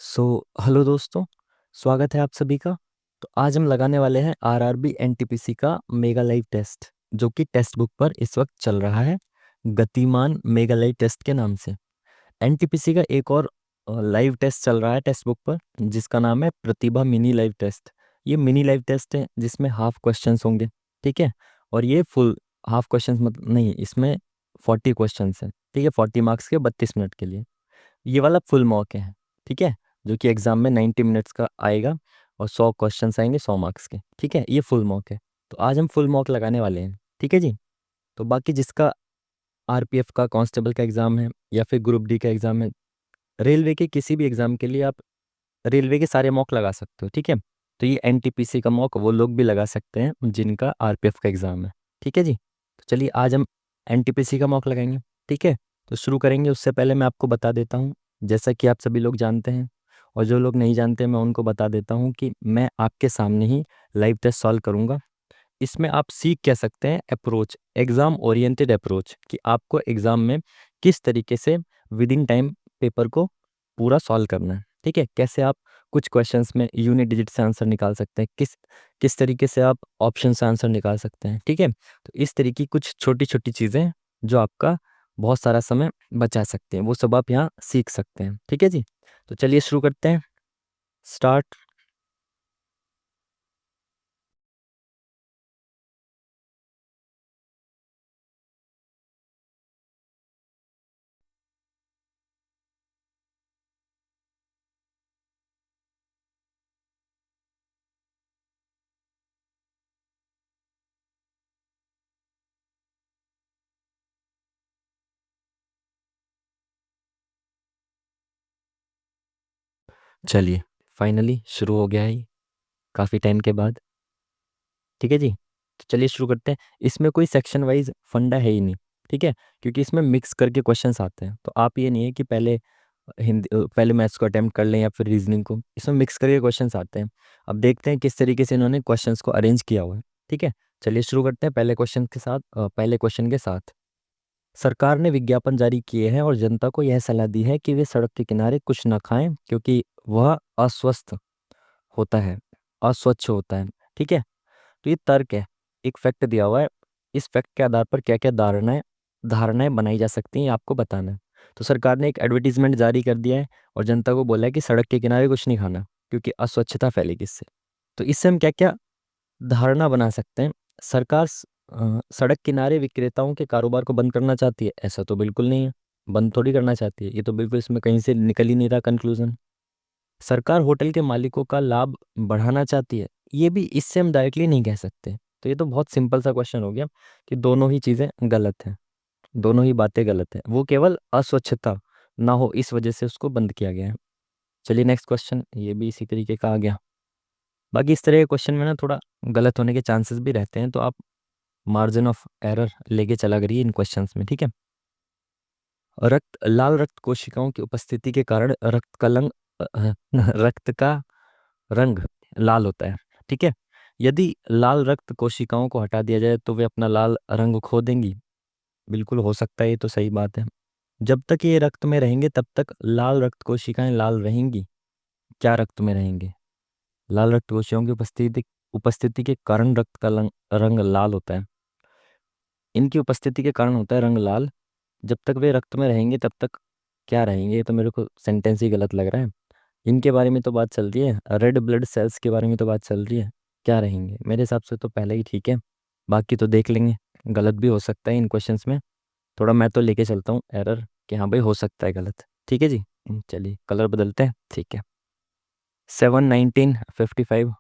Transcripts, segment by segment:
Hello दोस्तों, स्वागत है आप सभी का। तो आज हम लगाने वाले हैं आरआरबी एनटीपीसी का मेगा लाइव टेस्ट, जो कि टेक्स्ट बुक पर इस वक्त चल रहा है, गतिमान मेगा लाइव टेस्ट के नाम से। एनटीपीसी का एक और लाइव टेस्ट चल रहा है टेक्स्ट बुक पर, जिसका नाम है प्रतिभा मिनी लाइव टेस्ट। ये मिनी लाइव टेस्ट है जिसमें हाफ क्वेश्चंस होंगे, ठीक है। और ये फुल हाफ क्वेश्चंस मतलब नहीं, इसमें 40 क्वेश्चंस हैं, ठीक है, 40 मार्क्स के 32 मिनट के लिए। ये वाला फुल मॉक है, ठीक है, जो कि एग्जाम में 90 मिनट्स का आएगा और 100 क्वेश्चंस आएंगे 100 मार्क्स के, ठीक है। ये फुल मॉक है। तो आज हम फुल मॉक लगाने वाले हैं, ठीक है जी। तो बाकी जिसका आरपीएफ का, कांस्टेबल का एग्जाम है या फिर ग्रुप डी का एग्जाम है, रेलवे के किसी भी एग्जाम के लिए आप रेलवे के सारे मॉक लगा सकते हो, ठीक है। तो ये एनटीपीसी का मॉक वो लोग भी लगा सकते हैं जिनका आरपीएफ का एग्जाम है, ठीक है जी। तो चलिए आज हम एनटीपीसी का मॉक लगाएंगे, ठीक है। तो शुरू करेंगे, उससे पहले मैं आपको बता देता हूँ, जैसा कि आप सभी लोग जानते हैं और जो लोग नहीं जानते मैं उनको बता देता हूँ कि मैं आपके सामने ही लाइव टेस्ट सॉल्व करूँगा। इसमें आप सीख कह सकते हैं अप्रोच, एग्जाम ओरिएंटेड अप्रोच, कि आपको एग्जाम में किस तरीके से विद इन टाइम पेपर को पूरा सॉल्व करना है, ठीक है। कैसे आप कुछ क्वेश्चंस में यूनिट डिजिट से आंसर निकाल सकते हैं, किस किस तरीके से आप ऑप्शन से आंसर निकाल सकते हैं, ठीक है। तो इस तरीके की कुछ छोटी छोटी चीज़ें जो आपका बहुत सारा समय बचा सकते हैं, वो सब आप यहाँ सीख सकते हैं, ठीक है जी। तो चलिए शुरू करते हैं। स्टार्ट। चलिए, फाइनली शुरू हो गया है काफ़ी टाइम के बाद, ठीक है जी। तो चलिए शुरू करते हैं। इसमें कोई सेक्शन वाइज फंडा है ही नहीं, ठीक है, क्योंकि इसमें मिक्स करके क्वेश्चंस आते हैं। तो आप ये नहीं है कि पहले पहले मैथ्स को अटेम्प्ट कर लें या फिर रीजनिंग को, इसमें मिक्स करके क्वेश्चंस आते हैं। अब देखते हैं किस तरीके से इन्होंने क्वेश्चंस को अरेंज किया हुआ है, ठीक है। चलिए शुरू करते हैं पहले क्वेश्चन के साथ। पहले क्वेश्चन के साथ, सरकार ने विज्ञापन जारी किए हैं और जनता को यह सलाह दी है कि वे सड़क के किनारे कुछ न खाएं, क्योंकि वह अस्वस्थ होता है, अस्वच्छ होता है, ठीक है। तो ये तर्क है, एक फैक्ट दिया हुआ है, इस फैक्ट के आधार पर क्या क्या धारणाएं धारणाएं बनाई जा सकती हैं, ये आपको बताना है। तो सरकार ने एक एडवर्टीजमेंट जारी कर दिया है और जनता को बोला है कि सड़क के किनारे कुछ नहीं खाना, क्योंकि अस्वच्छता फैलेगी इससे। तो इससे हम क्या क्या धारणा बना सकते हैं। सरकार सड़क किनारे विक्रेताओं के कारोबार को बंद करना चाहती है? ऐसा तो बिल्कुल नहीं है, बंद थोड़ी करना चाहती है, ये तो बिल्कुल इसमें कहीं से निकल ही नहीं रहा कंक्लूजन। सरकार होटल के मालिकों का लाभ बढ़ाना चाहती है? ये भी इससे हम डायरेक्टली नहीं कह सकते। तो ये तो बहुत सिंपल सा क्वेश्चन हो गया कि दोनों ही चीज़ें गलत हैं, दोनों ही बातें गलत हैं। वो केवल अस्वच्छता ना हो इस वजह से उसको बंद किया गया है। चलिए नेक्स्ट क्वेश्चन, ये भी इसी तरीके का आ गया। बाकी इस तरह के क्वेश्चन में ना थोड़ा गलत होने के चांसेस भी रहते हैं, तो आप मार्जिन ऑफ एरर लेके चला करिए इन क्वेश्चंस में, ठीक है। लाल रक्त कोशिकाओं की उपस्थिति के कारण रक्त का रंग लाल होता है, ठीक है। यदि लाल रक्त कोशिकाओं को हटा दिया जाए तो वे अपना लाल रंग खो देंगी? बिल्कुल हो सकता है, ये तो सही बात है। जब तक ये रक्त में रहेंगे तब तक लाल रक्त कोशिकाएं लाल रहेंगी? क्या रक्त में रहेंगे? लाल रक्त कोशिकाओं की उपस्थिति के कारण रक्त का रंग लाल होता है, इनकी उपस्थिति के कारण होता है रंग लाल। जब तक वे रक्त में रहेंगे तब तक क्या रहेंगे? ये तो मेरे को सेंटेंस ही गलत लग रहा है। इनके बारे में तो बात चल रही है, रेड ब्लड सेल्स के बारे में तो बात चल रही है। क्या रहेंगे? मेरे हिसाब से तो पहले ही ठीक है, बाकी तो देख लेंगे, गलत भी हो सकता है इन क्वेश्चंस में। थोड़ा मैं तो लेके चलता हूँ एरर कि हाँ भाई हो सकता है गलत, ठीक है जी। चलिए कलर बदलते हैं, ठीक है। 7 19 55,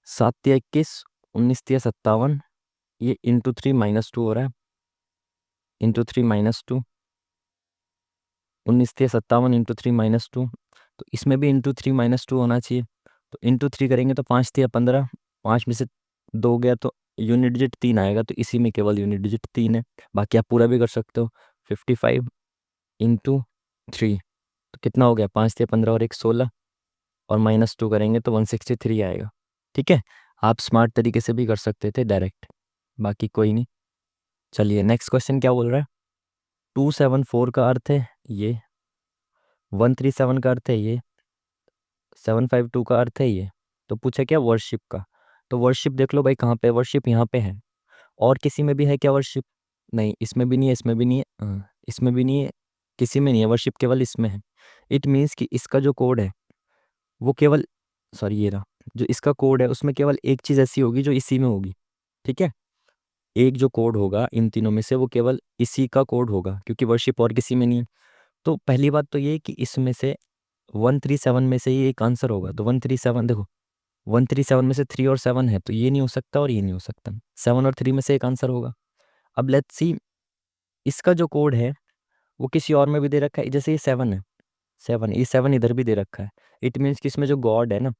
7 या 21, 19 या 57, ये इंटू 3 - 2 हो रहा है, इंटू 3 - 2, 19 या 57 इंटू 3 - 2। तो इसमें भी इंटू 3 - 2 होना चाहिए। तो इंटू 3 करेंगे तो 5 या 15, 5 में से 2 गया तो यूनिट डिजिट 3 आएगा, तो इसी में केवल यूनिट डिजिट 3 है। बाकी आप पूरा भी कर सकते हो। 55 इंटू 3, तो कितना हो गया? 5 या 15 और 1 16, और -2 करेंगे तो 163 आएगा, ठीक है। आप स्मार्ट तरीके से भी कर सकते थे डायरेक्ट, बाकी कोई नहीं। चलिए नेक्स्ट क्वेश्चन क्या बोल रहा है। 274 का अर्थ है ये, 137 का अर्थ है ये, 752 का अर्थ है ये। तो पूछा क्या वर्शिप का, तो वर्शिप देख लो भाई कहाँ पे वर्शिप, यहाँ पे है। और किसी में भी है क्या वर्शिप? नहीं, इसमें भी नहीं है, इसमें भी नहीं है, इसमें भी नहीं है, किसी में नहीं है वर्शिप, केवल इसमें है। इट मीन्स कि इसका जो कोड है वो केवल, सॉरी ये रहा, जो इसका कोड है उसमें केवल एक चीज़ ऐसी होगी जो इसी में होगी। ठीक है, एक जो कोड होगा इन तीनों में से वो केवल इसी का कोड होगा, क्योंकि वर्शिप और किसी में नहीं है। तो पहली बात तो ये कि इसमें से 137 में से ही एक आंसर होगा। तो 137 देखो, 137 में से 3 और 7 है, तो ये नहीं हो सकता और ये नहीं हो सकता, 7 और 3 में से एक आंसर होगा। अब लेट्स सी, इसका जो कोड है वो किसी और में भी दे रखा है, जैसे ये 7 है, 7, ये 7 इधर भी दे रखा है। इट मीन्स कि इसमें जो गॉड है ना,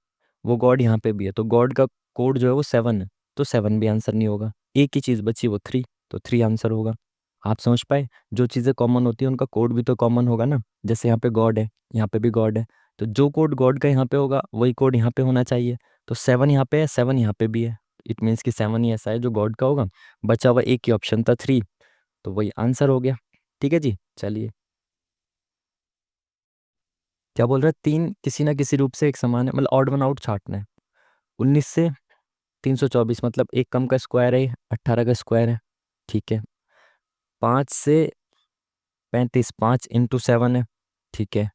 वो गॉड यहाँ पे भी है, तो गॉड का कोड जो है वो 7 है, तो 7 भी आंसर नहीं होगा। एक ही चीज़ बची वो 3, तो 3 आंसर होगा। आप समझ पाए, जो चीज़ें कॉमन होती है उनका कोड भी तो कॉमन होगा ना। जैसे यहाँ पे गॉड है, यहाँ पे भी गॉड है, तो जो कोड गॉड का यहाँ पे होगा वही कोड यहाँ पे होना चाहिए। तो 7 यहाँ पे है, 7 यहाँ पे भी है, इट मीन्स कि 7 ही ऐसा है जो गॉड का होगा। बचा हुआ एक ही ऑप्शन था 3, तो वही आंसर हो गया। ठीक है जी, चलिए। क्या बोल रहा है, 3 किसी ना किसी रूप से एक समान है, मतलब ऑड वन आउट छांटना है। 19 से 324 मतलब एक कम का स्क्वायर है, 18 का स्क्वायर है। ठीक है, 5 से 35, 5 इंटू 7 है। ठीक है,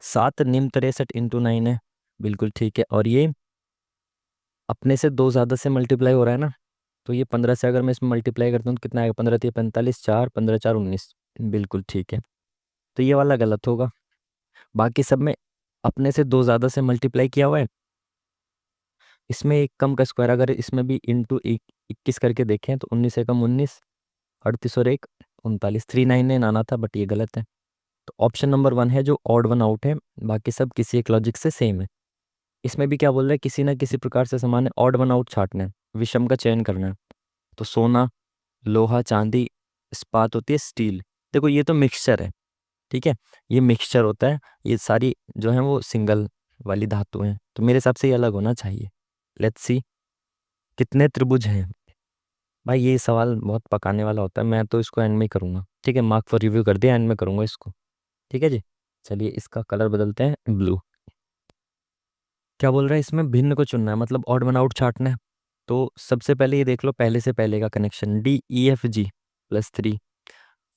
7 निम 63 इंटू 9 है। बिल्कुल ठीक है, और ये अपने से दो ज़्यादा से मल्टीप्लाई हो रहा है ना, तो ये 15 से अगर मैं इसमें मल्टीप्लाई करता हूँ तो कितना आएगा, 15 3 45, 4 15 4 19। बिल्कुल ठीक है, तो ये वाला गलत होगा। बाकी सब में अपने से दो ज़्यादा से मल्टीप्लाई किया हुआ है। इसमें एक कम का स्क्वायर, अगर इसमें भी इंटू 21 करके देखें तो 19 से कम 19, 38 और 1 39, 399 आना था, बट ये गलत है। तो ऑप्शन नंबर 1 है जो ऑड वन आउट है, बाकी सब किसी एक लॉजिक से सेम है। इसमें भी क्या बोल रहा है, किसी ना किसी प्रकार से समान है, ऑड वन आउट छांटना है, विषम का चयन करना है। तो सोना, लोहा, चांदी, इस्पात होती है स्टील। देखो ये तो मिक्सचर है, ठीक है, ये मिक्सचर होता है, ये सारी जो है वो सिंगल वाली धातु हैं, तो मेरे हिसाब से ये अलग होना चाहिए। लेट्स सी, कितने त्रिभुज हैं? भाई ये सवाल बहुत पकाने वाला होता है, मैं तो इसको एंड में ही करूँगा। ठीक है, मार्क फॉर रिव्यू कर दिया, एंड में करूँगा इसको। ठीक है जी, चलिए इसका कलर बदलते हैं ब्लू। क्या बोल रहा है, इसमें भिन्न को चुनना है, मतलब ऑड वन आउट छांटना है। तो सबसे पहले ये देख लो, पहले से पहले का कनेक्शन, DEFG+3,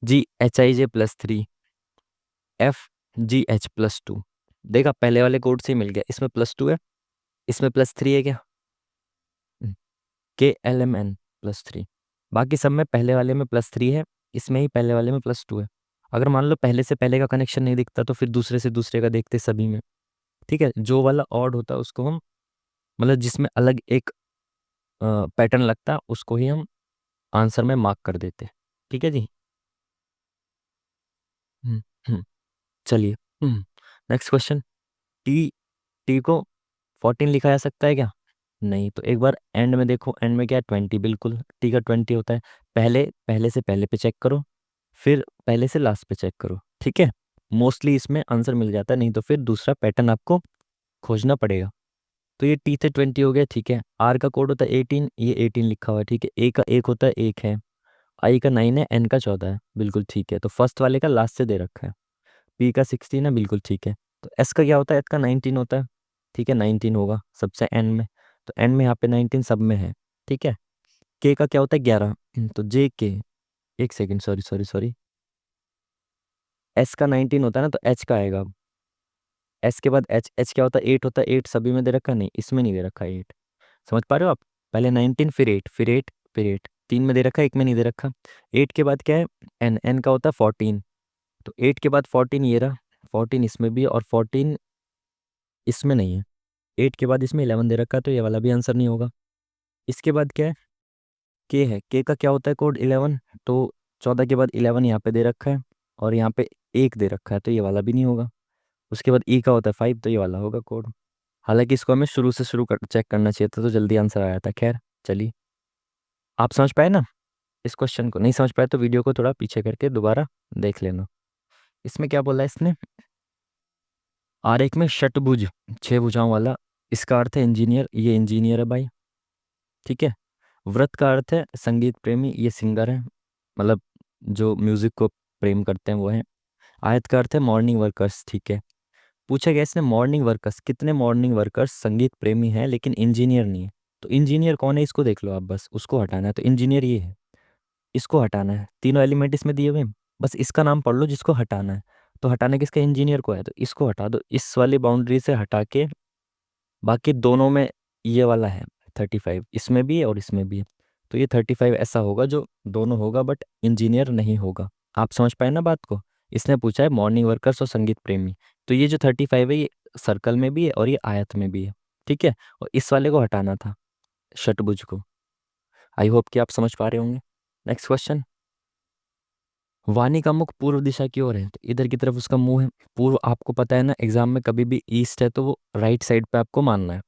GHIJ+3, FGH+2। देखा, पहले वाले कोड से ही मिल गया, इसमें +2 है, इसमें +3 है क्या, KLMN+3। बाकी सब में पहले वाले में +3 है, इसमें ही पहले वाले में +2 है। अगर मान लो पहले से पहले का कनेक्शन नहीं दिखता तो फिर दूसरे से दूसरे का देखते सभी में। ठीक है, जो वाला ऑड होता है उसको हम, मतलब जिसमें अलग एक पैटर्न लगता है उसको ही हम आंसर में मार्क कर देते। ठीक है जी। हम्म हम्म, चलिए, नेक्स्ट क्वेश्चन। टी टी को 14 लिखा जा सकता है क्या? नहीं, तो एक बार एंड में देखो, एंड में क्या है, 20, बिल्कुल टी का 20 होता है। पहले पहले से पहले पे चेक करो, फिर पहले से लास्ट पे चेक करो। ठीक है, मोस्टली इसमें आंसर मिल जाता है, नहीं तो फिर दूसरा पैटर्न आपको खोजना पड़ेगा। तो ये टी से 20 हो गया। ठीक है, आर का कोड होता है 18, ये 18 लिखा हुआ है। ठीक है, ए का 1 होता है, 1 है, आई का 9 है, एन का 14 है। बिल्कुल ठीक है, तो फर्स्ट वाले का लास्ट से दे रखा है। पी का 16 है, बिल्कुल ठीक है। तो एस का क्या होता है, एस का 19 होता है। ठीक है, 19 होगा सबसे एंड में, तो एंड में यहाँ पे 19 सब में है। ठीक है, के का क्या होता है, 11, तो जे के, एक second, sorry sorry sorry, S का 19 होता है ना, तो एच का आएगा। एस के बाद एच, एच क्या होता है, 8 होता है, 8 सभी में दे रखा है, नहीं इसमें नहीं दे रखा है 8। समझ पा रहे हो आप, पहले 19 फिर 8 फिर 8 फिर 8, 3 में दे रखा है, एक में नहीं दे रखा। 8 के बाद क्या है, एन, एन का होता है 14, तो 8 के बाद 14 ये रहा, 14 इसमें भी है, और 14 इसमें नहीं है। 8 के बाद इसमें 11 दे रखा है, तो ये वाला भी आंसर नहीं होगा। इसके बाद क्या है, के है, के का क्या होता है कोड, 11, तो 14 के बाद 11 यहाँ पे दे रखा है, और यहाँ पे 1 दे रखा है, तो ये वाला भी नहीं होगा। उसके बाद ई का होता है 5, तो ये वाला होगा कोड। हालांकि इसको हमें शुरू से शुरू कर चेक करना चाहिए था, तो जल्दी आंसर आया था। खैर चलिए, आप समझ पाए ना इस क्वेश्चन को? नहीं समझ पाए तो वीडियो को थोड़ा पीछे करके दोबारा देख लेना। इसमें क्या बोला है इसने, आरेख में षटभुज, 6 भुजाओं वाला, इसका अर्थ है इंजीनियर, ये इंजीनियर है भाई। ठीक है, व्रत का अर्थ है संगीत प्रेमी, ये सिंगर है, मतलब जो म्यूजिक को प्रेम करते हैं वो है। आयत का अर्थ है मॉर्निंग वर्कर्स। ठीक है, पूछा गया इसने मॉर्निंग वर्कर्स, कितने मॉर्निंग वर्कर्स संगीत प्रेमी हैं लेकिन इंजीनियर नहीं है। तो इंजीनियर कौन है इसको देख लो आप, बस उसको हटाना है। तो इंजीनियर ये है, इसको हटाना है। तीनों एलिमेंट इसमें दिए हुए हैं, बस इसका नाम पढ़ लो जिसको हटाना है। तो हटाने किसका, इंजीनियर को है, तो इसको हटा दो इस वाली बाउंड्री से हटा के। बाकी दोनों में ये वाला है 35, इसमें भी है और इसमें भी है। तो ये 35 ऐसा होगा जो दोनों होगा बट इंजीनियर नहीं होगा। आप समझ पाए ना बात को। इसने पूछा है मॉर्निंग वर्कर्स और संगीत प्रेमी। तो ये जो 35 है ये सर्कल में भी है और ये आयत में भी है। ठीक है, और इस वाले को हटाना था, षटभुज को। आई होप कि आप समझ पा रहे होंगे। Next question. वाणी का मुख पूर्व दिशा की ओर है, तो इधर की तरफ उसका मुंह है। पूर्व आपको पता है ना, एग्जाम में कभी भी ईस्ट है तो वो राइट साइड पे आपको मानना है।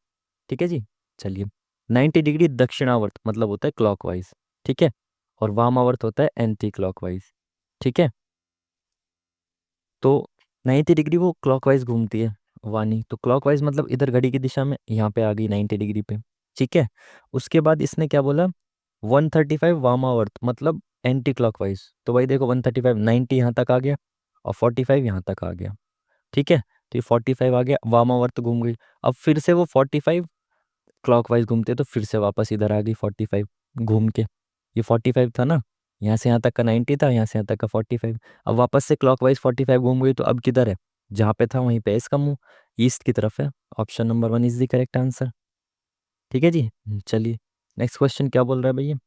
ठीक है जी। चलिए, 90 डिग्री दक्षिणावर्त मतलब होता है क्लॉकवाइज। ठीक है, और वामावर्त होता है एंटी क्लॉकवाइज। ठीक है, तो 90 डिग्री वो क्लॉकवाइज घूमती है वाणी, तो क्लॉकवाइज मतलब इधर घड़ी की दिशा में, यहाँ पे आ गई 90 डिग्री पे। ठीक है, उसके बाद इसने क्या बोला, 135 वामावर्त मतलब एंटी क्लॉकवाइज। तो भाई देखो 135 90 यहाँ तक आ गया और 45 यहाँ तक आ गया। ठीक है, तो ये 45 आ गया, वामावर्त घूम गई। अब फिर से वो 45 क्लॉकवाइज घूमते तो फिर से वापस इधर आ गई 45 घूम के। ये 45 था ना, यहाँ से यहाँ तक का 90 था, यहाँ से यहाँ तक का 45। अब वापस से क्लॉकवाइज 45 घूम गई, तो अब किधर है, जहाँ पे था वहीं पे है इसका मुंह, ईस्ट की तरफ है। Option number 1 is the correct answer. ठीक है जी। चलिए, नेक्स्ट क्वेश्चन क्या बोल रहा है भैया,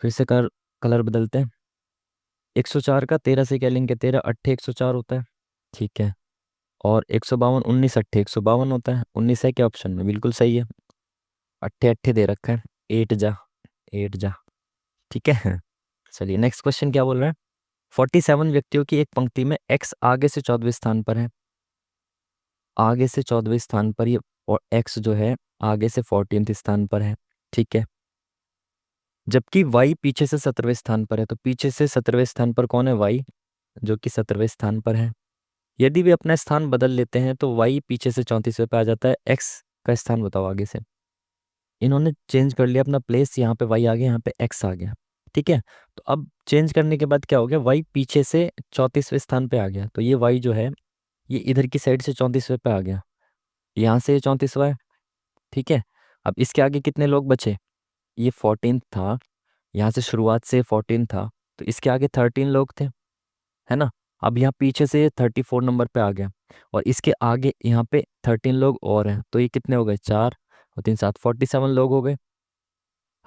फिर से कलर बदलते हैं। 104 का 13 से क्या लिंक है, 13 अट्ठे 104 होता है। ठीक है, और 152 19 अट्ठे 152 होता है। 19 है क्या ऑप्शन में, बिल्कुल सही है। अट्ठे अट्ठे दे रखा है, 8 जा। ठीक है। चलिए, नेक्स्ट क्वेश्चन क्या बोल रहा है। 47 व्यक्तियों की एक पंक्ति में एक्स आगे से 14वें स्थान पर है। आगे से 14वें स्थान पर ये, और एक्स जो है आगे से 14th स्थान पर है। ठीक है, जबकि वाई पीछे से 17वें स्थान पर है। तो पीछे से 17वें स्थान पर कौन है, वाई, जो कि 17वें स्थान पर है। यदि वे अपना स्थान बदल लेते हैं तो वाई पीछे से 34वें पे आ जाता है। एक्स का स्थान बताओ आगे से। इन्होंने चेंज कर लिया अपना प्लेस, यहाँ पे वाई आ गया, यहाँ पे एक्स आ गया। ठीक है, तो अब चेंज करने के बाद क्या हो गया, वाई पीछे से 34वें स्थान पे आ गया। तो ये वाई जो है ये इधर की साइड से 34वें पे आ गया, यहाँ से ये 34वां है। ठीक है, अब इसके आगे कितने लोग बचे, ये 14 था, यहाँ से शुरुआत से 14 था, तो इसके आगे 13 लोग थे, है ना। अब यहाँ पीछे से 34 नंबर पे आ गया, और इसके आगे यहाँ पे 13 लोग और हैं, तो ये कितने हो गए, 4 और 3 7 47 लोग हो गए।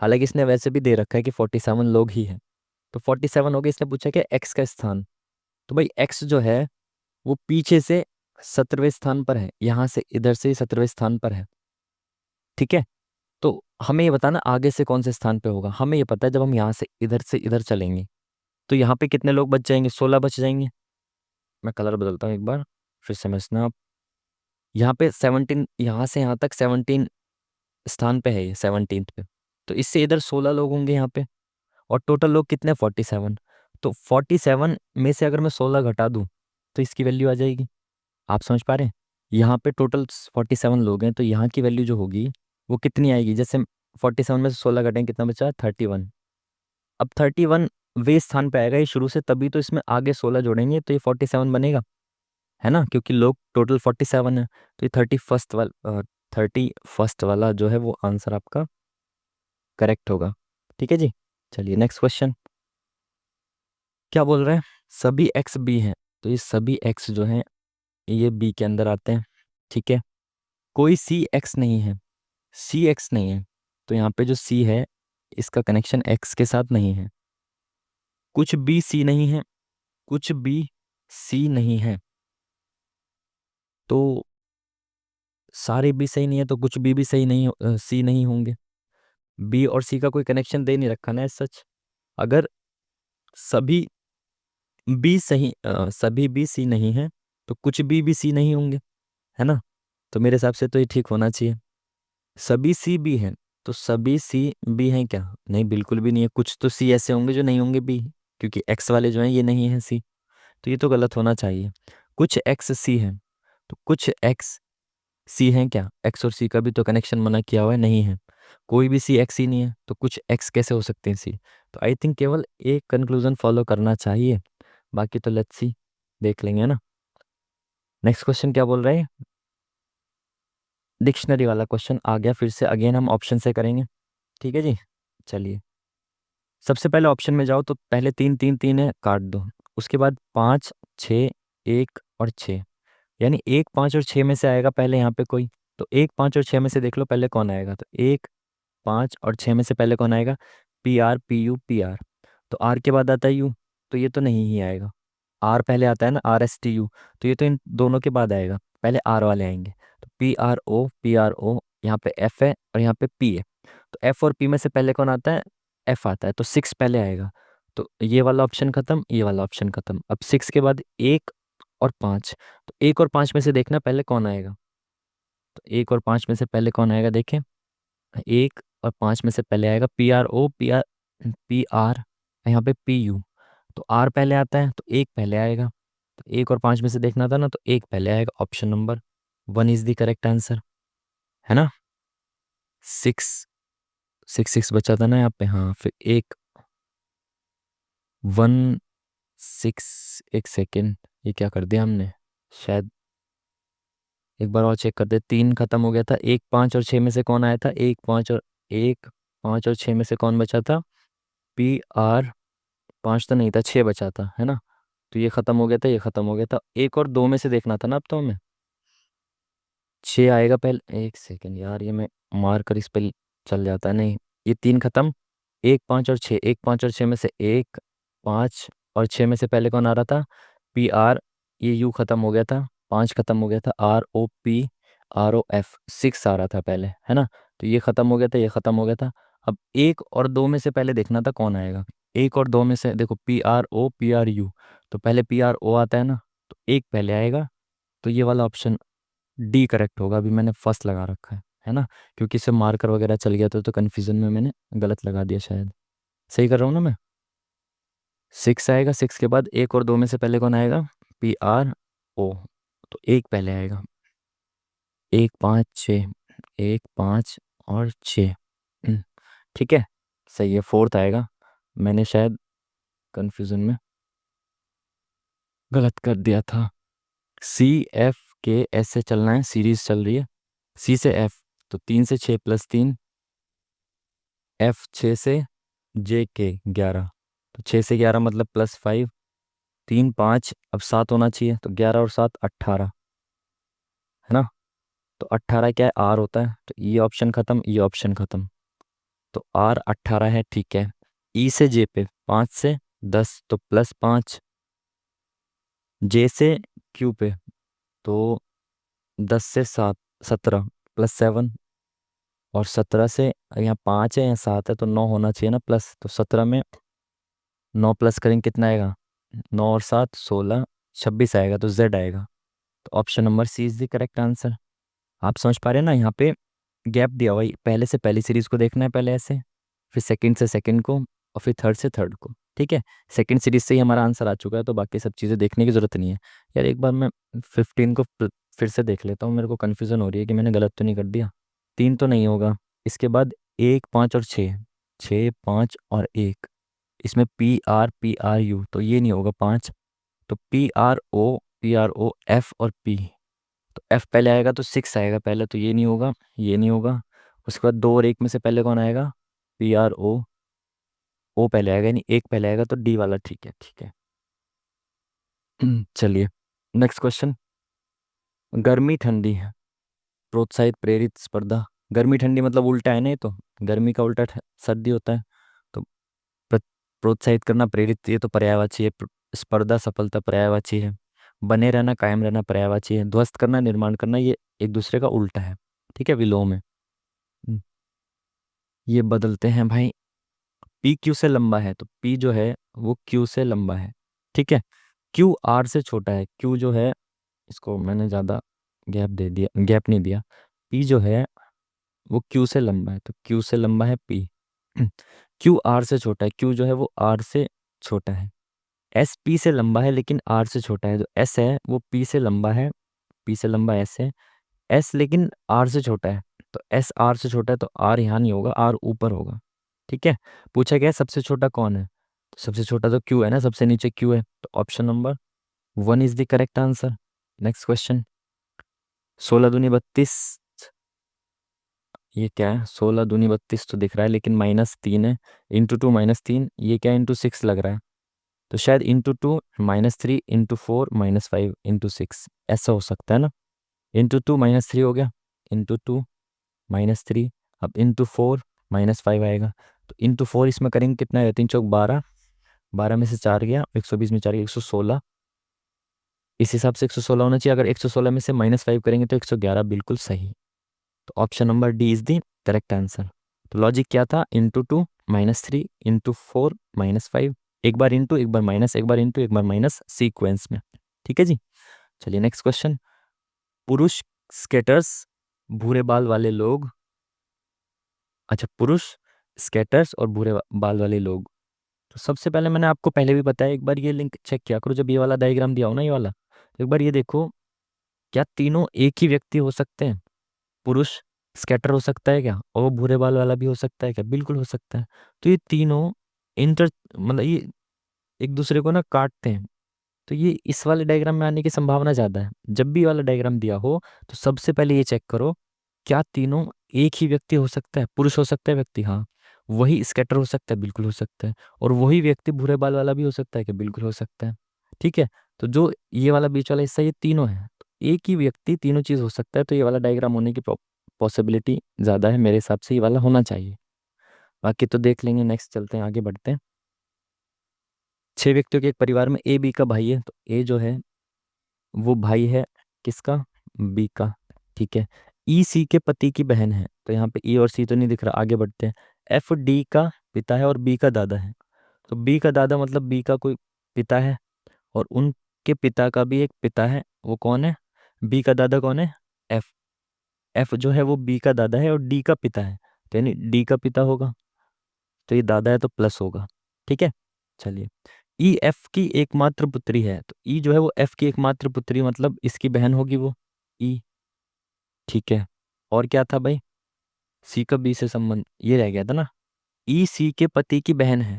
हालांकि इसने वैसे भी दे रखा है कि 47 लोग ही हैं, तो 47 हो गए। इसने पूछा कि एक्स का स्थान, तो भाई एक्स जो है वो पीछे से 17वें स्थान पर है, यहाँ से इधर से 17वें स्थान पर है। ठीक है, तो हमें ये बताना आगे से कौन से स्थान पे होगा। हमें ये पता है जब हम यहाँ से इधर चलेंगे तो यहाँ पे कितने लोग बच जाएंगे, 16 बच जाएंगे। मैं कलर बदलता हूँ एक बार, फिर समझना आप। यहाँ पे 17, यहाँ से यहाँ तक 17 स्थान पे है, ये 17th पे। तो इससे इधर 16 लोग होंगे यहाँ पे, और टोटल लोग कितने, 47। तो 47 में से अगर मैं 16 घटा दूं तो इसकी वैल्यू आ जाएगी। आप समझ पा रहे हैं, यहाँ पे टोटल 47 लोग हैं, तो यहाँ की वैल्यू जो होगी वो कितनी आएगी, जैसे 47 में से 16 घटेंगे कितना बचा, 31। अब 31 वे स्थान पे आएगा ये शुरू से, तभी तो इसमें आगे 16 जोड़ेंगे तो ये 47 बनेगा, है ना, क्योंकि लोग टोटल 47 है। तो ये 31st वाला जो है वो आंसर आपका करेक्ट होगा। ठीक है जी। चलिए, नेक्स्ट क्वेश्चन क्या बोल रहे हैं, सभी एक्स बी हैं। तो ये सभी एक्स जो हैं ये बी के अंदर आते हैं। ठीक है, कोई सी एक्स नहीं है, सी एक्स नहीं है, तो यहाँ पे जो सी है इसका कनेक्शन एक्स के साथ नहीं है। कुछ बी सी नहीं है, कुछ बी सी नहीं है, तो सारे बी सही नहीं है, तो कुछ बी भी सही नहीं सी नहीं होंगे। बी और सी का कोई कनेक्शन दे नहीं रखा ना सच। अगर सभी सभी बी सी नहीं है तो कुछ भी सी नहीं होंगे, है ना। तो मेरे हिसाब से तो ये ठीक होना चाहिए। सभी सी बी हैं, तो सभी सी बी हैं क्या, नहीं बिल्कुल भी नहीं है। कुछ तो सी ऐसे होंगे जो नहीं होंगे बी, क्योंकि एक्स वाले जो हैं ये नहीं है सी, तो ये तो गलत होना चाहिए। कुछ एक्स सी हैं, तो कुछ एक्स सी हैं क्या, एक्स और सी का भी तो कनेक्शन मना किया हुआ है, नहीं है। कोई भी सी एक्स ही नहीं है, तो कुछ एक्स कैसे हो सकते हैं सी। तो आई थिंक केवल एक कंक्लूजन फॉलो करना चाहिए, बाकी तो लेट्स सी, देख लेंगे, है ना। नेक्स्ट क्वेश्चन क्या बोल रहे हैं? डिक्शनरी वाला क्वेश्चन आ गया फिर से, अगेन हम ऑप्शन से करेंगे। ठीक है जी, चलिए। सबसे पहले ऑप्शन में जाओ तो पहले तीन तीन तीन है, काट दो। उसके बाद पाँच, छः, एक और छः, यानी एक, पाँच और छः में से आएगा पहले यहाँ पे कोई। तो एक, पाँच और छः में से देख लो पहले कौन आएगा। तो एक, पाँच और छः में से पहले कौन आएगा? P are, P U, P R. तो आर के बाद आता है यू, तो ये तो नहीं ही आएगा। आर पहले आता है ना, आर एस टी यू, तो ये तो इन दोनों के बाद आएगा, पहले आर वाले आएंगे। तो P R O, P R O, यहाँ पे एफ है और यहाँ पे पी है। तो एफ और पी में से पहले कौन आता है? एफ आता है, तो सिक्स पहले आएगा। तो ये वाला ऑप्शन खत्म, ये वाला ऑप्शन खत्म। अब सिक्स के बाद एक और पाँच, तो एक और पाँच में से देखना पहले कौन आएगा। तो एक और पाँच में से पहले कौन आएगा देखें। एक और पाँच में से पहले आएगा P R O, P R, यहाँ पे पी यू। तो आर पहले आता है तो एक पहले आएगा। तो एक और पाँच में से देखना था ना, तो एक पहले आएगा। Option number one is the correct answer, है ना। सिक्स, सिक्स सिक्स बचा था ना यहाँ पे, हाँ। फिर एक, वन, सिक्स, एक सेकेंड, ये क्या कर दिया हमने शायद। एक बार और चेक कर दे, तीन खत्म हो गया था। एक, पाँच और छः में से कौन आया था? एक, पाँच और एक, पाँच और छः में से कौन बचा था? P R. पाँच तो नहीं था, छः बचा था, है ना। तो ये खत्म हो गया था, ये खत्म हो गया था। एक और दो में से देखना था ना अब तो हमें। छः आएगा पहले, एक सेकेंड यार, ये मैं मार कर इस पे चल जाता है। नहीं, ये तीन खत्म। एक, पाँच और छः, एक, पाँच और छः में से एक, पाँच और छः में से पहले कौन आ रहा था? P R. ये यू खत्म हो गया था, पाँच खत्म हो गया था, R O P, R O F, six आ रहा था पहले, है ना। तो ये खत्म हो गया था, ये खत्म हो गया था। अब एक और दो में से पहले देखना था कौन आएगा। एक और दो में से देखो, P R O, P R U, तो पहले पी आर ओ आता है ना, तो एक पहले आएगा। तो ये वाला ऑप्शन डी करेक्ट होगा। अभी मैंने फर्स्ट लगा रखा है ना, क्योंकि इससे मार्कर वगैरह चल गया तो कन्फ्यूजन में मैंने गलत लगा दिया शायद। सही कर रहा हूँ ना मैं? सिक्स आएगा, सिक्स के बाद एक और दो में से पहले कौन आएगा? पी आर ओ, तो एक पहले आएगा। एक, पाँच, छः, एक, पाँच और छः। ठीक है, सही है, फोर्थ आएगा। मैंने शायद कन्फ्यूजन में गलत कर दिया था। सी, एफ, के, एस से चलना है, सीरीज चल रही है। सी से एफ, तो तीन से छः प्लस तीन, एफ छः से जे के ग्यारह, तो छः से ग्यारह मतलब प्लस फाइव, तीन पाँच, अब सात होना चाहिए, तो ग्यारह और सात अट्ठारह, है ना। तो अट्ठारह क्या है? आर होता है, तो ये ऑप्शन खत्म, ये ऑप्शन खत्म। तो आर अट्ठारह है, ठीक है। ई से जे पे, पाँच से दस तो प्लस पाँच, जे से क्यू पे तो दस से सात, सत्रह प्लस सेवन, और सत्रह से यहाँ पाँच है या सात है तो नौ होना चाहिए ना प्लस, तो सत्रह में नौ प्लस करेंगे कितना आएगा? नौ और सात सोलह, छब्बीस आएगा, तो जेड आएगा। तो option number C is the correct answer. आप समझ पा रहे हैं ना, यहाँ पे गैप दिया हुआ है। पहले से पहली सीरीज को देखना है पहले ऐसे, फिर सेकंड से सेकंड को, और फिर थर्ड से थर्ड को। ठीक है, सेकंड सीरीज से ही हमारा आंसर आ चुका है, तो बाकी सब चीज़ें देखने की जरूरत नहीं है। यार एक बार मैं 15 को फिर से देख लेता हूँ, मेरे को कन्फ्यूज़न हो रही है कि मैंने गलत तो नहीं कर दिया। तीन तो नहीं होगा, इसके बाद एक, पाँच और छः, छः, पाँच और एक, इसमें पी आर यू, तो ये नहीं होगा पाँच। तो पी आर ओ, एफ और पी, तो एफ पहले आएगा तो सिक्स आएगा पहले, तो ये नहीं होगा, ये नहीं होगा। उसके बाद दो और एक में से पहले कौन आएगा? पी आर ओ पहले आएगा, यानी एक पहले आएगा, तो डी वाला ठीक है, ठीक है। चलिए, नेक्स्ट क्वेश्चन। गर्मी ठंडी है, प्रोत्साहित प्रेरित स्पर्धा। गर्मी ठंडी मतलब उल्टा है ना, ये तो गर्मी का उल्टा सर्दी होता है। तो प्र- प्रोत्साहित करना, प्रेरित, ये तो पर्यायवाची है। स्पर्धा, सफलता, पर्यायवाची है। बने रहना, कायम रहना, पर्यायवाची है। ध्वस्त करना, निर्माण करना, ये एक दूसरे का उल्टा है। ठीक है, विलोम है। हम्म, ये बदलते हैं भाई। पी क्यू से लंबा है, तो पी जो है वो क्यू से लंबा है। ठीक है, क्यू आर से छोटा है। क्यू जो है, इसको मैंने ज़्यादा गैप दे दिया, गैप नहीं दिया। पी जो है वो क्यू से लंबा है, तो क्यू से लंबा है पी। क्यू आर से छोटा है, क्यू जो है वो आर से छोटा है। एस पी से लंबा है लेकिन आर से छोटा है। जो एस है वो पी से लंबा है, पी से लंबा एस है। एस लेकिन आर से छोटा है, तो एस आर से छोटा है, तो आर यहाँ नहीं होगा, आर ऊपर होगा। ठीक है, पूछा गया है सबसे छोटा कौन है, तो सबसे छोटा तो क्यू है ना, सबसे नीचे क्यू है, तो option number one is the correct answer. Next question. 16 दूनी 32, ये क्या है? 16 दूनी 32 तो दिख रहा है, लेकिन -3 है। × 2 -3, ये क्या × 6 लग रहा है। तो शायद × 2 -3 × 4 -5 × 6 ऐसा हो सकता है ना। × 2 -3 हो गया, × 2 -3, अब × 4 -5 आएगा। तो × 4 इसमें करेंगे कितना है? 3 × 4 = 12, 12 में से 4 गया, 120 में 4 गया, 116। इस हिसाब से 116 होना चाहिए। अगर 116 में से -5 करेंगे तो 111, बिल्कुल सही। तो option number D is the correct answer. तो लॉजिक क्या था? × 2 -3 × 4 -5, एक बार इंटू एक बार माइनस, एक बार इंटू एक बार माइनस, सीक्वेंस में। ठीक है जी। चलिए नेक्स्ट क्वेश्चन। पुरुष स्केटर्स, भूरे बाल वाले लोग। अच्छा, पुरुष स्केटर्स और भूरे बाल वाले लोग। तो सबसे पहले मैंने आपको पहले भी बताया, एक बार ये लिंक चेक किया करो। जब ये वाला डायग्राम दिया हो ना, ये वाला, तो एक बार ये देखो, क्या तीनों एक ही व्यक्ति हो सकते हैं? पुरुष स्कैटर हो सकता है क्या, और वो भूरे बाल वाला भी हो सकता है क्या? बिल्कुल हो सकता है। तो ये तीनों इंटर मतलब ये एक दूसरे को ना काटते हैं। तो ये इस वाले डायग्राम में आने की संभावना ज़्यादा है। जब भी ये वाला डायग्राम दिया हो तो सबसे पहले ये चेक करो, क्या तीनों एक ही व्यक्ति हो सकता है? पुरुष हो सकता है व्यक्ति, हाँ। वही स्कैटर हो सकता है, बिल्कुल हो सकता है। और वही व्यक्ति भूरे बाल वाला भी हो सकता है, कि बिल्कुल हो सकता है। ठीक है। तो जो ये वाला बीच वाला हिस्सा, ये तीनों है, तो एक ही व्यक्ति तीनों चीज़ हो सकता है। तो ये वाला डायग्राम होने की पॉसिबिलिटी ज़्यादा है, मेरे हिसाब से ये वाला होना चाहिए। बाकी तो देख लेंगे। नेक्स्ट चलते हैं, आगे बढ़ते हैं। 6 व्यक्तियों के एक परिवार में ए बी का भाई है। तो ए जो है वो भाई है किसका? बी का। ठीक है। ई सी के पति की बहन है। तो यहाँ पे ई और सी तो नहीं दिख रहा, आगे बढ़ते हैं। एफ डी का पिता है और बी का दादा है। तो बी का दादा मतलब बी का कोई पिता है, और उनके पिता का भी एक पिता है। वो कौन है? बी का दादा कौन है? एफ। एफ जो है वो बी का दादा है और डी का पिता है, तो यानी डी का पिता होगा। तो ये दादा है तो प्लस होगा। ठीक है। चलिए, ई एफ की एकमात्र पुत्री है। तो ई जो है वो एफ की एकमात्र पुत्री, मतलब इसकी बहन होगी वो, ई। ठीक है। और क्या था भाई? सी का बी से संबंध, ये रह गया था ना। ई सी के पति की बहन है।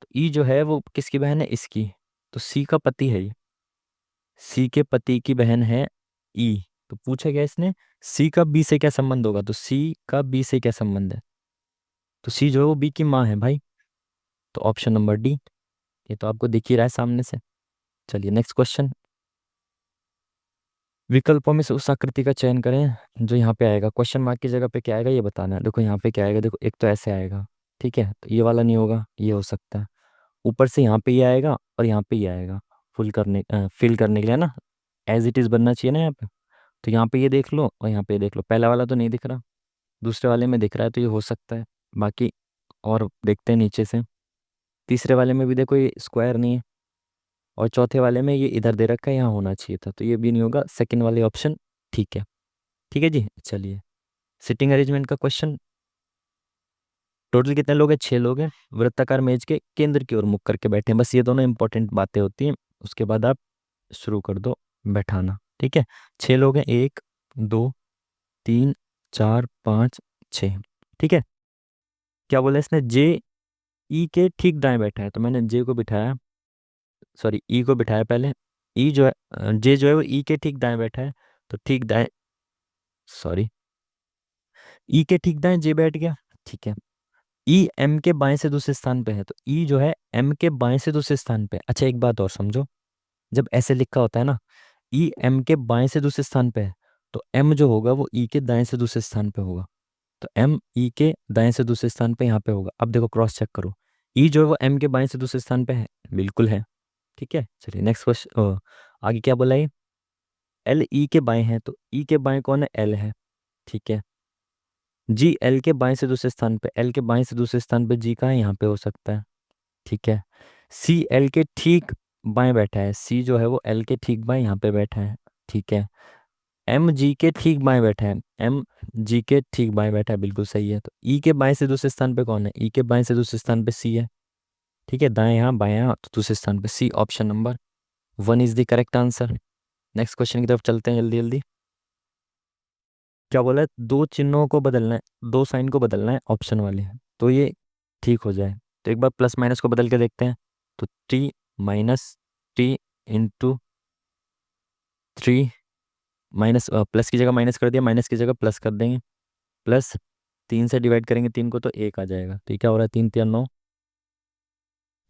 तो ई जो है वो किसकी बहन है? इसकी। तो सी का पति है ये। सी के पति की बहन है ई। तो पूछा गया इसने सी का बी से क्या संबंध होगा, तो सी का बी से क्या संबंध है? तो सी जो है वो बी की माँ है भाई। तो ऑप्शन नंबर डी। ये तो आपको दिख ही रहा है सामने से। चलिए नेक्स्ट क्वेश्चन। विकल्पों में से उस आकृति का चयन करें जो यहाँ पे आएगा। क्वेश्चन मार्क की जगह पे क्या आएगा ये बताना है। देखो यहाँ पे क्या आएगा, देखो एक तो ऐसे आएगा। ठीक है, तो ये वाला नहीं होगा, ये हो सकता है। ऊपर से यहाँ पे ये आएगा और यहाँ पे ये आएगा, फिल करने के लिए ना, एज इट इज बनना चाहिए ना यहाँ पे। तो यहाँ पे ये देख लो और यहाँ पे ये देख लो। पहला वाला तो नहीं दिख रहा, दूसरे वाले में दिख रहा है, तो ये हो सकता है। बाकी और देखते हैं नीचे से। तीसरे वाले में भी देखो ये स्क्वायर नहीं है, और चौथे वाले में ये इधर दे रखा है, यहाँ होना चाहिए था, तो ये भी नहीं होगा। सेकंड वाले ऑप्शन ठीक है। ठीक है जी। चलिए, सिटिंग अरेंजमेंट का क्वेश्चन। टोटल कितने लोग हैं? 6 लोग हैं। वृत्ताकार मेज के केंद्र की ओर मुख करके बैठे हैं। बस ये दोनों इंपॉर्टेंट बातें होती हैं, उसके बाद आप शुरू कर दो बैठाना। ठीक है। 6 लोग हैं, 1 2 3 4 5 6। ठीक है। क्या बोला इसने? जे ई के ठीक दाएं बैठा है, तो मैंने जे को बिठाया, सॉरी ई को बिठाया पहले। ई जो है जे जो है वो ई के ठीक दाएं बैठा है, तो ठीक दाएं, सॉरी, ई के ठीक दाएं जे बैठ गया। ठीक है। ई एम के बाएं से दूसरे स्थान पे है, तो ई जो है एम के बाएं से दूसरे स्थान पे है। अच्छा, एक बात और समझो, जब ऐसे लिखा होता है ना, ई एम के बाएं से दूसरे स्थान पे है, तो एम जो होगा वो ई के दाएं से दूसरे स्थान पे होगा। तो एम ई के दाएं से दूसरे स्थान पे यहाँ पे होगा। अब देखो क्रॉस चेक करो, ई जो है वो एम के बाएं से दूसरे स्थान पे है, बिल्कुल है। ठीक है। चलिए नेक्स्ट क्वेश्चन। आगे क्या बोला ये? एल ई के बाएं है, तो ई के बाएं कौन है? एल है। ठीक है। जी एल के बाएं से दूसरे स्थान पे, एल के बाएं से दूसरे स्थान पे जी का है, यहाँ पे हो सकता है। ठीक है। सी एल के ठीक बाएं बैठा है, सी जो है वो एल के ठीक बाएं यहाँ पे बैठा है। ठीक है। एम जी के ठीक बाएं बैठा है, एम जी के ठीक बाएं बैठा है, बिल्कुल सही है। तो ई के बाएं से दूसरे स्थान पे कौन है? ई के बाएं से दूसरे स्थान पे सी है। ठीक है, दाएं यहाँ बाएं यहाँ, तो दूसरे स्थान पे C, option number 1 is the correct answer. Next question की तरफ चलते हैं जल्दी जल्दी। क्या बोला है? दो चिन्हों को बदलना है, दो साइन को बदलना है, ऑप्शन वाले हैं, तो ये ठीक हो जाए। तो एक बार प्लस माइनस को बदल के देखते हैं। तो T minus T into 3 minus plus की जगह माइनस कर दिया, माइनस की जगह प्लस कर देंगे, प्लस 3 से डिवाइड करेंगे 3 को तो 1 आ जाएगा। तो ये क्या हो रहा है, 3 3 9,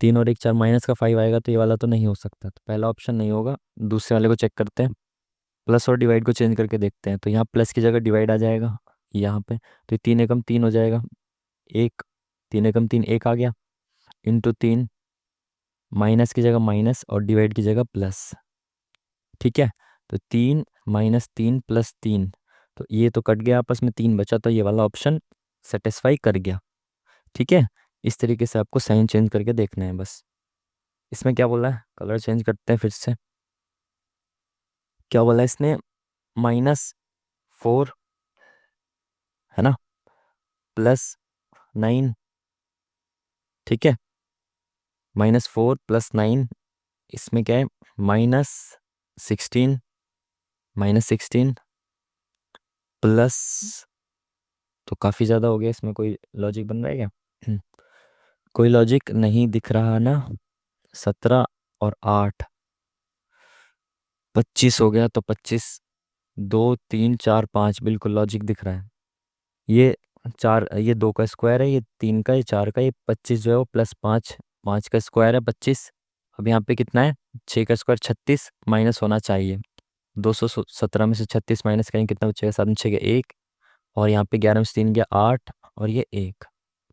3 और 1 4, माइनस का 5 आएगा, तो ये वाला तो नहीं हो सकता, तो पहला ऑप्शन नहीं होगा। दूसरे वाले को चेक करते हैं, प्लस और डिवाइड को चेंज करके देखते हैं। तो यहाँ प्लस की जगह डिवाइड आ जाएगा यहाँ पे, तो 3 एकम 3 हो जाएगा, एक 3 एकम 3 1 आ गया, इंटू 3, माइनस की जगह माइनस और डिवाइड की जगह प्लस। ठीक है, तो 3 माइनस 3 प्लस 3, तो ये तो कट गया आपस में, 3 बचा, तो ये वाला ऑप्शन सेटिस्फाई कर गया। ठीक है, इस तरीके से आपको साइन चेंज करके देखना है बस। इसमें क्या बोला है, कलर चेंज करते हैं फिर से। क्या बोला है इसने, -4 है ना, +9। ठीक है, -4 +9, इसमें क्या है, -16, -16 प्लस, तो काफ़ी ज़्यादा हो गया, इसमें कोई लॉजिक बन रहा है क्या? कोई लॉजिक नहीं दिख रहा ना। 17 और 8, 25 हो गया, तो 25, 2 3 4 5, बिल्कुल लॉजिक दिख रहा है। ये 4, ये 2 का स्क्वायर है, ये 3 का, ये 4 का, ये 25 जो है वो +5, 5 का स्क्वायर है 25। अब यहाँ पे कितना है, 6 का स्क्वायर 36, माइनस होना चाहिए। 217 में से 36 माइनस करेंगे, कितना बचेगा, 7 6 1, और यहाँ पे 11 में से 3 गया 8, और ये 1।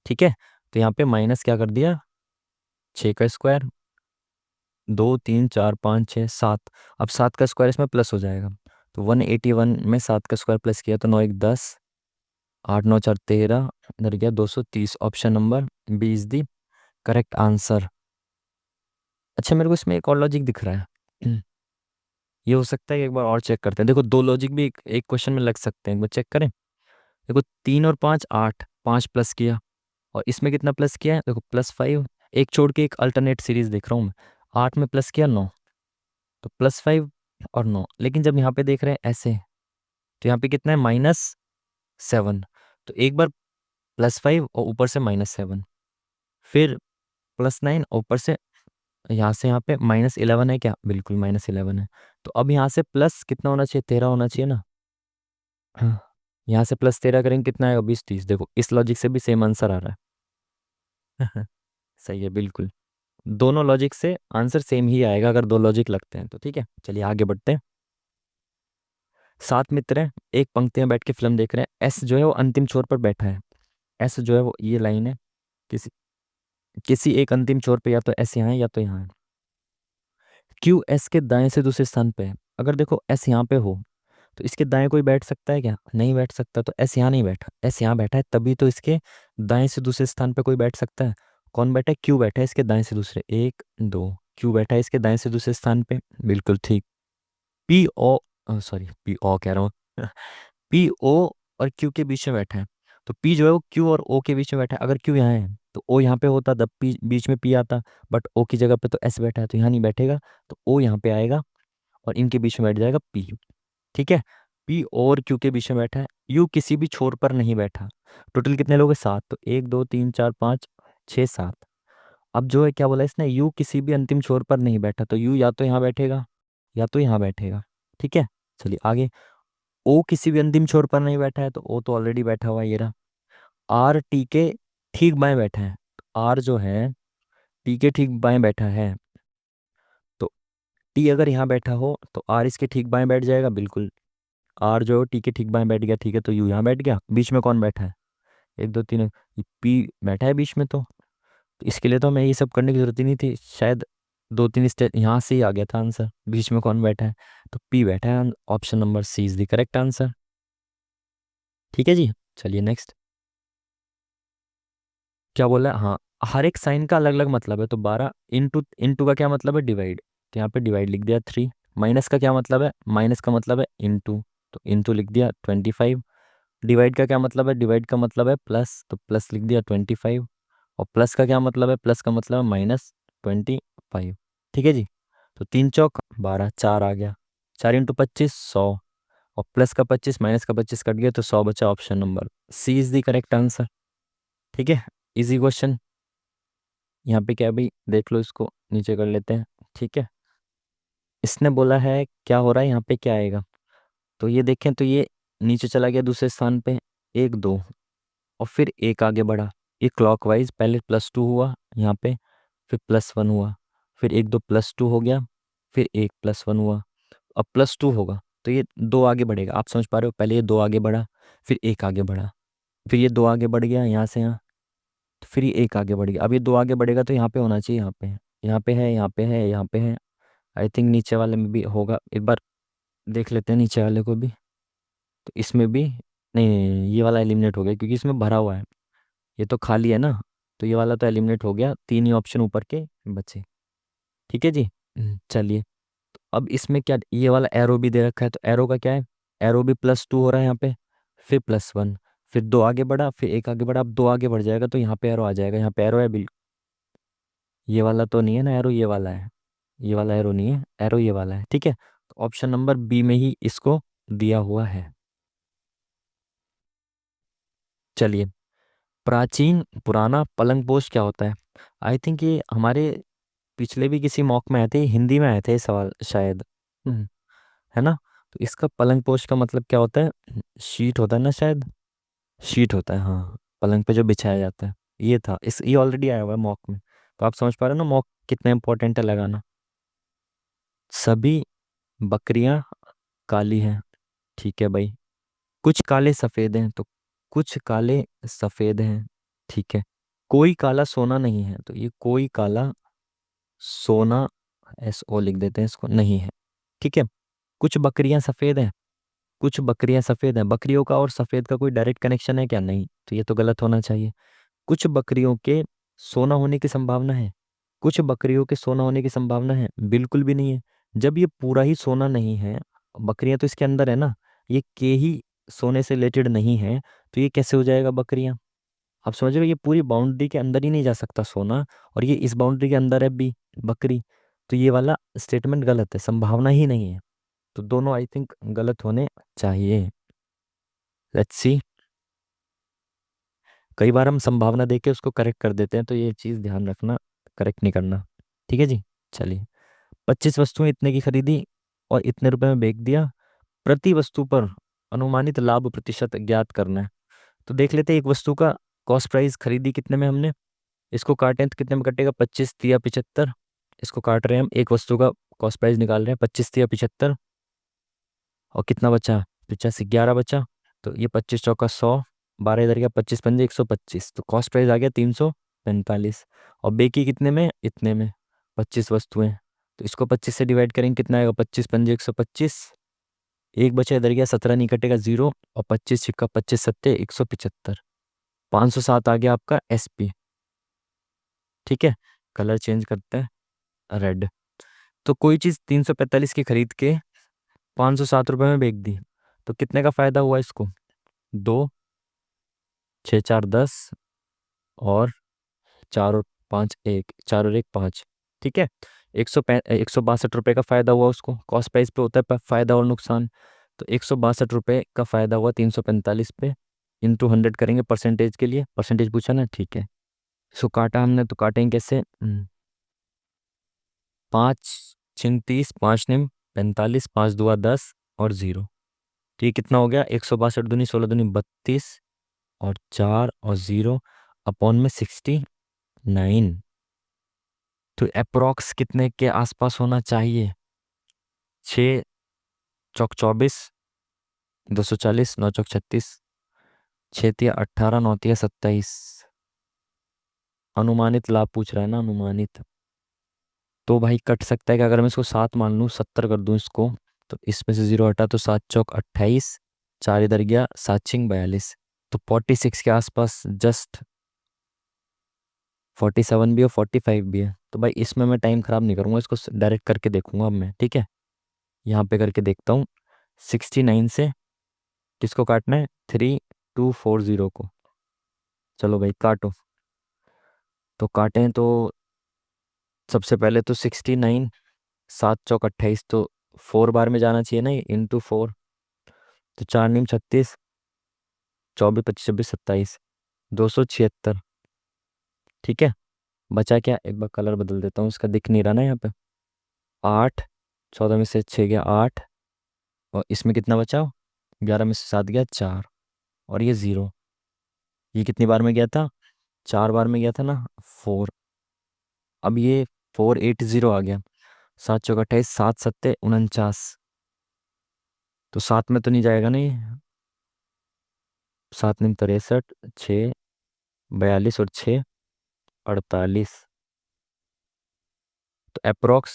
ठीक है, तो यहाँ पे माइनस क्या कर दिया, 6 का स्क्वायर, 2 3 4 5 6 7, अब 7 का स्क्वायर इसमें प्लस हो जाएगा, तो 181 में 7 का स्क्वायर प्लस किया तो 9 1 10, 8 9 4 13, इधर गया 230। Option number B is the correct answer. अच्छा, मेरे को इसमें एक और लॉजिक दिख रहा है। ये हो सकता है कि एक बार और चेक करते हैं। देखो, दो लॉजिक भी एक क्वेश्चन में लग सकते हैं, एक बार चेक करें। देखो, 3 और 5 8, 5 प्लस किया, और इसमें कितना प्लस किया है, देखो +5, एक छोड़ के एक अल्टरनेट सीरीज देख रहा हूँ मैं। 8 में प्लस किया 9, तो +5 और 9, लेकिन जब यहाँ पे देख रहे हैं ऐसे, तो यहाँ पे कितना है, -7, तो एक बार +5 और ऊपर से -7, फिर +9 और ऊपर से, यहाँ से यहाँ पे -11 है क्या, बिल्कुल -11 है। तो अब यहाँ से प्लस कितना होना चाहिए, 13 होना चाहिए ना। हाँ, यहाँ से +13 करेंगे कितना आएगा, 20 30। देखो, इस लॉजिक से भी सेम आंसर आ रहा है। सही है, बिल्कुल। दोनों लॉजिक से आंसर सेम ही आएगा अगर दो लॉजिक लगते हैं तो। ठीक है, चलिए आगे बढ़ते हैं। 7 मित्र हैं, एक पंक्ति में बैठ के फिल्म देख रहे हैं। एस जो है वो अंतिम छोर पर बैठा है। एस जो है वो, ये लाइन है, किसी किसी एक अंतिम छोर पे, या तो एस यहाँ है या तो यहाँ है। क्यू एस के दाएं से दूसरे स्थान पे है। अगर देखो एस यहाँ पे हो, तो इसके दाएं कोई बैठ सकता है क्या, नहीं बैठ सकता। तो एस यहाँ नहीं बैठा, एस यहाँ बैठा है, तभी तो इसके दाएं से दूसरे स्थान पे कोई बैठ सकता है। कौन बैठा है, क्यू बैठा है इसके दाएं से दूसरे, 1 2, क्यू बैठा है इसके दाएं से दूसरे स्थान पे, बिल्कुल ठीक। P O, sorry P O कह रहा हूँ। पी ओ और क्यू के बीच में बैठा है। तो पी जो है वो क्यू और ओ के बीच में बैठा है। अगर क्यू यहाँ है तो ओ यहाँ पे होता, तब पी बीच में पी आता, बट ओ की जगह पे तो एस बैठा है, तो यहाँ नहीं बैठेगा, तो ओ यहाँ पे आएगा और इनके बीच में बैठ जाएगा पी। ठीक है, पी और क्यू के बीच में बैठा है, यू किसी भी छोर पर नहीं बैठा। टोटल कितने लोग हैं, 7, तो 1 2 3 4 5 6 7। अब जो है क्या बोला इसने, यू किसी भी अंतिम छोर पर नहीं बैठा, तो यू या तो यहाँ बैठेगा या तो यहाँ बैठेगा। ठीक है, चलिए आगे। ओ किसी भी अंतिम छोर पर नहीं बैठा है, तो ओ तो ऑलरेडी बैठा हुआ है, ये रहा। आर टी के ठीक बाएं बैठा है। आर जो है टी के ठीक बाएं बैठा है, तो टी अगर यहाँ बैठा हो तो आर इसके ठीक बाएं बैठ जाएगा, बिल्कुल। आर जो टी के ठीक बाएं बैठ गया, ठीक है, तो यू यहाँ बैठ गया। बीच में कौन बैठा है, 1 2 3, पी बैठा है बीच में, तो इसके लिए तो हमें ये सब करने की जरूरत ही नहीं थी, शायद 2 3 स्टेप यहाँ से ही आ गया था आंसर। बीच में कौन बैठा है, तो पी बैठा है। Option number C is the correct answer. ठीक है जी, चलिए नेक्स्ट। क्या बोला है, हाँ, हर एक साइन का अलग अलग मतलब है। तो 12 इंटू, इंटू का क्या मतलब है, डिवाइड, तो यहाँ पे डिवाइड लिख दिया 3। माइनस का क्या मतलब है, माइनस का मतलब है इंटू, तो इंटू लिख दिया 25। डिवाइड का क्या मतलब है, डिवाइड का मतलब है प्लस, तो प्लस लिख दिया 25। और प्लस का क्या मतलब है, प्लस का मतलब है -25। ठीक है जी, तो 3 चौक 12, 4 आ गया, 4 इंटू 25 100, और प्लस का 25 माइनस का 25 कट गया, तो 100 बचा। Option number C is the correct answer. ठीक है, इजी क्वेश्चन। यहाँ पे क्या है भाई, देख लो, इसको नीचे कर लेते हैं। ठीक है, इसने बोला है क्या हो रहा है यहाँ पे, क्या आएगा। तो ये देखें तो ये नीचे चला गया दूसरे स्थान पे, एक दो, और फिर एक आगे बढ़ा। ये क्लॉकवाइज पहले +2 हुआ यहाँ पे, फिर +1 हुआ, फिर एक दो +2 हो गया, फिर एक +1 हुआ, अब +2 होगा तो ये दो आगे बढ़ेगा। आप समझ पा रहे हो, पहले ये दो आगे बढ़ा, फिर एक आगे बढ़ा, फिर ये दो आगे बढ़ गया यहाँ से यहाँ, तो फिर ये एक आगे बढ़ गया। अब ये दो आगे बढ़ेगा तो यहाँ पे होना चाहिए, यहाँ पे है, यहाँ पे है, यहाँ पे है, यहाँ पे है। आई थिंक नीचे वाले में भी होगा, एक बार देख लेते हैं नीचे वाले को भी। तो इसमें भी नहीं, नहीं, नहीं, ये वाला एलिमिनेट हो गया क्योंकि इसमें भरा हुआ है, ये तो खाली है ना। तो ये वाला तो एलिमिनेट हो गया, तीन ही ऑप्शन ऊपर के बचे। ठीक है जी। चलिए, तो अब इसमें क्या, ये वाला एरो भी दे रखा है, तो एरो का क्या है, एरो भी +2 हो रहा है यहाँ पे, फिर +1, फिर दो आगे बढ़ा, फिर एक आगे बढ़ा, अब दो आगे बढ़ जाएगा तो यहाँ पे एरो आ जाएगा, यहाँ पे एरो है बिल्कुल। ये वाला तो नहीं है ना एरो, ये वाला है, ये वाला एरो नहीं है, एरो ये वाला है। ठीक है, तो ऑप्शन नंबर बी में ही इसको दिया हुआ है। चलिए, प्राचीन पुराना पलंग पोष क्या होता है। आई थिंक ये हमारे पिछले भी किसी मॉक में आए थे, हिंदी में आए थे ये सवाल शायद। हम्म, है ना। तो इसका पलंग पोष का मतलब क्या होता है, शीट होता है ना शायद, शीट होता है हाँ, पलंग पे जो बिछाया जाता है। ये था, इस ये ऑलरेडी आया हुआ है मॉक में, तो आप समझ पा रहे हो ना मॉक कितना इंपॉर्टेंट है लगाना। सभी बकरियां काली हैं, ठीक है भाई। कुछ काले सफेद हैं, तो कुछ काले सफेद हैं, ठीक है। कोई काला सोना नहीं है, तो ये कोई काला सोना, SO लिख देते हैं इसको, नहीं है, ठीक है। कुछ बकरियां सफेद हैं, कुछ बकरियां सफेद हैं, बकरियों का और सफेद का कोई डायरेक्ट कनेक्शन है क्या, नहीं, तो ये तो गलत होना चाहिए। कुछ बकरियों के सोना होने की संभावना है, कुछ बकरियों के सोना होने की संभावना है, बिल्कुल भी नहीं है। जब ये पूरा ही सोना नहीं है, बकरियां तो इसके अंदर है ना, ये के ही सोने से रिलेटेड नहीं है, तो ये कैसे हो जाएगा बकरियां। आप समझ रहे हो, ये पूरी बाउंड्री के अंदर ही नहीं जा सकता सोना, और ये इस बाउंड्री के अंदर है भी बकरी, तो ये वाला स्टेटमेंट गलत है, संभावना ही नहीं है। तो दोनों आई थिंक गलत होने चाहिए। लेट्स सी, कई बार हम संभावना देके उसको करेक्ट कर देते हैं, तो ये चीज़ ध्यान रखना, करेक्ट नहीं करना। ठीक है जी। चलिए, 25 वस्तुएं इतने की खरीदी और इतने रुपए में बेच दिया, प्रति वस्तु पर अनुमानित लाभ प्रतिशत ज्ञात करना है। तो देख लेते हैं, एक वस्तु का कॉस्ट प्राइस खरीदी कितने में हमने, इसको काटें तो कितने में कटेगा, 25 या 75। इसको काट रहे हैं हम, एक वस्तु का कॉस्ट प्राइस निकाल रहे हैं, 25 या 75, और कितना बचा, 85, 11 बचा। तो ये 25 चौका 100, 12 इधर गया, 25 पंजे 125, तो कॉस्ट प्राइस आ गया 345। और बेकी कितने में, इतने में, 25 वस्तुएं, तो इसको 25 से डिवाइड करेंगे कितना आएगा, 25 पंजे 125, एक बचा इधर गया, 17 नहीं कटेगा 0, और 25 छिक्का 25 सत्ते 175, 507 आ गया आपका SP। ठीक है, कलर चेंज करते हैं, रेड। तो कोई चीज़ 345 की खरीद के 507 रुपये में बेच दी, तो कितने का फायदा हुआ इसको, 2, 6 4 10, और 4 और 5 1, 4 और 1 5, ठीक है। 162 रुपये का फायदा हुआ उसको, कॉस्ट प्राइस पे होता है फायदा और नुकसान। तो 162 रुपये का फायदा हुआ 345 पे, इंटू 100 करेंगे परसेंटेज के लिए, परसेंटेज पूछा ना, ठीक है। इसको काटा हमने, तो काटेंगे कैसे, 5 6 30, 5 9 45, 5 2 10, और 0। तो ये कितना हो गया, 162 दूनी 16 दूनी 32, और 4 और 0, अपॉन में 69। तो अप्रोक्स कितने के आसपास होना चाहिए, 6 चौक 24, 240, 9 चौक 36, 6 तिया 18, 9 तिया 27। अनुमानित लाभ पूछ रहा है ना, अनुमानित। तो भाई कट सकता है कि अगर मैं इसको 7 मान लूँ, 70 कर दूँ इसको, तो इसमें से 0 हटा तो 7 चौक 28, 4 इधर गया, 7 छिंग 42, तो 46 के आसपास, जस्ट 47 भी है, 45 भी है। तो भाई इसमें मैं टाइम खराब नहीं करूँगा, इसको डायरेक्ट करके देखूंगा अब मैं, ठीक है। यहाँ पे करके देखता हूँ, 69 से किसको काटना है, 3240 को। चलो भाई काटो। तो काटें तो सबसे पहले तो 69, 7 चौक 28, तो 4 बार में जाना चाहिए ना, इंटू 4, तो 4 नीम 36, 24 25 26 27, 276। ठीक है, बचा क्या, एक बार कलर बदल देता हूँ, इसका दिख नहीं रहा ना यहाँ पे, 8 14 में से 6 गया 8, और इसमें कितना बचा? 11 में से 7 गया 4, और ये 0। ये कितनी बार में गया था? 4 बार में गया था ना, 4। अब ये 480 आ गया। 7 चौका 28, 7 सत्ते 49। तो 7 में तो नहीं जाएगा नहीं। 7 9 63, 6 42 और 6 48। तो अप्रोक्स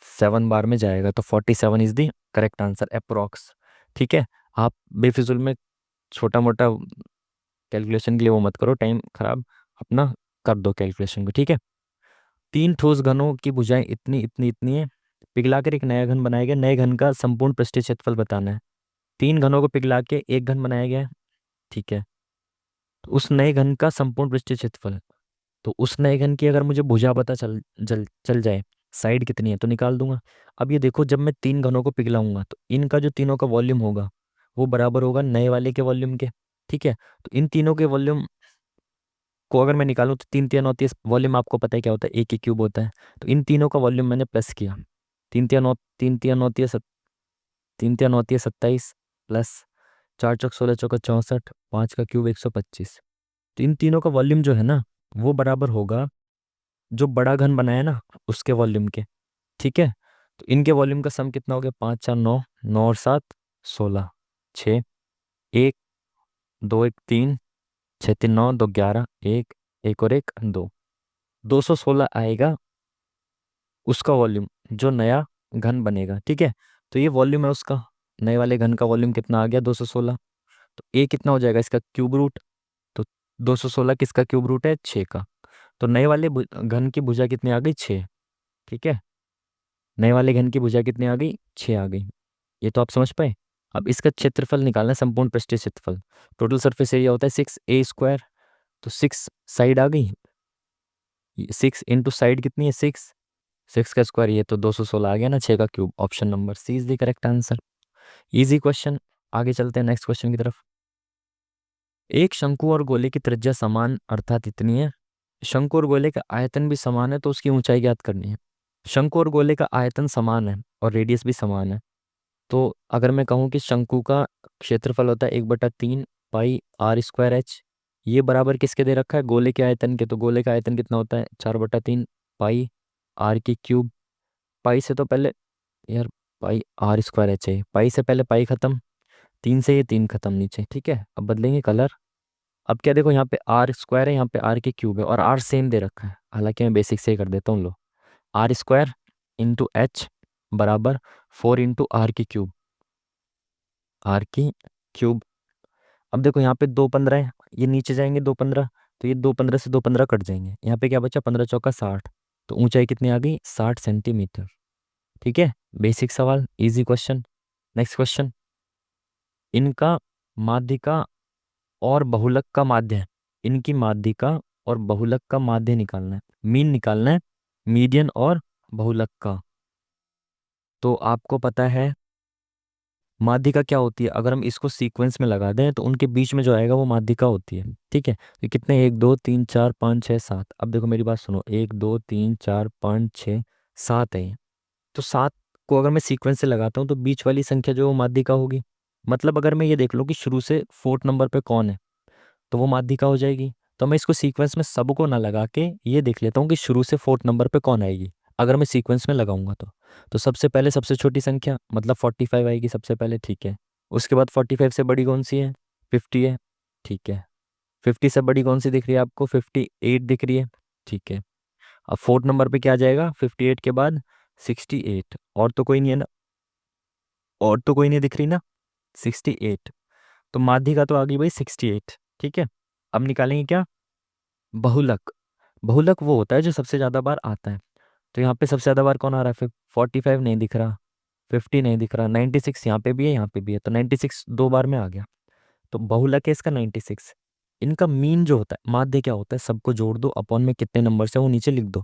7 बार में जाएगा, तो 47 is the correct answer, approx. ठीक है। आप बेफिजुल में छोटा मोटा कैलकुलेशन के लिए वो मत करो, टाइम खराब अपना, कर दो कैलकुलेशन को। ठीक है। 3 ठोस घनों की भुजाएं इतनी इतनी इतनी है, पिघलाकर एक नया घन बनाया गया, नए घन का संपूर्ण पृष्ठीय क्षेत्रफल बताना है। 3 घनों को पिघला के एक घन बनाया गया है। ठीक है। तो उस नए घन का संपूर्ण पृष्ठीय क्षेत्रफल, तो उस नए घन की अगर मुझे भुजा पता चल जाए, साइड कितनी है, तो निकाल दूंगा। अब ये देखो, जब मैं 3 घनों को पिघलाऊंगा तो इनका जो तीनों का वॉल्यूम होगा वो बराबर होगा नए वाले के वॉल्यूम के। ठीक है। तो इन तीनों के वॉल्यूम को अगर मैं निकालूं तो 3 3 9 30, वॉल्यूम आपको पता है क्या होता है, एक ही क्यूब होता है। तो इन तीनों का वॉल्यूम मैंने प्लस किया। 3 3 9 3 3 9 30 27, प्लस 4 चौक 16 चौका 64, 5 का क्यूब 125। तो इन तीनों का वॉल्यूम जो है ना, वो बराबर होगा जो बड़ा घन बनाया ना उसके वॉल्यूम के। ठीक है। तो इनके वॉल्यूम का सम कितना हो गया? 5 4 9, 9 और 7 16, 6 1 2 1 3, 6 3 9 2 11, 1 1 और 1 2, 216 आएगा उसका वॉल्यूम, जो नया घन बनेगा। ठीक है। तो ये वॉल्यूम है उसका, नए वाले घन का वॉल्यूम कितना आ गया? 216। तो ए कितना हो जाएगा? इसका क्यूब रूट। तो 216 किसका क्यूब रूट है? 6 का। तो नए वाले घन की भुजा कितनी आ गई? 6। ठीक है। नए वाले घन की भुजा कितनी आ गई? 6 आ गई। ये तो आप समझ पाए। अब इसका क्षेत्रफल निकालना है, संपूर्ण पृष्ठीय क्षेत्रफल। टोटल सरफेस एरिया होता है 6a²। तो 6 साइड आ गई, 6 इंटू साइड कितनी है? 6। 6 का स्क्वायर, ये तो 216 आ गया ना, 6 का cube. Option number C is the correct answer. Easy question. आगे चलते हैं नेक्स्ट क्वेश्चन की तरफ। एक शंकु और गोले की त्रिज्या समान अर्थात इतनी है। शंकु और गोले का आयतन भी समान है, तो उसकी ऊंचाई ज्ञात करनी है। शंकु और गोले का आयतन समान है और रेडियस भी समान है। तो अगर मैं कहूँ कि शंकु का क्षेत्रफल होता है 1/3 पाई r² h, ये बराबर किसके दे रखा है? गोले के आयतन के। तो गोले का आयतन कितना होता है? 4/3 पाई r³ पाई से तो पहले, यार, पाई r²h है, पाई से पहले पाई खत्म, 3 से ये 3 खत्म नीचे। ठीक है। अब बदलेंगे कलर। अब क्या देखो, यहाँ पे r² है, यहाँ पे r³ है, और r सेम दे रखा है। हालांकि मैं बेसिक से ही कर देता हूँ लो। r² इंटू h बराबर 4 इंटू r³। r³। अब देखो यहाँ पे 2 15 है, ये नीचे जाएंगे 2 15, तो ये 2 15 से 2 15 कट जाएंगे। यहाँ पे क्या बचा? 15 चौका 60। तो ऊंचाई कितनी आ गई? 60 सेंटीमीटर। ठीक है। बेसिक सवाल, इजी क्वेश्चन। Next question. इनका माध्यिका और बहुलक का माध्य है। इनकी माध्यिका और बहुलक का माध्य निकालना है, मीन निकालना है, मीडियन और बहुलक का। तो आपको पता है माध्यिका क्या होती है? अगर हम इसको सीक्वेंस में लगा दें तो उनके बीच में जो आएगा वो माध्यिका होती है। ठीक है। तो कितने? 1 2 3 4 5 6 7। अब देखो मेरी बात सुनो, 1 2 3 4 5 6 7 है ये। तो 7 को अगर मैं सीक्वेंस से लगाता हूँ तो बीच वाली संख्या जो है वो माध्यिका होगी। मतलब अगर मैं ये देख लूँ कि शुरू से 4th नंबर पे कौन है, तो वो माध्यिका हो जाएगी। तो मैं इसको सीक्वेंस में सबको ना लगा के ये देख लेता हूँ कि शुरू से 4th नंबर पे कौन आएगी, अगर मैं सीक्वेंस में लगाऊंगा तो सबसे पहले सबसे छोटी संख्या मतलब 45 आएगी सबसे पहले। ठीक है। उसके बाद 45 से बड़ी कौन सी है? 50 है। ठीक है। 50 से बड़ी कौन सी दिख रही है आपको? 58 दिख रही है। ठीक है। अब 4th नंबर पे क्या आ जाएगा? 58 के बाद 68, और तो कोई नहीं है ना, और तो कोई नहीं दिख रही ना, 68। तो माध्यिका तो आ गई भाई 68। ठीक है। अब निकालेंगे क्या? बहुलक। बहुलक वो होता है जो सबसे ज्यादा बार आता है। तो यहाँ पे सबसे ज्यादा बार कौन आ रहा है? फिर 45 नहीं दिख रहा, 50 नहीं दिख रहा, 96 यहाँ पे भी है, यहाँ पे भी है, तो 96 2 बार में आ गया। तो बहुलक है इसका 96। इनका मीन जो होता है, माध्य क्या होता है? सबको जोड़ दो, अपॉन में कितने नंबर से वो नीचे लिख दो।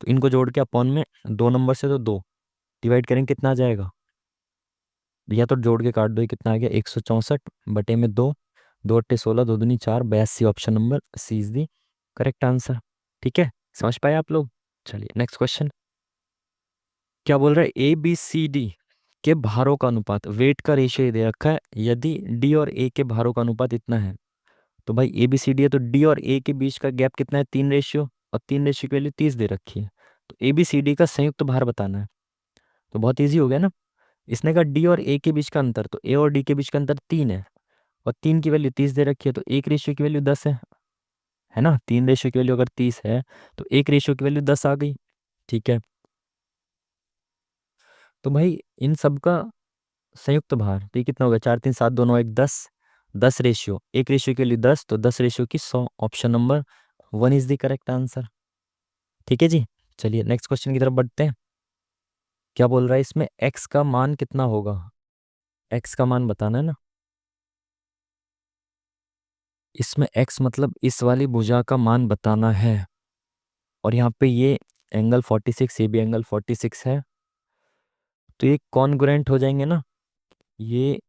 तो इनको जोड़ के अपॉन में 2 नंबर से तो 2 डिवाइड करेंगे, कितना आ जाएगा? या तो जोड़ के काट दो, ये कितना आ गया? 164/2। 2 8 16, 2 दूनी 4, 82। Option number C is the correct answer. ठीक है। समझ पाए आप लोग? चलिए नेक्स्ट क्वेश्चन। क्या बोल रहा है, ए बी सी डी के भारों का अनुपात, वेट का रेशियो दे रखा है, यदि डी और ए के भारों का अनुपात इतना है, तो भाई ए बी सी डी है तो डी और ए के बीच का गैप कितना है, 3 रेशियो, और 3 रेशियो की वैल्यू 30 दे रखी है। तो ए बी सी डी का संयुक्त भार बताना है, तो बहुत ईजी हो गया ना। इसने कहा डी और ए के बीच का अंतर, तो ए और डी के बीच का अंतर 3 है, और 3 की वैल्यू 30 दे रखी है, तो 1 रेशियो की वैल्यू 10 है ना। 3 रेशियो की वैल्यू अगर 30 है तो 1 रेशियो की वैल्यू 10 आ गई। ठीक है, तो भाई इन सब का संयुक्त भार, तो ये कितना होगा, 4 3 7 दोनों 1 10, 10 रेशियो, 1 रेशियो के लिए 10, तो 10 रेशियो की 100, option number 1 is the correct answer. ठीक है जी, चलिए नेक्स्ट क्वेश्चन की तरफ बढ़ते हैं। क्या बोल रहा है इसमें, एक्स का मान कितना होगा, एक्स का मान बताना है ना। इसमें एक्स मतलब इस वाली भुजा का मान बताना है, और यहाँ पे ये एंगल 46, ये भी एंगल 46 है, तो ये कॉन्ग्रुएंट हो जाएंगे ना, ये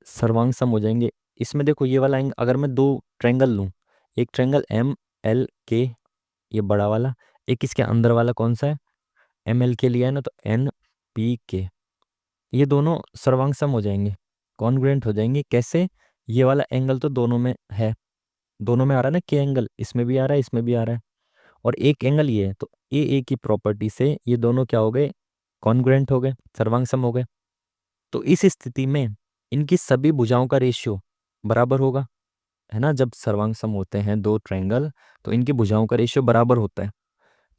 सर्वांग हो जाएंगे। इसमें देखो ये वाला एंगल, अगर मैं दो ट्रायंगल लूँ, एक ट्रायंगल एम एल के, ये बड़ा वाला, एक इसके अंदर वाला कौन सा है, एम एल के लिया है ना, तो एन पी के, ये दोनों सर्वांग हो जाएंगे, कॉन्ग्रुएंट हो जाएंगे। कैसे, ये वाला एंगल तो दोनों में है, दोनों में आ रहा है ना, के एंगल इसमें भी आ रहा है, इसमें भी आ रहा है, और एक एंगल ये है, तो ए की प्रॉपर्टी से ये दोनों क्या हो गए, कॉन्ग्रुएंट हो गए, सर्वांग हो गए। तो इस स्थिति में इनकी सभी भुजाओं का रेशियो बराबर होगा, है ना। जब सर्वांग होते हैं दो ट्रायंगल, तो इनकी भुजाओं का रेशियो बराबर होता है।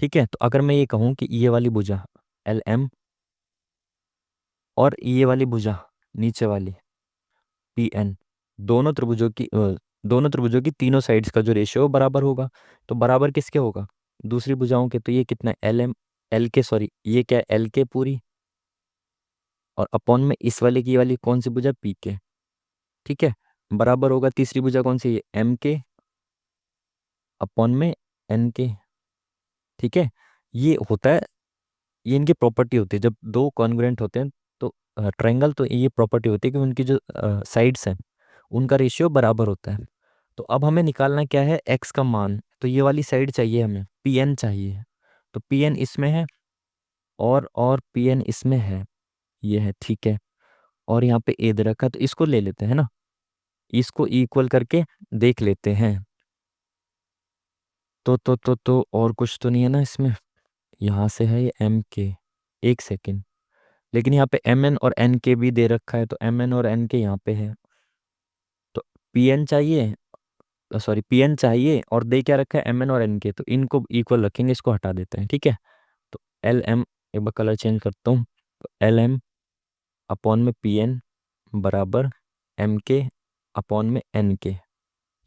ठीक है, तो अगर मैं ये कहूँ कि ये वाली भुजा एल एम, और ये वाली भुजा नीचे वाली पी एन, दोनों त्रिभुजों की दोनों त्रिभुजों की तीनों साइड्स का जो रेशियो है वो बराबर होगा, तो बराबर किसके होगा, दूसरी भुजाओं के। तो ये कितना है, एल एम, एल के सॉरी, ये क्या है, एल के पूरी, और अपॉन में इस वाले की, ये वाली कौन सी भुजा, पी के। ठीक है, बराबर होगा तीसरी भुजा कौन सी है, एम के अपॉन में एन के। ठीक है, ये होता है, ये इनकी प्रॉपर्टी होती है जब दो कॉन्ग्रुएंट होते हैं, तो ट्रायंगल, तो ये प्रॉपर्टी होती है कि उनकी जो साइड्स हैं उनका रेशियो बराबर होता है। तो अब हमें निकालना क्या है, एक्स का मान, तो ये वाली साइड चाहिए हमें, पी एन चाहिए, तो पी एन इसमें है, और पी एन इसमें है, ये है। ठीक है, और यहाँ पे ए दे रखा है, तो इसको ले लेते हैं ना, इसको इक्वल करके देख लेते हैं। तो और कुछ तो नहीं है ना इसमें, यहाँ से है ये एम के, एक सेकेंड, लेकिन यहाँ पे एम एन और एन के भी दे रखा है, तो एम एन और एन के यहाँ पे है, तो पी एन चाहिए, सॉरी पी एन चाहिए, और दे क्या रखा है, एम एन और एन के, तो इनको इक्वल रखेंगे, इसको हटा देते हैं। ठीक है, तो एल एम, एक बार कलर चेंज करता हूँ, तो एल एम अपॉन में पी एन बराबर एम के अपॉन में एन के।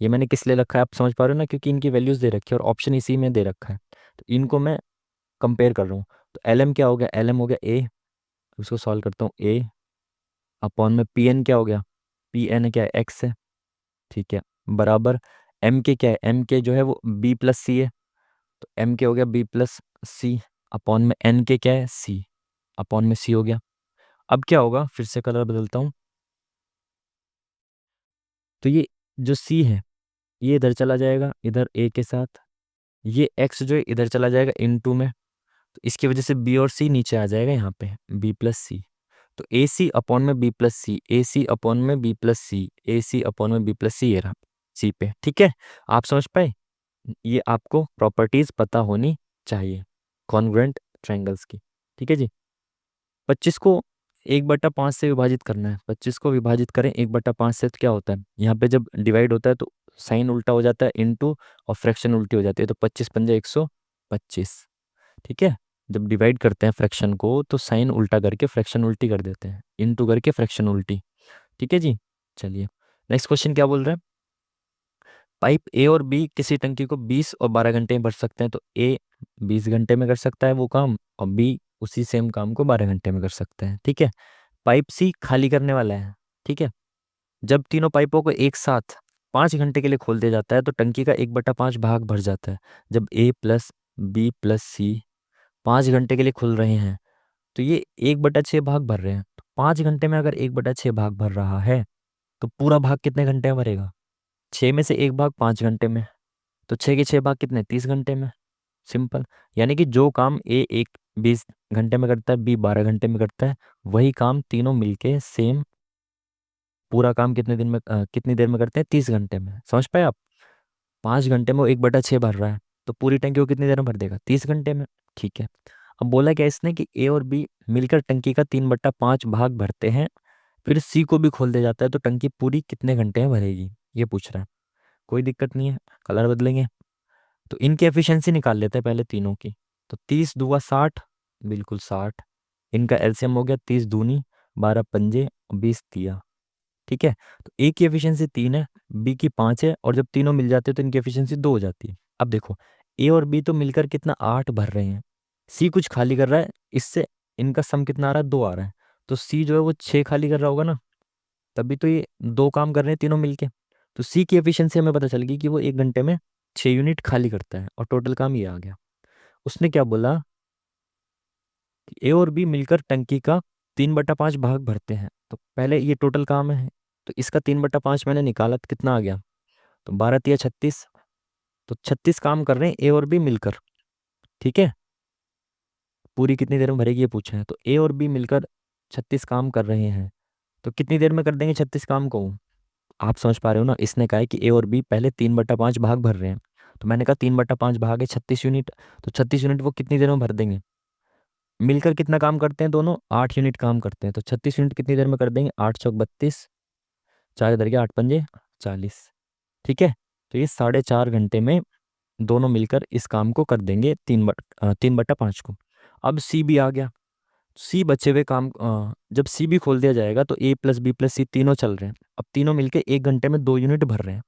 ये मैंने किस लिए रखा है आप समझ पा रहे हो ना, क्योंकि इनकी वैल्यूज दे रखी है और ऑप्शन इसी में दे रखा है, तो इनको मैं कंपेयर कर रहा हूँ। तो एल एम क्या हो गया, एल एम हो गया ए, उसको सॉल्व करता हूँ, ए अपॉन में पी एन क्या हो गया, पी एन क्या है, एक्स है। ठीक है, बराबर एम के क्या है, एम के जो है वो बी प्लस सी है, तो एम के हो गया बी प्लस सी, अपॉन में एन के क्या है, सी, अपॉन में सी हो गया। अब क्या होगा, फिर से कलर बदलता हूँ, तो ये जो सी है ये इधर चला जाएगा, इधर ए के साथ, ये एक्स जो है इधर चला जाएगा इन टू में, तो इसकी वजह से बी और सी नीचे आ जाएगा यहाँ पे, बी प्लस सी, तो ए सी अपॉन में बी प्लस सी, ए सी अपॉन में बी प्लस सी, ए सी अपॉन में बी प्लस सी, ये रहा सी पे। ठीक है, आप समझ पाए, ये आपको प्रॉपर्टीज पता होनी चाहिए कॉन्ग्रुएंट ट्रायंगल्स की। ठीक है जी, 25 को 1/5 से विभाजित करना है, 25 को विभाजित करें 1/5 से, तो क्या होता है, यहाँ पे जब डिवाइड होता है तो साइन उल्टा हो जाता है इनटू, और फ्रैक्शन उल्टी हो जाती है, तो 25 पंजे 125। ठीक है, जब डिवाइड करते हैं फ्रैक्शन को तो साइन उल्टा करके फ्रैक्शन उल्टी कर देते हैं, इनटू करके फ्रैक्शन उल्टी। ठीक है जी, चलिए नेक्स्ट क्वेश्चन क्या बोल रहे हैं, पाइप ए और बी किसी टंकी को 20 और 12 घंटे में भर सकते हैं, तो ए 20 घंटे में कर सकता है वो काम, और बी उसी सेम काम को 12 घंटे में कर सकते हैं। ठीक है, पाइप सी खाली करने वाला है। ठीक है, जब तीनों पाइपों को एक साथ 5 घंटे के लिए खोल दिया जाता है तो टंकी का 1/5 भाग भर जाता है। जब ए प्लस बी प्लस सी 5 घंटे के लिए खुल रहे हैं, तो ये 1/6 भाग भर रहे हैं, तो 5 घंटे में अगर 1/6 भाग भर रहा है, तो पूरा भाग कितने घंटे में भरेगा, 6 में से एक भाग 5 घंटे में, तो 6 के 6 भाग कितने, 30 घंटे में। सिंपल। यानी कि जो काम ए एक 20 घंटे में करता है, बी 12 घंटे में करता है, वही काम तीनों मिलके सेम पूरा काम कितनी देर में करते हैं? 30 घंटे में। समझ पाए आप? 5 घंटे में वो 1/6 भर रहा है, तो पूरी टंकी वो कितनी देर में भर देगा? 30 घंटे में। ठीक है। अब बोला क्या इसने कि ए और बी मिलकर टंकी का 3/5 भाग भरते हैं, फिर सी को भी खोल दिया जाता है, तो टंकी पूरी कितने घंटे में भरेगी, ये पूछ रहा है। कोई दिक्कत नहीं है, कलर बदलेंगे। तो इनकी एफिशिएंसी निकाल लेते हैं पहले तीनों की। तो 30 दूगा 60, बिल्कुल 60। इनका एलसीएम हो गया 30 दूनी 12 पंजे 20 तिया। ठीक है। तो ए की एफिशिएंसी 3 है, बी की 5 है, और जब तीनों मिल जाते हैं तो इनकी एफिशिएंसी 2 हो जाती है। अब देखो, ए और बी तो मिलकर कितना 8 भर रहे हैं, सी कुछ खाली कर रहा है, इससे इनका सम कितना आ रहा है? 2 आ रहा है। तो सी जो है वो 6 खाली कर रहा होगा ना, तभी तो ये 2 काम कर रहे हैं तीनों मिलके। तो सी की एफिशिएंसी हमें पता चल गई कि वो 1 घंटे में 6 यूनिट खाली करता है, और टोटल काम ये आ गया। उसने क्या बोला कि ए और बी मिलकर टंकी का 3/5 भाग भरते हैं। तो पहले ये टोटल काम है, तो इसका 3/5 मैंने निकाला तो कितना आ गया? तो 12 तिया 36। तो 36 काम कर रहे हैं ए और बी मिलकर। ठीक है। पूरी कितनी देर में भरेगी ये पूछा है, तो ए और बी मिलकर 36 काम कर रहे हैं, तो कितनी देर में कर देंगे 36 काम को? आप समझ पा रहे हो ना, इसने कहा है कि ए और बी पहले 3/5 भाग भर रहे हैं, तो मैंने कहा 3/5 भाग है 36 यूनिट, तो 36 यूनिट वो कितनी देर में भर देंगे? मिलकर कितना काम करते हैं दोनों? 8 यूनिट काम करते हैं, तो 36 यूनिट कितनी देर में कर देंगे? 8 चौक 32, 4 इधर गया 8 पंजे 40। ठीक है। तो ये 4.5 घंटे में दोनों मिलकर इस काम को कर देंगे, 3/5 को। अब सी भी आ गया। सी बचे हुए काम जब सी भी खोल दिया जाएगा तो ए प्लस बी प्लस सी तीनों चल रहे हैं, अब तीनों मिलके 1 घंटे में 2 यूनिट भर रहे हैं।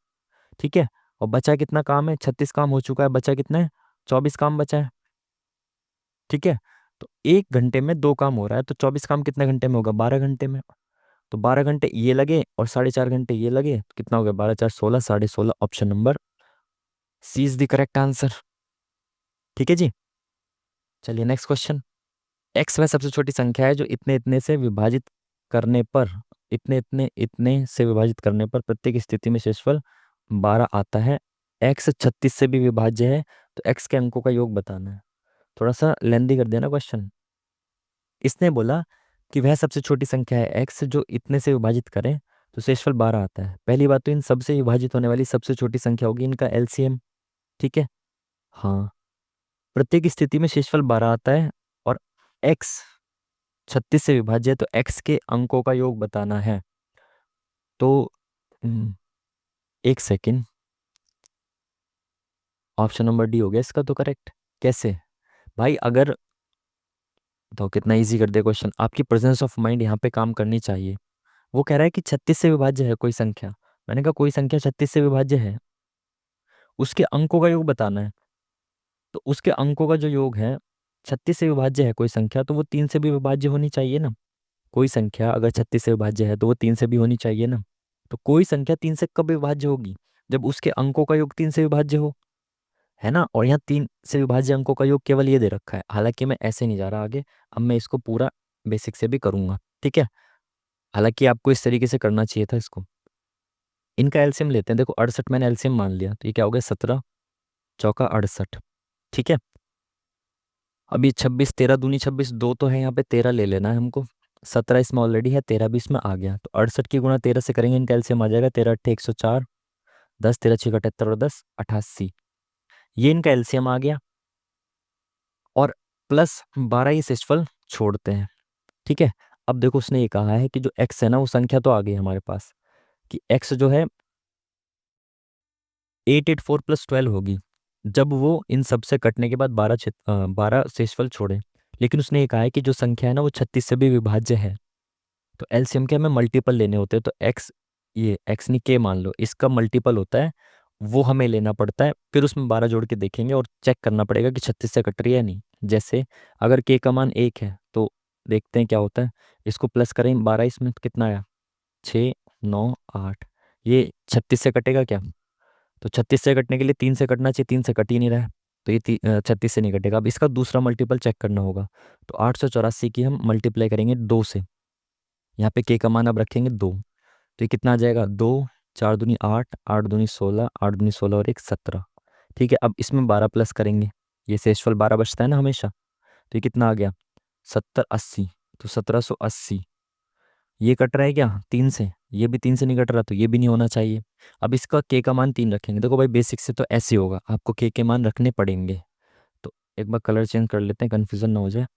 ठीक है। और बचा कितना काम है? 36 काम हो चुका है, बचा कितना है? 24 काम बचा है। ठीक है। तो 1 घंटे में 2 काम हो रहा है, तो 24 काम कितने घंटे में होगा? 12 घंटे में। तो 12 घंटे ये लगे और 4.5 घंटे ये लगे, तो कितना हो गया? 12 4 16, 16.5। Option number C is the correct answer. ठीक है जी। चलिए नेक्स्ट क्वेश्चन। एक्स वह सबसे छोटी संख्या है जो इतने इतने से विभाजित करने पर इतने इतने इतने से विभाजित करने पर प्रत्येक स्थिति में शेषफल 12 आता है। एक्स 36 से भी विभाज्य है, तो एक्स के अंकों का योग बताना है। थोड़ा सा लेंदी कर दिया ना क्वेश्चन। इसने बोला कि वह सबसे छोटी संख्या है एक्स जो इतने से विभाजित करें तो शेषफल 12 आता है। पहली बात तो इन सबसे विभाजित होने वाली सबसे छोटी संख्या होगी इनका एलसीएम। ठीक है। हाँ। प्रत्येक स्थिति में शेषफल 12 आता है, और एक्स 36 से विभाज्य है, तो एक्स के अंकों का योग बताना है। तो एक सेकेंड, ऑप्शन नंबर डी हो गया इसका तो करेक्ट। कैसे भाई? अगर तो कितना इजी कर दिया क्वेश्चन, आपकी प्रेजेंस ऑफ माइंड यहाँ पे काम करनी चाहिए। वो कह रहा है कि 36 से विभाज्य है कोई संख्या। मैंने कहा कोई संख्या 36 से विभाज्य है, उसके अंकों का योग बताना है। तो उसके अंकों का जो योग है, 36 से विभाज्य है कोई संख्या, तो वो 3 से भी विभाज्य होनी चाहिए ना। कोई संख्या अगर 36 से विभाज्य है तो वो 3 से भी होनी चाहिए ना। तो कोई संख्या 3 से कब विभाज्य होगी? जब उसके अंकों का योग 3 से विभाज्य हो, है ना। और यहाँ 3 से विभाज्य अंकों का योग केवल ये दे रखा है, हालांकि मैं ऐसे नहीं जा रहा आगे। अब मैं इसको पूरा बेसिक से भी करूंगा। ठीक है। हालांकि आपको इस तरीके से करना चाहिए था इसको। इनका एलसीएम लेते हैं। देखो 68 मैंने एलसीएम मान लिया, तो ये क्या हो गया? 17 चौका 68। ठीक है। अब ये 26, 13 दूनी 26, दो तो है यहाँ पे, 13 ले लेना है हमको। 17 इसमें ऑलरेडी है, 13 भी इसमें आ गया, तो 68 की गुणा 13 से करेंगे, इनका एलसीएम आ जाएगा 13 × 8 = 104, 10 13 × 6 = 78 और 10 88। ये इनका एलसीएम आ गया, और प्लस 12 ये शेषफल छोड़ते हैं। ठीक है। अब देखो उसने ये कहा है कि जो एक्स है ना, वो संख्या तो आ गई हमारे पास, कि एक्स जो है 884 + 12 होगी जब वो इन सब से कटने के बाद 12 शेषफल छोड़े। लेकिन उसने ये कहा है कि जो संख्या है ना वो 36 से भी विभाज्य है, तो एलसीएम के हमें मल्टीपल लेने होते हैं। तो एक्स, ये एक्स नहीं के मान लो, इसका मल्टीपल होता है, वो हमें लेना पड़ता है। फिर उसमें 12 जोड़ के देखेंगे और चेक करना पड़ेगा कि 36 से कट रही है या नहीं। जैसे अगर के का मान 1 है तो देखते हैं क्या होता है। इसको प्लस करें 12, इसमें तो कितना आया? 6 9 8। ये 36 से कटेगा क्या? तो 36 से कटने के लिए 3 से कटना चाहिए, 3 से कट ही नहीं रहा है, तो ये 36 से नहीं कटेगा। अब इसका दूसरा मल्टीपल चेक करना होगा। तो 884 की हम मल्टीप्लाई करेंगे 2 से। यहाँ पे के का मान अब रखेंगे 2, तो ये कितना आ जाएगा? 2 4 दूनी 8, 8 दूनी 16, 8 दूनी 16 और 1 17। ठीक है। अब इसमें 12 प्लस करेंगे, ये शेषफल 12 बचता है ना हमेशा, तो ये कितना आ गया 70 80, तो 1780। ये कट रहा है क्या 3 से, ये भी 3 से नहीं कट रहा, तो ये भी नहीं होना चाहिए। अब इसका के का मान 3 रखेंगे, देखो भाई बेसिक से तो ऐसे होगा, आपको के मान रखने पड़ेंगे। तो एक बार कलर चेंज कर लेते हैं, कन्फ्यूजन ना हो जाए।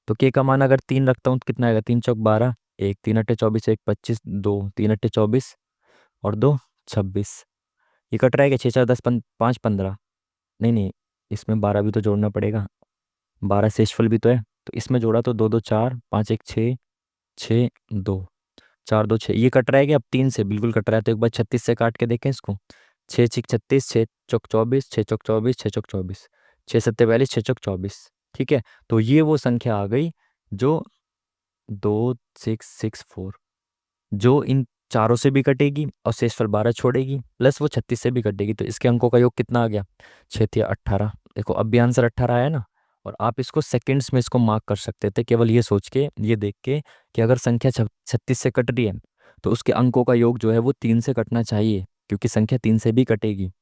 तो के का मान अगर 3 रखता हूँ तो कितना आएगा, 3 चौक 12, एक 3 अट्ठे 24, एक 25, दो 3 अट्ठे 24 और दो 26। ये कट रहा है कि 6 4 10 5 15, नहीं नहीं, इसमें 12 भी तो जोड़ना पड़ेगा, 12 शेषफल भी तो है, तो इसमें जोड़ा तो 2 2 4 5 1 6, 6 2 4 2 6, ये कट रहा है कि अब 3 से बिल्कुल कट रहा है, तो एक बार 36 से काट के देखें इसको। 6 6 36, 6 चौक 24, 6 चौक 24, 6 चौक 24, 6 सत्ते 42, 6 चौक 24। ठीक है, तो ये वो संख्या आ गई जो 2664, जो इन चारों से भी कटेगी और शेषफल 12 छोड़ेगी, प्लस वो 36 से भी कटेगी, तो इसके अंकों का योग कितना आ गया 6 18। देखो अब भी आंसर 18 आया ना। और आप इसको सेकंड्स में इसको मार्क कर सकते थे, केवल ये सोच के, ये देख के कि अगर संख्या 36 से कट रही है तो उसके अंकों का योग जो है वो 3 से कटना चाहिए, क्योंकि संख्या 3 से भी कटेगी।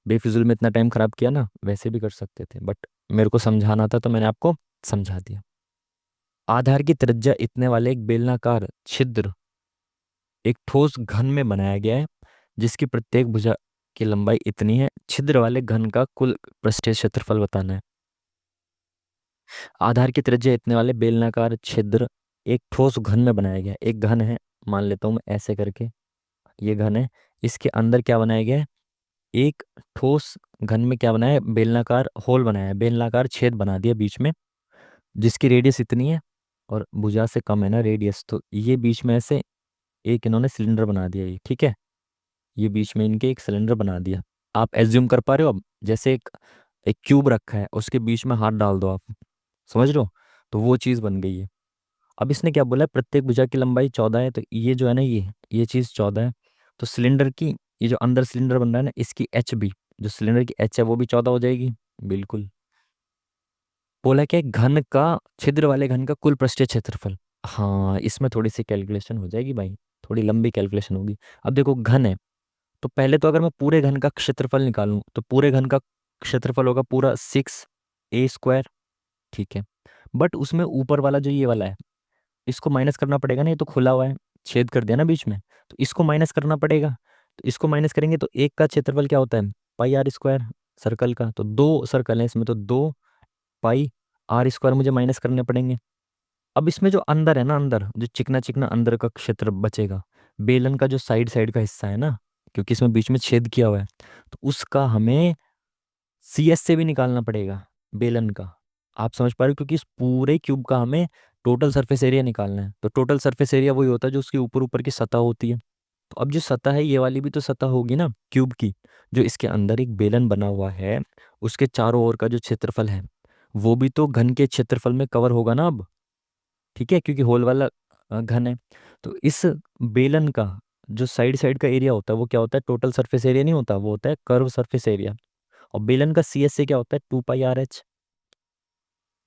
बेफिजूल में इतना टाइम खराब किया ना, वैसे भी कर सकते थे, बट मेरे को समझाना था तो मैंने आपको समझा दिया। आधार की त्रिज्या इतने वाले एक बेलनाकार छिद्र एक ठोस घन में बनाया गया है, जिसकी प्रत्येक भुजा की लंबाई इतनी है। छिद्र वाले घन का कुल पृष्ठीय क्षेत्रफल बताना है। आधार की त्रिज्या इतने वाले बेलनाकार छिद्र एक ठोस घन में बनाया गया है। एक घन है, मान लेता हूँ मैं ऐसे करके, ये घन है, इसके अंदर क्या बनाया गया है, एक ठोस घन में क्या बनाया है, बेलनाकार होल बनाया है, बेलनाकार छेद बना दिया बीच में, जिसकी रेडियस इतनी है और भुजा से कम है ना रेडियस, तो ये बीच में ऐसे एक इन्होंने सिलेंडर बना दिया, ये ठीक है, ये बीच में इनके एक सिलेंडर बना दिया। आप एज्यूम कर पा रहे हो अब, जैसे एक एक क्यूब रखा है, उसके बीच में हाथ डाल दो आप, समझ रहे हो, तो वो चीज़ बन गई है। अब इसने क्या बोला है, प्रत्येक भुजा की लंबाई 14 है, तो ये जो है ना, ये चीज़ 14 है, तो सिलेंडर की, ये जो अंदर सिलेंडर बन रहा है ना, इसकी एच भी, जो सिलेंडर की एच है वो भी 14 हो जाएगी। बिल्कुल। बोला क्या है, घन का, छिद्र वाले घन का कुल पृष्ठीय क्षेत्रफल। हाँ, इसमें थोड़ी सी कैलकुलेशन हो जाएगी भाई, थोड़ी लंबी कैलकुलेशन होगी। अब देखो घन है, तो पहले तो अगर मैं पूरे घन का क्षेत्रफल निकालूं तो पूरे घन का क्षेत्रफल होगा पूरा 6a²। ठीक है, बट उसमें ऊपर वाला जो ये वाला है, इसको माइनस करना पड़ेगा ना, ये तो खुला हुआ है, छेद कर दिया ना बीच में, तो इसको माइनस करना पड़ेगा। तो इसको माइनस करेंगे तो एक का क्षेत्रफल क्या होता है, πr², सर्कल का, तो दो सर्कल है इसमें, तो 2πr² मुझे माइनस करने पड़ेंगे। अब इसमें जो अंदर है ना, अंदर जो चिकना चिकना अंदर का क्षेत्र बचेगा, बेलन का जो साइड साइड का हिस्सा है ना, क्योंकि इसमें बीच में छेद किया हुआ है, तो उसका हमें CS से भी निकालना पड़ेगा, बेलन का। आप समझ पा रहे हो, क्योंकि इस पूरे क्यूब का हमें टोटल सरफेस एरिया निकालना है, तो टोटल सरफेस एरिया वही होता है जो उसके ऊपर ऊपर की सतह होती है। तो अब जो सतह है, ये वाली भी तो सतह होगी ना क्यूब की, जो इसके अंदर एक बेलन बना हुआ है, उसके चारों ओर का जो क्षेत्रफल है वो भी तो घन के क्षेत्रफल में कवर होगा ना अब। ठीक है, क्योंकि होल वाला घन है, तो इस बेलन का जो साइड साइड का एरिया होता है वो क्या होता है, टोटल सरफेस एरिया नहीं होता, वो होता है कर्व सरफेस एरिया। और बेलन का CS से क्या होता है, 2πRH।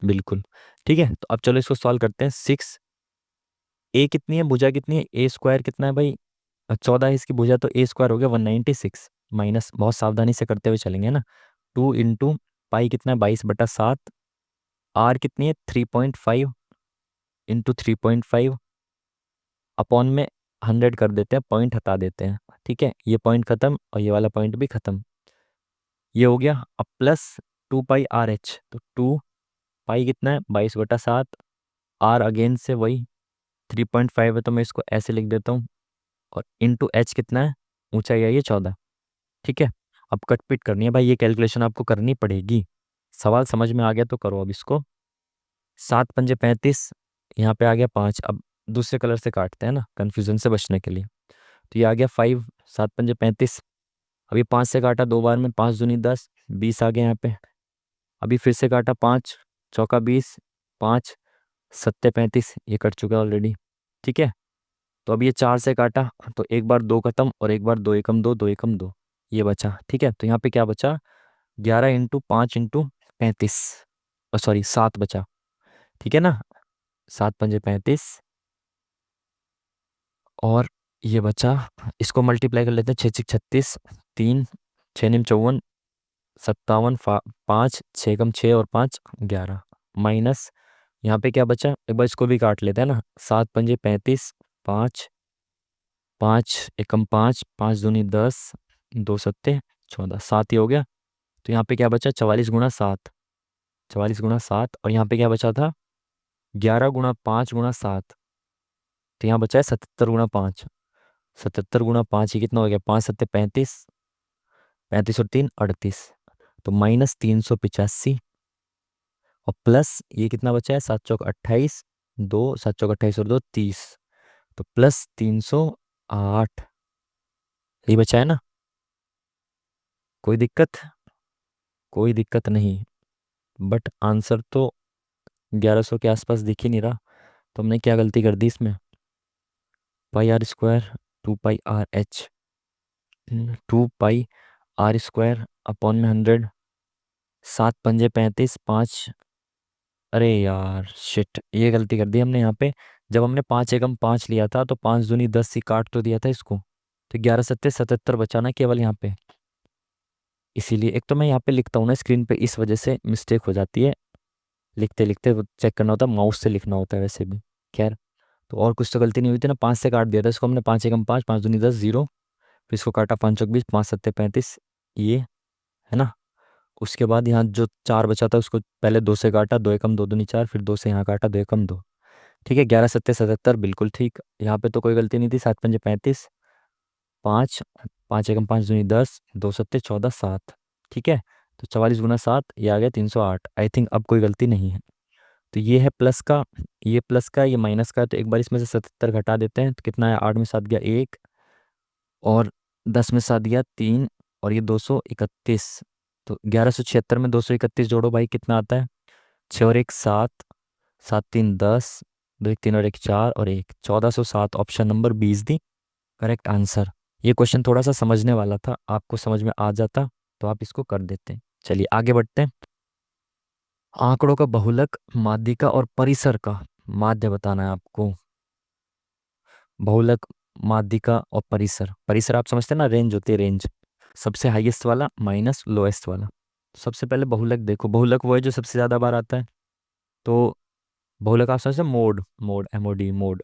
बिल्कुल। ठीक है, तो अब चलो इसको सॉल्व करते हैं। 6a कितनी है, भुजा कितनी है, a² कितना है भाई, 14 है इसकी भुजा, तो a² हो गया 196, माइनस बहुत सावधानी से करते हुए चलेंगे ना। 2 × पाई कितना है, 22/7। r कितनी है, 3.5 × 3.5 अपॉन में 100 कर देते हैं, पॉइंट हटा देते हैं। ठीक है, ये पॉइंट खत्म और ये वाला पॉइंट भी खत्म, ये हो गया। अब प्लस 2πRH, तो 2 पाई कितना है, 22/7, आर अगेन से वही 3.5 है, तो मैं इसको ऐसे लिख देता हूँ, और इंटू एच कितना है, ऊंचाई है ये 14। ठीक है, अब कट पिट करनी है भाई, ये कैलकुलेशन आपको करनी पड़ेगी। सवाल समझ में आ गया तो करो अब इसको। 7×5 = 35, यहाँ पे आ गया 5। अब दूसरे कलर से काटते हैं ना, कन्फ्यूजन से बचने के लिए। तो ये आ गया 5, 7×5 = 35। अभी 5 से काटा 2 बार में, 5 दूनी 10, 20 आ गया यहाँ पे। अभी फिर से काटा 5 चौका 20, 5 सत्ते 35, ये कट चुका है ऑलरेडी। ठीक है, तो अब ये 4 से काटा, तो एक बार 2 खत्म और एक बार 2 एकम 2, 2 एकम 2, ये बचा। ठीक है, तो यहाँ पे क्या बचा, 11 × 5 × 35, सॉरी 7 बचा। ठीक है ना, 7×5 = 35, और ये बचा, इसको मल्टीप्लाई कर लेते हैं, 6 × 6 = 36, 3 6 × 9 = 54, 57, 5, 6 कम 6 और 5 11, माइनस यहाँ पे क्या बचा, एक बार इसको भी काट लेते हैं ना। 7 पंजे 35, 5, 5 एकम 5, 5 दूनी 10, 2 सत्ते 14, 7 ही हो गया। तो यहाँ पे क्या बचा, 44 गुणा 7, 44 गुणा 7, और यहाँ पे क्या बचा था, 11 गुणा 5 गुणा 7। तो यहाँ बचा है 77 गुणा 5, 77 गुणा 5 ही कितना हो गया, 5 सत्ते 35, 35 और 3 38, तो -385, और प्लस ये कितना बचा है, 7 चौक 28, 2 7 चौक 28 और 2 30, तो +308 ये बचा है ना। कोई दिक्कत, कोई दिक्कत नहीं, बट आंसर तो 1100 के आसपास दिख ही नहीं रहा। तो हमने क्या गलती कर दी इसमें, πr² 2πrh, 2πr² अपॉन में 100, 7 पंजे 35, 5, अरे यार शिट, ये गलती कर दी हमने यहाँ पे। जब हमने 5 एकम 5 लिया था तो 5 दूनी 10 ही काट तो दिया था इसको, तो 11 सत्ते 77 बचाना केवल यहाँ पे। इसीलिए एक तो मैं यहाँ पे लिखता हूँ ना स्क्रीन पे, इस वजह से मिस्टेक हो जाती है, लिखते लिखते चेक करना होता है, माउस से लिखना होता है वैसे भी। खैर, तो और कुछ तो गलती नहीं हुई थी ना, 5 से काट दिया था इसको हमने, 5 एकम 5, 5 दूनी 10 0, फिर इसको काटा 5 चौक 20, 5 सत्ते 35, ये है ना। उसके बाद यहाँ जो 4 बचा था उसको पहले 2 से काटा, 2 एकम 2 दूनी 4, फिर 2 से यहाँ काटा, 2 एकम 2, ठीक है। 11 सत्ते 77 बिल्कुल ठीक, यहाँ पे तो कोई गलती नहीं थी। 7 पंजे 35, 5, 5 एकम 5 दूनी 10, 2 सत्ते 14, 7, ठीक है। तो 44 गुणा 7 ये आ गया 308, आई थिंक अब कोई गलती नहीं है। तो ये है प्लस का, ये प्लस का, ये माइनस का, तो एक बार इसमें से 77 घटा देते हैं, तो कितना है, 8 में 7 गया 1, और 10 में 7 गया 3, और ये 231, तो 1176 में 231 जोड़ो भाई, कितना आता है, 6 और 1 7, 7 3 10, 2 1 3 और 1 4 और 1 1407, ऑप्शन नंबर 20 दी करेक्ट आंसर। ये क्वेश्चन थोड़ा सा समझने वाला था, आपको समझ में आ जाता तो आप इसको कर देते। चलिए आगे बढ़ते हैं। आंकड़ों का बहुलक, माध्यिका और परिसर का माध्य बताना है आपको। बहुलक, माध्यिका और परिसर, परिसर आप समझते हैं ना, रेंज होती है, रेंज सबसे हाईएस्ट वाला माइनस लोएस्ट वाला। सबसे पहले बहुलक देखो, बहुलक वो है जो सबसे ज़्यादा बार आता है, तो बहुलक आप समझते हैं, मोड, मोड MOD मोड।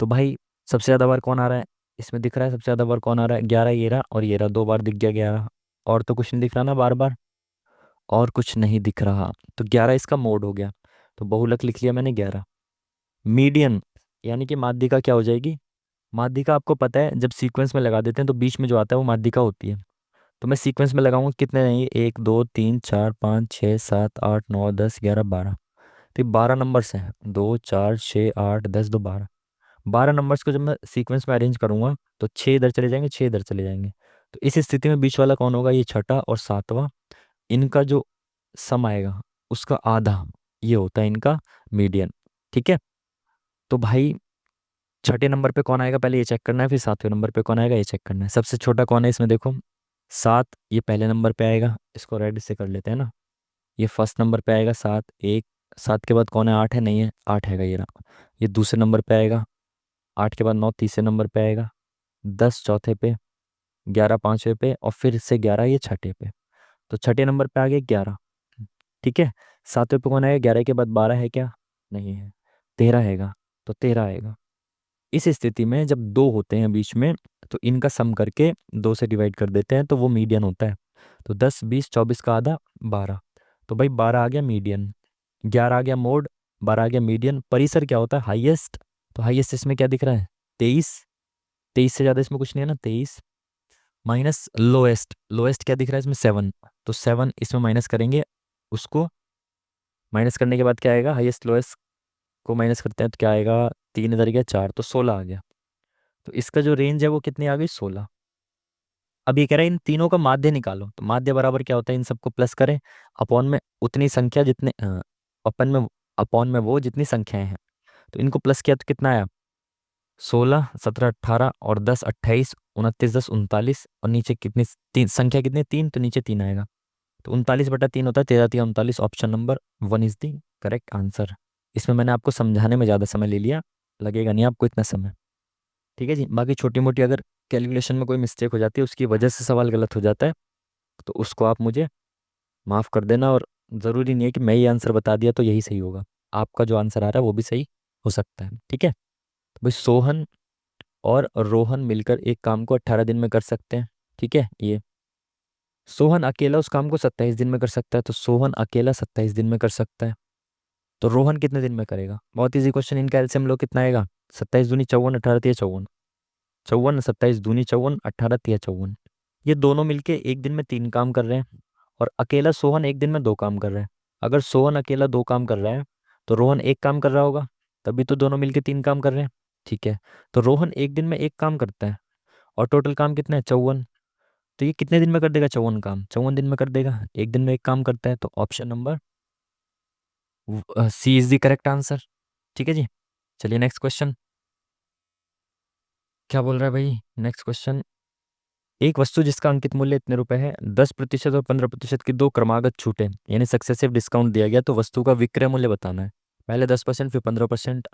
तो भाई सबसे ज़्यादा बार कौन आ रहा है, इसमें दिख रहा है सबसे ज़्यादा बार कौन आ रहा है, 11 ये रहा, और ये रहा, 2 बार दिख गया 11, और तो कुछ नहीं दिख रहा ना बार बार, और कुछ नहीं दिख रहा, तो 11 इसका मोड हो गया, तो बहुलक लिख लिया मैंने 11। मीडियन यानी कि माध्यिका क्या हो जाएगी, माध्यिका आपको पता है जब सीक्वेंस में लगा देते हैं तो बीच में जो आता है वो माध्यिका होती है। तो मैं सीक्वेंस में लगाऊंगा, कितने नहीं, 1 2 3 4 5 6 7 8 9 10 11 12, तो ये 12 नंबर्स हैं, 2 4 6 8 10 2 12, 12 नंबर्स को जब मैं सीक्वेंस में अरेंज करूंगा तो 6 इधर चले जाएंगे, 6 इधर चले जाएंगे। तो इस स्थिति में बीच वाला कौन होगा, ये छठा और सातवां, इनका जो सम आएगा उसका आधा, ये होता है इनका मीडियन, ठीक है। तो भाई छठे नंबर पे कौन आएगा पहले ये चेक करना है, फिर सातवें नंबर पे कौन आएगा ये चेक करना है। सबसे छोटा कौन है इसमें देखो, 7, ये पहले नंबर पे आएगा, इसको रेड से कर लेते हैं ना, ये फर्स्ट नंबर पे आएगा 7 1, 7 के बाद कौन है, 8 है, नहीं है, 8 हैगा ये रहा, ये दूसरे नंबर पे आएगा, 8 के बाद 9 तीसरे नंबर पे आएगा, 10 चौथे पे, 11 पांचवे पे, और फिर से 11 ये छठे पे, तो छठे नंबर पे आ गया 11, ठीक है। सातवें पे कौन आएगा, 11 के बाद 12 है क्या, नहीं है, 13 हैगा, तो 13 आएगा। इस स्थिति में जब दो होते हैं बीच में तो इनका सम करके 2 से डिवाइड कर देते हैं तो वो मीडियन होता है। तो 10 20 24 का आधा 12, तो भाई 12 आ गया मीडियन, 11 आ गया मोड, 12 आ गया मीडियन। परिसर क्या होता है, हाईएस्ट, तो हाईएस्ट इसमें क्या दिख रहा है, 23, 23 से ज़्यादा इसमें कुछ नहीं है ना, 23, माइनस लोएस्ट, लोएस्ट क्या दिख रहा है इसमें, 7, तो 7 इसमें माइनस करेंगे, उसको माइनस करने के बाद क्या आएगा, हाईएस्ट लोएस्ट को माइनस करते हैं तो क्या आएगा, 3 इधर गया 4, तो 16 आ गया। तो इसका जो रेंज है वो कितनी आ गई, 16। अब ये कह रहा है इन तीनों का माध्य निकालो, तो माध्य बराबर क्या होता है, इन सबको प्लस करें, अपॉन में उतनी संख्या जितने अपन में, अपॉन में वो जितनी संख्याएं हैं, तो इनको प्लस किया तो कितना आया, 16 17 18 और 10 28 29 10 39, और नीचे कितनी, तीन संख्या कितनी, 3, तो नीचे 3 आएगा, तो 39/3 होता है, 13 3 39, option number 1 is the correct answer. इसमें मैंने आपको समझाने में ज़्यादा समय ले लिया, लगेगा नहीं आपको इतना समय, ठीक है जी। बाकी छोटी मोटी अगर कैलकुलेशन में कोई मिस्टेक हो जाती है उसकी वजह से सवाल गलत हो जाता है, तो उसको आप मुझे माफ़ कर देना। और ज़रूरी नहीं है कि मैं ये आंसर बता दिया तो यही सही होगा, आपका जो आंसर आ रहा है वो भी सही हो सकता है। ठीक है, तो भाई सोहन और रोहन मिलकर एक काम को 18 दिन में कर सकते हैं। ठीक है, ये सोहन अकेला उस काम को 27 दिन में कर सकता है, तो सोहन अकेला 27 दिन में कर सकता है। तो रोहन कितने दिन में करेगा? बहुत इजी क्वेश्चन, इनका एलसीएम लो, कितना आएगा? 27 दूनी 54, 18 तिया 54, 54 27 दूनी 54, 18 तिया 54। ये दोनों मिलके एक दिन में 3 काम कर रहे हैं, और अकेला सोहन एक दिन में 2 काम कर रहा है। अगर सोहन अकेला 2 काम कर रहा है तो रोहन एक काम कर रहा होगा, तभी तो दोनों मिलके 3 काम कर रहे हैं। ठीक है, तो रोहन एक दिन में एक काम करता है, और टोटल काम कितना है? 54। तो ये कितने दिन में कर देगा? 54 काम 54 दिन में कर देगा, एक दिन में एक काम करता है। तो option number C is the correct answer. ठीक है जी, चलिए नेक्स्ट क्वेश्चन। क्या बोल रहा है भाई? नेक्स्ट क्वेश्चन, एक वस्तु जिसका अंकित मूल्य इतने रुपए है, 10% और 15% की दो क्रमागत छूटें, यानी सक्सेसिव डिस्काउंट दिया गया, तो वस्तु का विक्रय मूल्य बताना है। पहले 10% फिर 15%,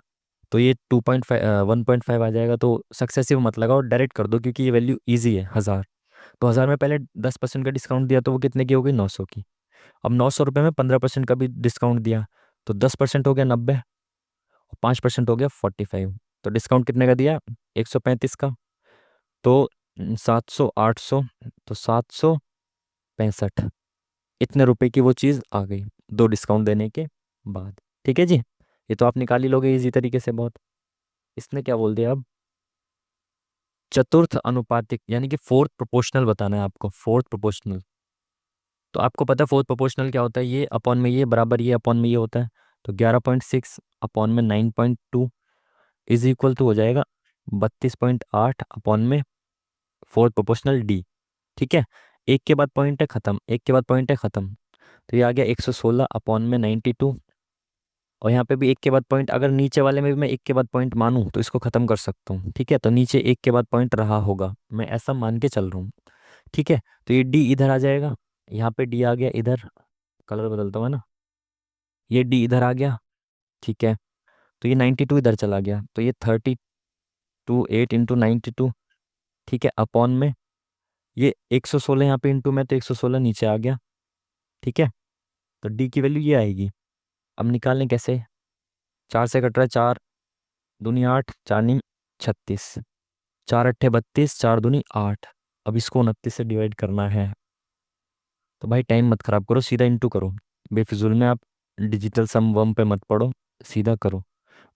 तो ये 2.5 1.5 आ जाएगा। तो सक्सेसिव मत लगाओ, डायरेक्ट कर दो, क्योंकि ये वैल्यू ईजी है, 1000। तो 1000 में पहले 10% का डिस्काउंट दिया तो वो कितने की हो गई? 900 की। अब 900 रुपये में 15% का भी डिस्काउंट दिया, तो 10% हो गया 90, और 5% हो गया 45। तो डिस्काउंट कितने का दिया? 135 का। तो 700 800, तो 765, इतने रुपए की वो चीज़ आ गई, दो डिस्काउंट देने के बाद। ठीक है जी, ये तो आप निकाल ही लोगे इजी तरीके से बहुत। इसने क्या बोल दिया अब? चतुर्थ अनुपातिक, यानी कि फोर्थ प्रोपोर्शनल बताना है आपको, फोर्थ प्रोपोर्शनल। तो आपको पता है फोर्थ प्रोपोर्शनल क्या होता है? ये अपॉन में ये बराबर ये अपॉन में ये होता है। तो 11.6 अपॉन में 9.2 इज इक्वल टू हो जाएगा 32.8 अपॉन में फोर्थ प्रोपोर्शनल डी। ठीक है, एक के बाद पॉइंट है खत्म, एक के बाद पॉइंट है खत्म। तो ये आ गया 116 अपॉन में 92। और यहाँ पे भी एक के बाद पॉइंट, अगर नीचे वाले में भी मैं एक के बाद पॉइंट मानूं तो इसको खत्म कर सकता हूँ। ठीक है, तो नीचे एक के बाद पॉइंट रहा होगा, मैं ऐसा मान के चल रहा हूँ। ठीक है, तो ये डी इधर आ जाएगा, यहाँ पे डी आ गया इधर, कलर बदलता हुआ ना, ये डी इधर आ गया। ठीक है, तो ये 92 इधर चला गया, तो ये 32 8 इंटू 92। ठीक है, अपॉन में ये 116 यहाँ पे इंटू में, तो 116 नीचे आ गया। ठीक है, तो डी की वैल्यू ये आएगी। अब निकालें कैसे? 4 से कट रहा है, 4 दूनी 8, 4 नी 36, 4 अट्ठे 32, 4 दूनी 8। अब इसको 29 से डिवाइड करना है। तो भाई टाइम मत खराब करो, सीधा इंटू करो, बेफिजूल में आप डिजिटल सम वम पे मत पड़ो, सीधा करो।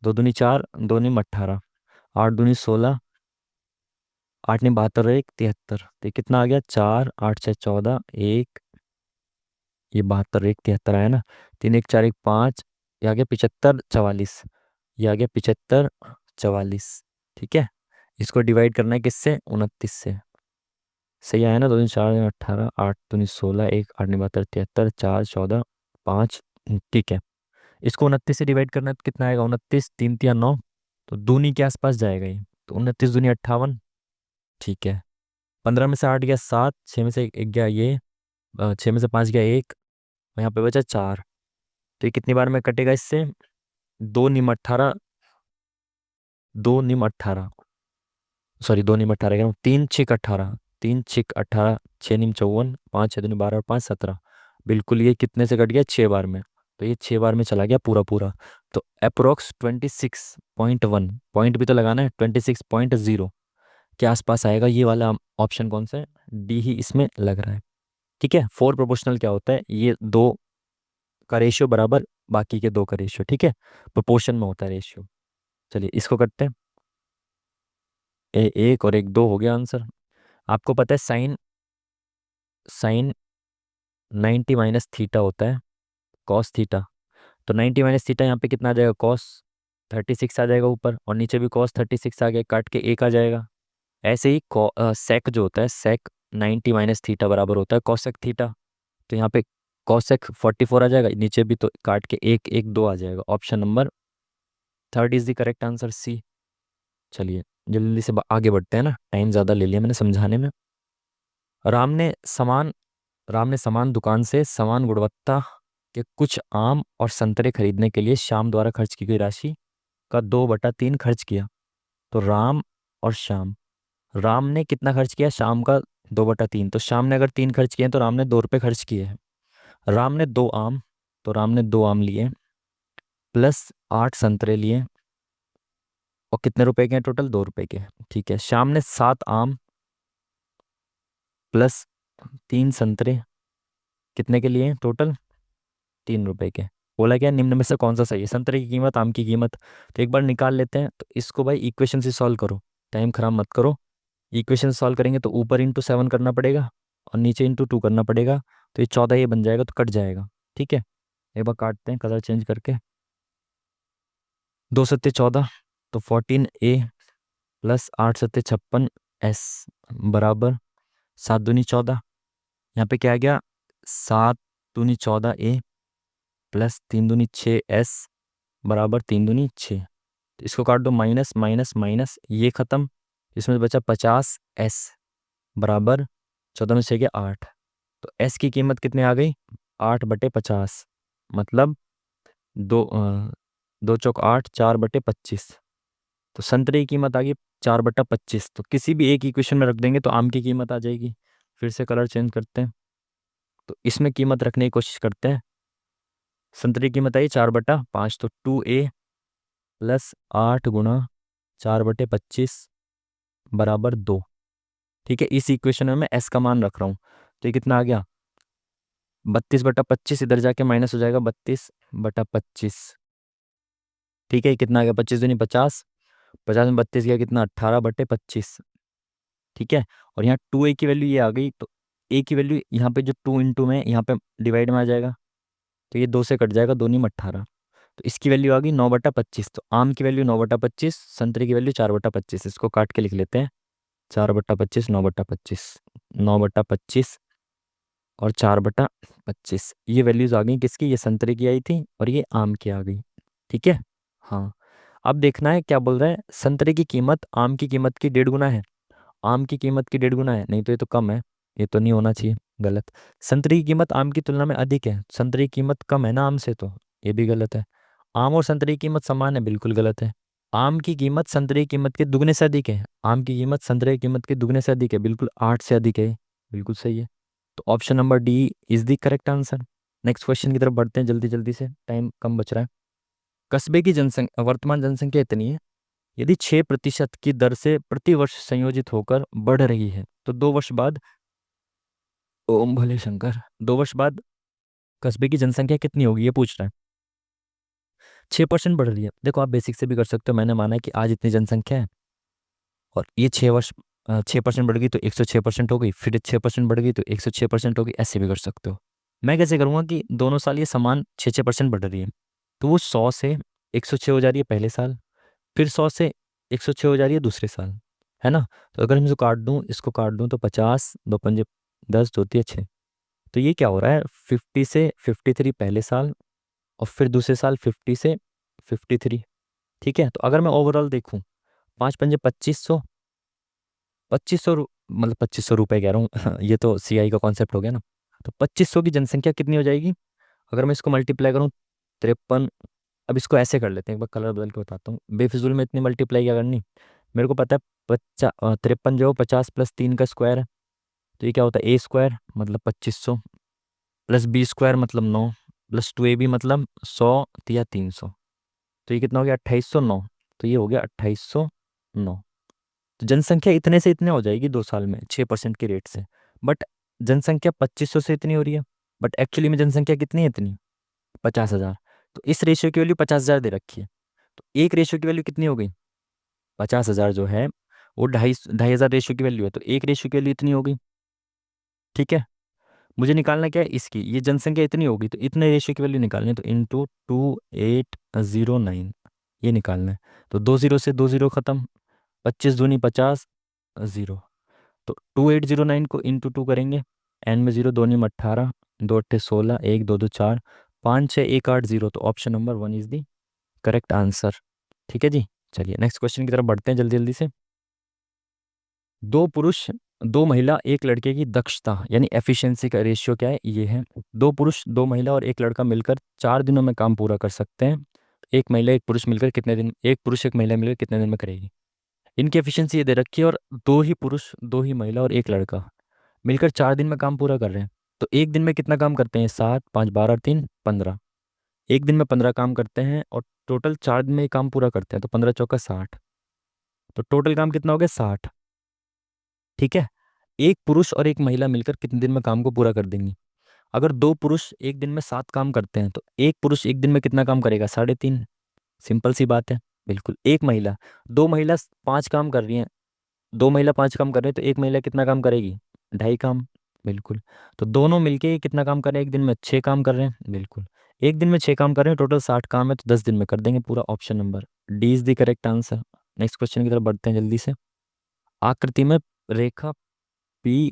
2 दूनी 4, 2 नी 18, 8 दूनी 16, 8 नी 72, 1 73। तो ये कितना आ गया? 4 8 6 14, 1, ये 72 1 73 आया ना। 3 1 4 1 5, ये आ गया 75 44, ये आ गया 75 44। ठीक है, इसको डिवाइड करना है किससे? 29 से। सही आया ना? 2 दिन 4 18, 8 दूनी 16, 1 8 नी 72 73, 4 14 5। ठीक है, इसको 29 से डिवाइड करना है तो कितना आएगा? 29 3 तिया 9, तो दूनी के आसपास जाएगा ये, तो 29 दूनी 58। ठीक है, 15 में से 8 गया 7, 6 में से 1 गया ये, 6 में से 5 गया 1, और यहाँ पे बचा 4। तो ये कितनी बार में कटेगा इससे? 2 निम 18, 2 निम 18, सॉरी 2 निम 18 कह रहा हूँ, 3 छिक 18, 3 छिक 18, 6 निम 54, 5 6 दूनी 12 और 5 17। बिल्कुल, ये कितने से कट गया? 6 बार में। तो ये 6 बार में चला गया पूरा पूरा। तो अप्रोक्स 26.1, पॉइंट भी तो लगाना है, 26.0 के आसपास आएगा ये वाला। ऑप्शन कौन सा है? डी ही इसमें लग रहा है। ठीक है, फोर प्रोपोर्शनल क्या होता है? ये दो का रेशियो बराबर बाकी के दो का रेशियो। ठीक है, प्रोपोर्शन में होता है रेशियो। चलिए इसको करते हैं, एक और एक दो हो गया आंसर। आपको पता है साइन साइन 90 माइनस थीटा होता है कॉस थीटा। तो 90 माइनस थीटा यहाँ पे कितना आ जाएगा? कॉस 36 आ जाएगा ऊपर, और नीचे भी कॉस 36 आ गया, काट के एक आ जाएगा। ऐसे ही सेक जो होता है, सेक 90 माइनस थीटा बराबर होता है कॉसेक थीटा। तो यहाँ पे कॉसेक 44 आ जाएगा, नीचे भी तो काट के एक एक दो आ जाएगा। Option number third is the correct answer, C. चलिए जल्दी से आगे बढ़ते हैं ना, टाइम ज़्यादा ले लिया मैंने समझाने में। राम ने समान राम ने समान दुकान से समान गुणवत्ता के कुछ आम और संतरे खरीदने के लिए श्याम द्वारा खर्च की गई राशि का 2/3 खर्च किया। तो राम और श्याम, राम ने कितना खर्च किया? शाम का 2/3। तो श्याम ने अगर 3 खर्च किए हैं तो राम ने 2 रुपये खर्च किए हैं। राम ने 2 आम, तो राम ने 2 आम लिए, प्लस 8 संतरे लिए, और कितने रुपए के हैं टोटल? 2 रुपए के। ठीक है, श्याम ने 7 आम प्लस 3 संतरे, कितने के लिए टोटल? 3 रुपए के। बोला क्या निम्न में से कौन सा सही है? संतरे की कीमत, आम की कीमत। तो एक बार निकाल लेते हैं। तो इसको भाई इक्वेशन से सॉल्व करो, टाइम खराब मत करो। इक्वेशन सॉल्व करेंगे तो ऊपर इंटू 7 करना पड़ेगा और नीचे इंटू 2 करना पड़ेगा। तो ये 14 ये बन जाएगा, तो कट जाएगा। ठीक है, एक बार काटते हैं कलर चेंज करके। 2 सत्ते 14, तो 14A प्लस 8 सत्ते 56S बराबर 7 दूनी 14। यहाँ पे क्या आ गया? 7 दूनी 14A प्लस 3 दूनी 6S बराबर 3 दूनी 6। तो इसको काट दो, माइनस माइनस माइनस, ये खत्म। इसमें बचा 50S बराबर 14 में 6 गया 8। तो S की कीमत कितने आ गई? 8/50, मतलब दो 2 चौक 8, 4/25। तो संतरे की कीमत आ गई 4/25। तो किसी भी एक इक्वेशन में रख देंगे तो आम की कीमत आ जाएगी। फिर से कलर चेंज करते हैं, तो इसमें कीमत रखने की कोशिश करते हैं। संतरे की कीमत आई 4/5, तो 2A प्लस 8 गुणा 4/25 बराबर 2। ठीक है, इस इक्वेशन में मैं S का मान रख रहा हूँ। तो ये कितना आ गया? 32/25, इधर जाके माइनस हो जाएगा 32/25। ठीक है, ये कितना आ गया? 25 दूनी 50, 50 में 32 गया कितना? 18/25। ठीक है, और यहाँ 2A की वैल्यू ये आ गई, तो A की वैल्यू यहाँ पे जो 2 इंटू में यहाँ पे डिवाइड में आ जाएगा, तो ये 2 से कट जाएगा, 2 × 18। तो इसकी वैल्यू आ गई 9/25। तो आम की वैल्यू 9/25, संतरे की वैल्यू 4/25। इसको काट के लिख लेते हैं, 4/25, 9/25, 9/25 और 4/25। ये वैल्यूज आ गई किसकी? ये संतरे की आई थी और ये आम की आ गई। ठीक है, हाँ। अब देखना है क्या बोल रहा है। संतरे की कीमत आम की कीमत की 1.5 गुना है। आम की कीमत की 1.5 गुना है, नहीं तो ये तो कम है, ये तो नहीं होना चाहिए, गलत। संतरे की कीमत आम की तुलना में अधिक है, संतरे की कीमत कम है ना आम से, तो ये भी गलत है। आम और संतरे की कीमत समान है, बिल्कुल गलत है। आम की कीमत संतरे की कीमत के दुगने से अधिक है, आम की कीमत संतरे की कीमत के दुगने से अधिक है, बिल्कुल 8 से अधिक है, बिल्कुल सही है। तो option number D is the correct answer. Next question की तरफ बढ़ते हैं जल्दी जल्दी से, टाइम कम बच रहा है। कस्बे की जनसंख्या, वर्तमान जनसंख्या इतनी है, यदि 6% की दर से प्रति वर्ष संयोजित होकर बढ़ रही है तो 2 वर्ष बाद, ओम भोले शंकर, 2 वर्ष बाद कस्बे की जनसंख्या कितनी होगी, ये पूछ रहा है। 6% बढ़ रही है, देखो आप बेसिक से भी कर सकते हो। मैंने माना है कि आज इतनी जनसंख्या है और ये 6 वर्ष 6% बढ़ गई तो 106% हो गई, फिर 6% बढ़ गई तो 106% हो गई, ऐसे भी कर सकते हो। मैं कैसे करूँगा कि दोनों साल ये समान 6% बढ़ रही है, तो वो 100 से 106 हो जा रही है पहले साल, फिर 100 से 106 हो जा रही है दूसरे साल, है ना। तो अगर मैं इसको काट दूँ तो 50, 2 पंजे 10, 2 3 6। तो ये क्या हो रहा है? 50 से 53 पहले साल और फिर दूसरे साल 50 से 53। ठीक है, तो अगर मैं ओवरऑल देखूँ, 5 पंजे 2500, 2500 मतलब 2500 रुपये कह रहा हूँ ये तो CI का कॉन्सेप्ट हो गया ना। तो 2500 की जनसंख्या कितनी हो जाएगी? अगर मैं इसको मल्टीप्लाई करूँ 53, अब इसको ऐसे कर लेते हैं, एक बार कलर बदल के बताता हूँ, बेफिजूल में इतनी मल्टीप्लाई क्या करनी। मेरे को पता है 53 जो 50 + 3 का स्क्वायर है, तो ये क्या होता है? A² मतलब 2500 प्लस B² मतलब 9 प्लस 2AB मतलब 100 या 300। तो ये कितना हो गया? 2809। तो ये हो गया 2809। तो जनसंख्या इतने से इतने हो जाएगी 2 साल में 6% के रेट से। बट जनसंख्या 2500 से इतनी हो रही है, बट एक्चुअली में जनसंख्या कितनी है इतनी? 50,000। तो इस रेशियो की वैल्यू 50,000 दे रखी है, तो एक रेशियो की वैल्यू कितनी हो गई? 50,000 जो है वो 2,500 रेशियो की वैल्यू है, तो एक रेशियो की वैल्यू इतनी हो गई। ठीक है, मुझे निकालना क्या है? इसकी, ये जनसंख्या इतनी होगी तो इतने रेशियो की वैल्यू निकालनी है, तो इंटू 2809 ये निकालना है। तो 2 0 से 2 0 खत्म, 25 दूनी 50, 0। तो 2809 को इंटू 2 करेंगे, एन में 0, 2 × 2 = 18, 2 × 8 = 16, 1 2 2 4, 5 6 1 8 0। तो option number 1 is the correct answer. ठीक है जी, चलिए नेक्स्ट क्वेश्चन की तरफ बढ़ते हैं जल्दी जल्दी से। 2 पुरुष 2 महिला 1 लड़के की दक्षता यानी एफिशिएंसी का रेशियो क्या है? ये है, 2 पुरुष 2 महिला और 1 लड़का मिलकर 4 दिनों में काम पूरा कर सकते हैं। एक महिला एक पुरुष मिलकर कितने दिन, एक पुरुष एक महिला मिलकर कितने दिन में करेगी? इनकी एफिशिएंसी ये दे रखी है, और 2 ही पुरुष 2 ही महिला और 1 लड़का, मिलकर 4 दिन में काम पूरा कर रहे हैं। तो एक दिन में कितना काम करते हैं? 7, 5, 12, 3, 15। एक दिन में 15 काम करते हैं और टोटल 4 दिन में ये काम पूरा करते हैं, तो 15 चौका 60। तो टोटल काम कितना हो गया? 60। ठीक है। एक पुरुष और एक महिला मिलकर कितने दिन में काम को पूरा कर देंगी? अगर दो पुरुष एक दिन में 7 काम करते हैं तो एक पुरुष एक दिन में कितना काम करेगा? 3.5। सिंपल सी बात है। बिल्कुल। एक महिला, दो महिला 5 काम कर रही हैं, दो महिला 5 काम कर रहे हैं, तो एक महिला कितना काम करेगी? 2.5 काम। बिल्कुल। तो दोनों मिलके कितना काम कर रहे हैं? एक दिन में 6 काम कर रहे हैं। बिल्कुल। एक दिन में 6 काम कर रहे हैं, टोटल 60 काम है, तो 10 दिन में कर देंगे पूरा। Option number D is the correct answer. Next question की तरफ बढ़ते हैं जल्दी से। आकृति में रेखा पी,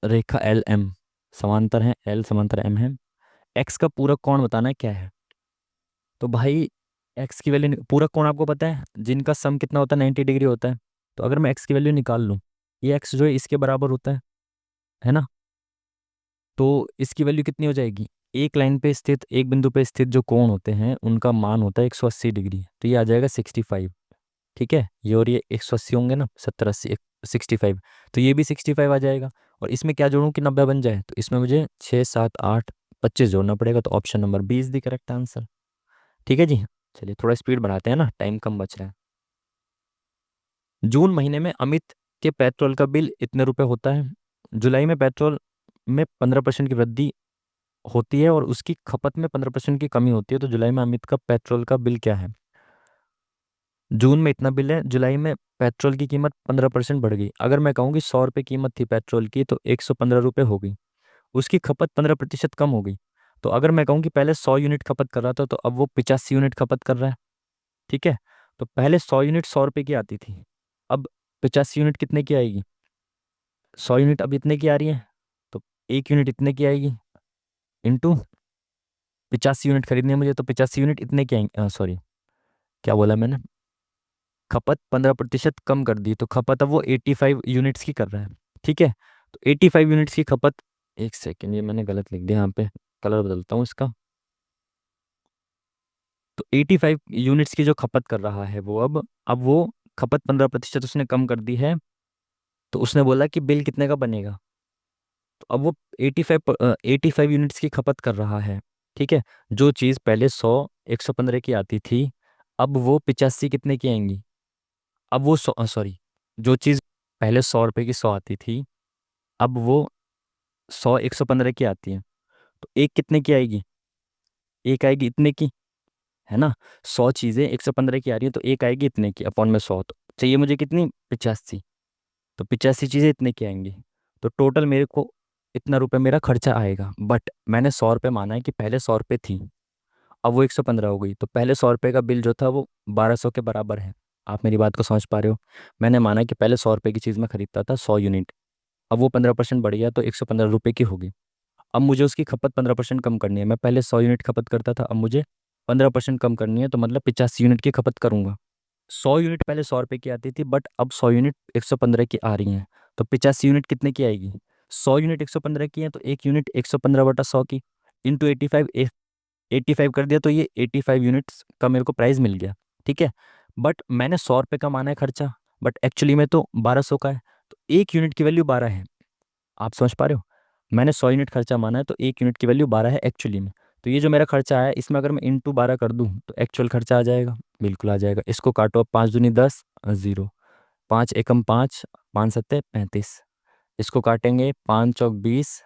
रेखा एल एम समांतर है, एल समांतर एम है। एक्स का पूरक कोण बताना है, क्या है? तो भाई एक्स की वैल्यू, पूरक कोण आपको पता है जिनका सम कितना होता है? 90 डिग्री होता है। तो अगर मैं एक्स की वैल्यू निकाल लूँ, ये एक्स जो है इसके बराबर होता है ना? तो इसकी वैल्यू कितनी हो जाएगी? एक लाइन पे स्थित, एक बिंदु पे स्थित जो कोण होते हैं उनका मान होता है 180 डिग्री, तो ये आ जाएगा 65। ठीक है। ये और ये 180 होंगे ना, 70, 80, 65। तो ये भी 65 आ जाएगा। और इसमें क्या जोड़ूं कि 90 बन जाए? तो इसमें मुझे 6, 7, 8, 25 जोड़ना पड़ेगा। तो option number B is the correct answer. ठीक है जी। चलिए थोड़ा स्पीड बढ़ाते हैं ना, टाइम कम बच रहा है। जून महीने में अमित के पेट्रोल का बिल इतने रुपए होता है। जुलाई में पेट्रोल में 15% की वृद्धि होती है और उसकी खपत में 15% की कमी होती है, तो जुलाई में अमित का पेट्रोल का बिल क्या है? जून में इतना बिल है, जुलाई में पेट्रोल की कीमत 15% बढ़ गई। अगर मैं कहूँ कि 100 रुपये कीमत थी पेट्रोल की, तो 115 रुपये हो गई। उसकी खपत 15% कम हो गई। तो अगर मैं कहूँ कि पहले 100 यूनिट खपत कर रहा था, तो अब वो 85 यूनिट खपत कर रहा है। ठीक है। तो पहले 100 यूनिट 100 रुपये की आती थी, अब 85 यूनिट कितने की आएगी? 100 यूनिट अब इतने की आ रही है, तो 1 यूनिट इतने की आएगी, इंटू 85 यूनिट खरीदनी है मुझे, तो 85 यूनिट इतने की आएंगे। सॉरी, क्या बोला मैंने? खपत 15% कम कर दी, तो खपत अब वो 85 यूनिट्स की कर रहा है। ठीक है। तो 85 यूनिट्स की खपत, एक सेकेंड, ये मैंने गलत लिख दिया यहाँ पे, कलर बदलता हूँ इसका। तो 85 यूनिट्स की जो खपत कर रहा है वो अब वो खपत 15% उसने कम कर दी है। तो उसने बोला कि बिल कितने का बनेगा? तो अब वो 85 यूनिट्स की खपत कर रहा है। ठीक है। जो चीज़ पहले 100, 115 की आती थी, अब वो 85 कितने की आएंगी? अब वो सॉरी, जो चीज़ पहले 100 रुपये की 100 आती थी, अब वो 100, 115 की आती है। तो एक कितने की आएगी? एक आएगी इतने की, है ना? 100 चीज़ें 115 की आ रही है, तो एक आएगी इतने की अपॉन में 100, तो चाहिए मुझे कितनी? 85। तो 85 चीज़ें इतने की आएंगी। तो टोटल मेरे को इतना रुपए मेरा खर्चा आएगा। बट मैंने 100 रुपये माना है कि पहले 100 रुपये थी, अब वो 115 हो गई, तो पहले 100 रुपये का बिल जो था वो 1200 के बराबर है। आप मेरी बात को समझ पा रहे हो? मैंने माना कि पहले 100 रुपये की चीज़ मैं खरीदता था 100 यूनिट, अब वो 15% बढ़ गया, तो 115 रुपये की होगी। अब मुझे उसकी खपत 15% कम करनी है। मैं पहले 100 यूनिट खपत करता था, अब मुझे 15% कम करनी है, तो मतलब 85 यूनिट की खपत करूंगा। 100 यूनिट पहले 100 रुपये की आती थी, बट अब 100 यूनिट 115 की आ रही हैं, तो 85 यूनिट कितने की आएगी? 100 यूनिट 115 की है, तो एक यूनिट 115/100 की, इंटू 85, 85 कर दिया, तो ये 85 यूनिट्स का मेरे को प्राइस मिल गया। ठीक है। बट मैंने 100 रुपये का माना है खर्चा, बट एक्चुअली में तो 1200 का है, तो एक यूनिट की वैल्यू 12 है। आप समझ पा रहे हो? मैंने 100 यूनिट खर्चा माना है, तो एक यूनिट की वैल्यू 12 है एक्चुअली में। तो ये जो मेरा खर्चा आया, इसमें अगर मैं इंटू 12 कर दूं, तो एक्चुअल खर्चा आ जाएगा। बिल्कुल आ जाएगा। इसको काटो अब, 5 दूनी 10, 0, 5 एकम 5, 5 सत्ते 35। इसको काटेंगे, 5 चौक 20,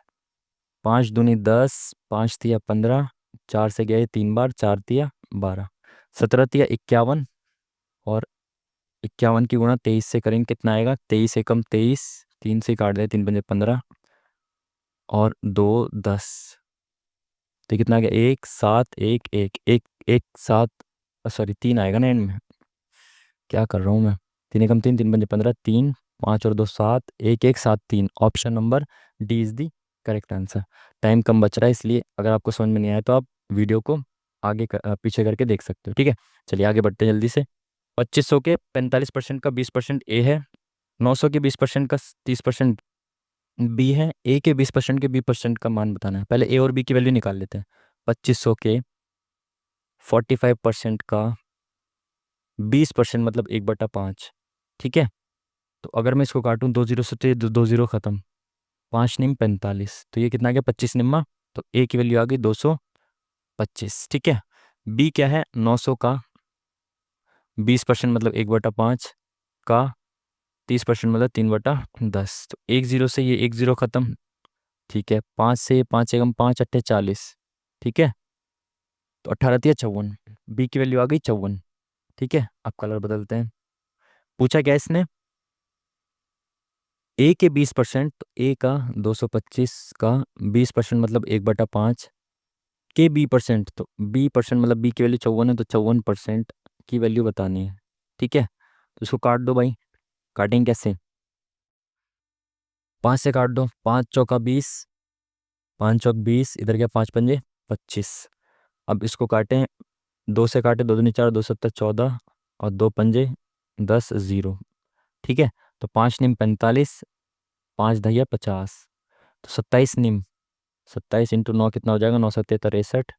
5 दूनी 10, 5 तिया 15, 4 से गए 3 बार, 4 तिया 12, 17 तिया 51, और 51 की गुणा 23 से करेंगे, कितना आएगा? 23 एकम 23, 3 से काट दें, 3 पंजे 15, और 2 10, तो कितना आ गया? 1 7 1 1 1 1 7, सॉरी 3 आएगा ना एंड में। क्या कर रहा हूँ मैं? 3 एकम 3, 3 पंजे 15, 3, 5 और 2 7, 1 1 7 3। Option number D is the correct answer. Time कम बच रहा है, इसलिए अगर आपको समझ में नहीं आया तो आप वीडियो को आगे पीछे करके देख सकते हो। ठीक है। चलिए आगे बढ़ते हैं जल्दी से। 2500 के 45% का 20% ए है, 900 के 20% का 30% बी है, ए के 20% के 20% का मान बताना है। पहले ए और बी की वैल्यू निकाल लेते हैं। 2500 के 45% का 20% मतलब 1/5। ठीक है। तो अगर मैं इसको काटूं 2 0 से, तो ये दो जीरो खत्म, 5 निम 45, तो ये कितना आ गया 25 निम्मा। तो ए की वैल्यू आ गई 225। ठीक है। बी क्या है 900 का 20% मतलब 1/5 का 30% मतलब 3/10। तो 1 0 से ये 1 0 खत्म। ठीक है, 5 से 5 एकम 5 अट्ठे 40। ठीक है, तो 18 तिया 54। बी की वैल्यू आ गई 54। ठीक है, अब कलर बदलते हैं। पूछा क्या इसने, ए के 20%, तो ए का 225 का 20% मतलब 1/5 के बी परसेंट, तो बी परसेंट मतलब बी की वैल्यू 54 है, तो 54% की वैल्यू बतानी है। ठीक है, तो इसको काट दो भाई। काटेंगे कैसे, 5 से काट दो, 5 चौका 20, 5 चौक 20, इधर क्या 5 पंजे 25। अब इसको काटें, 2 से काटे, 2 दूनी 4, 2 सत्तर 14 और 2 पंजे 10 0। ठीक है, तो 5 निम 45, 5 दहिया 50, तो 27 निम, 27 × 9 कितना हो जाएगा, 9 सत्ते 63,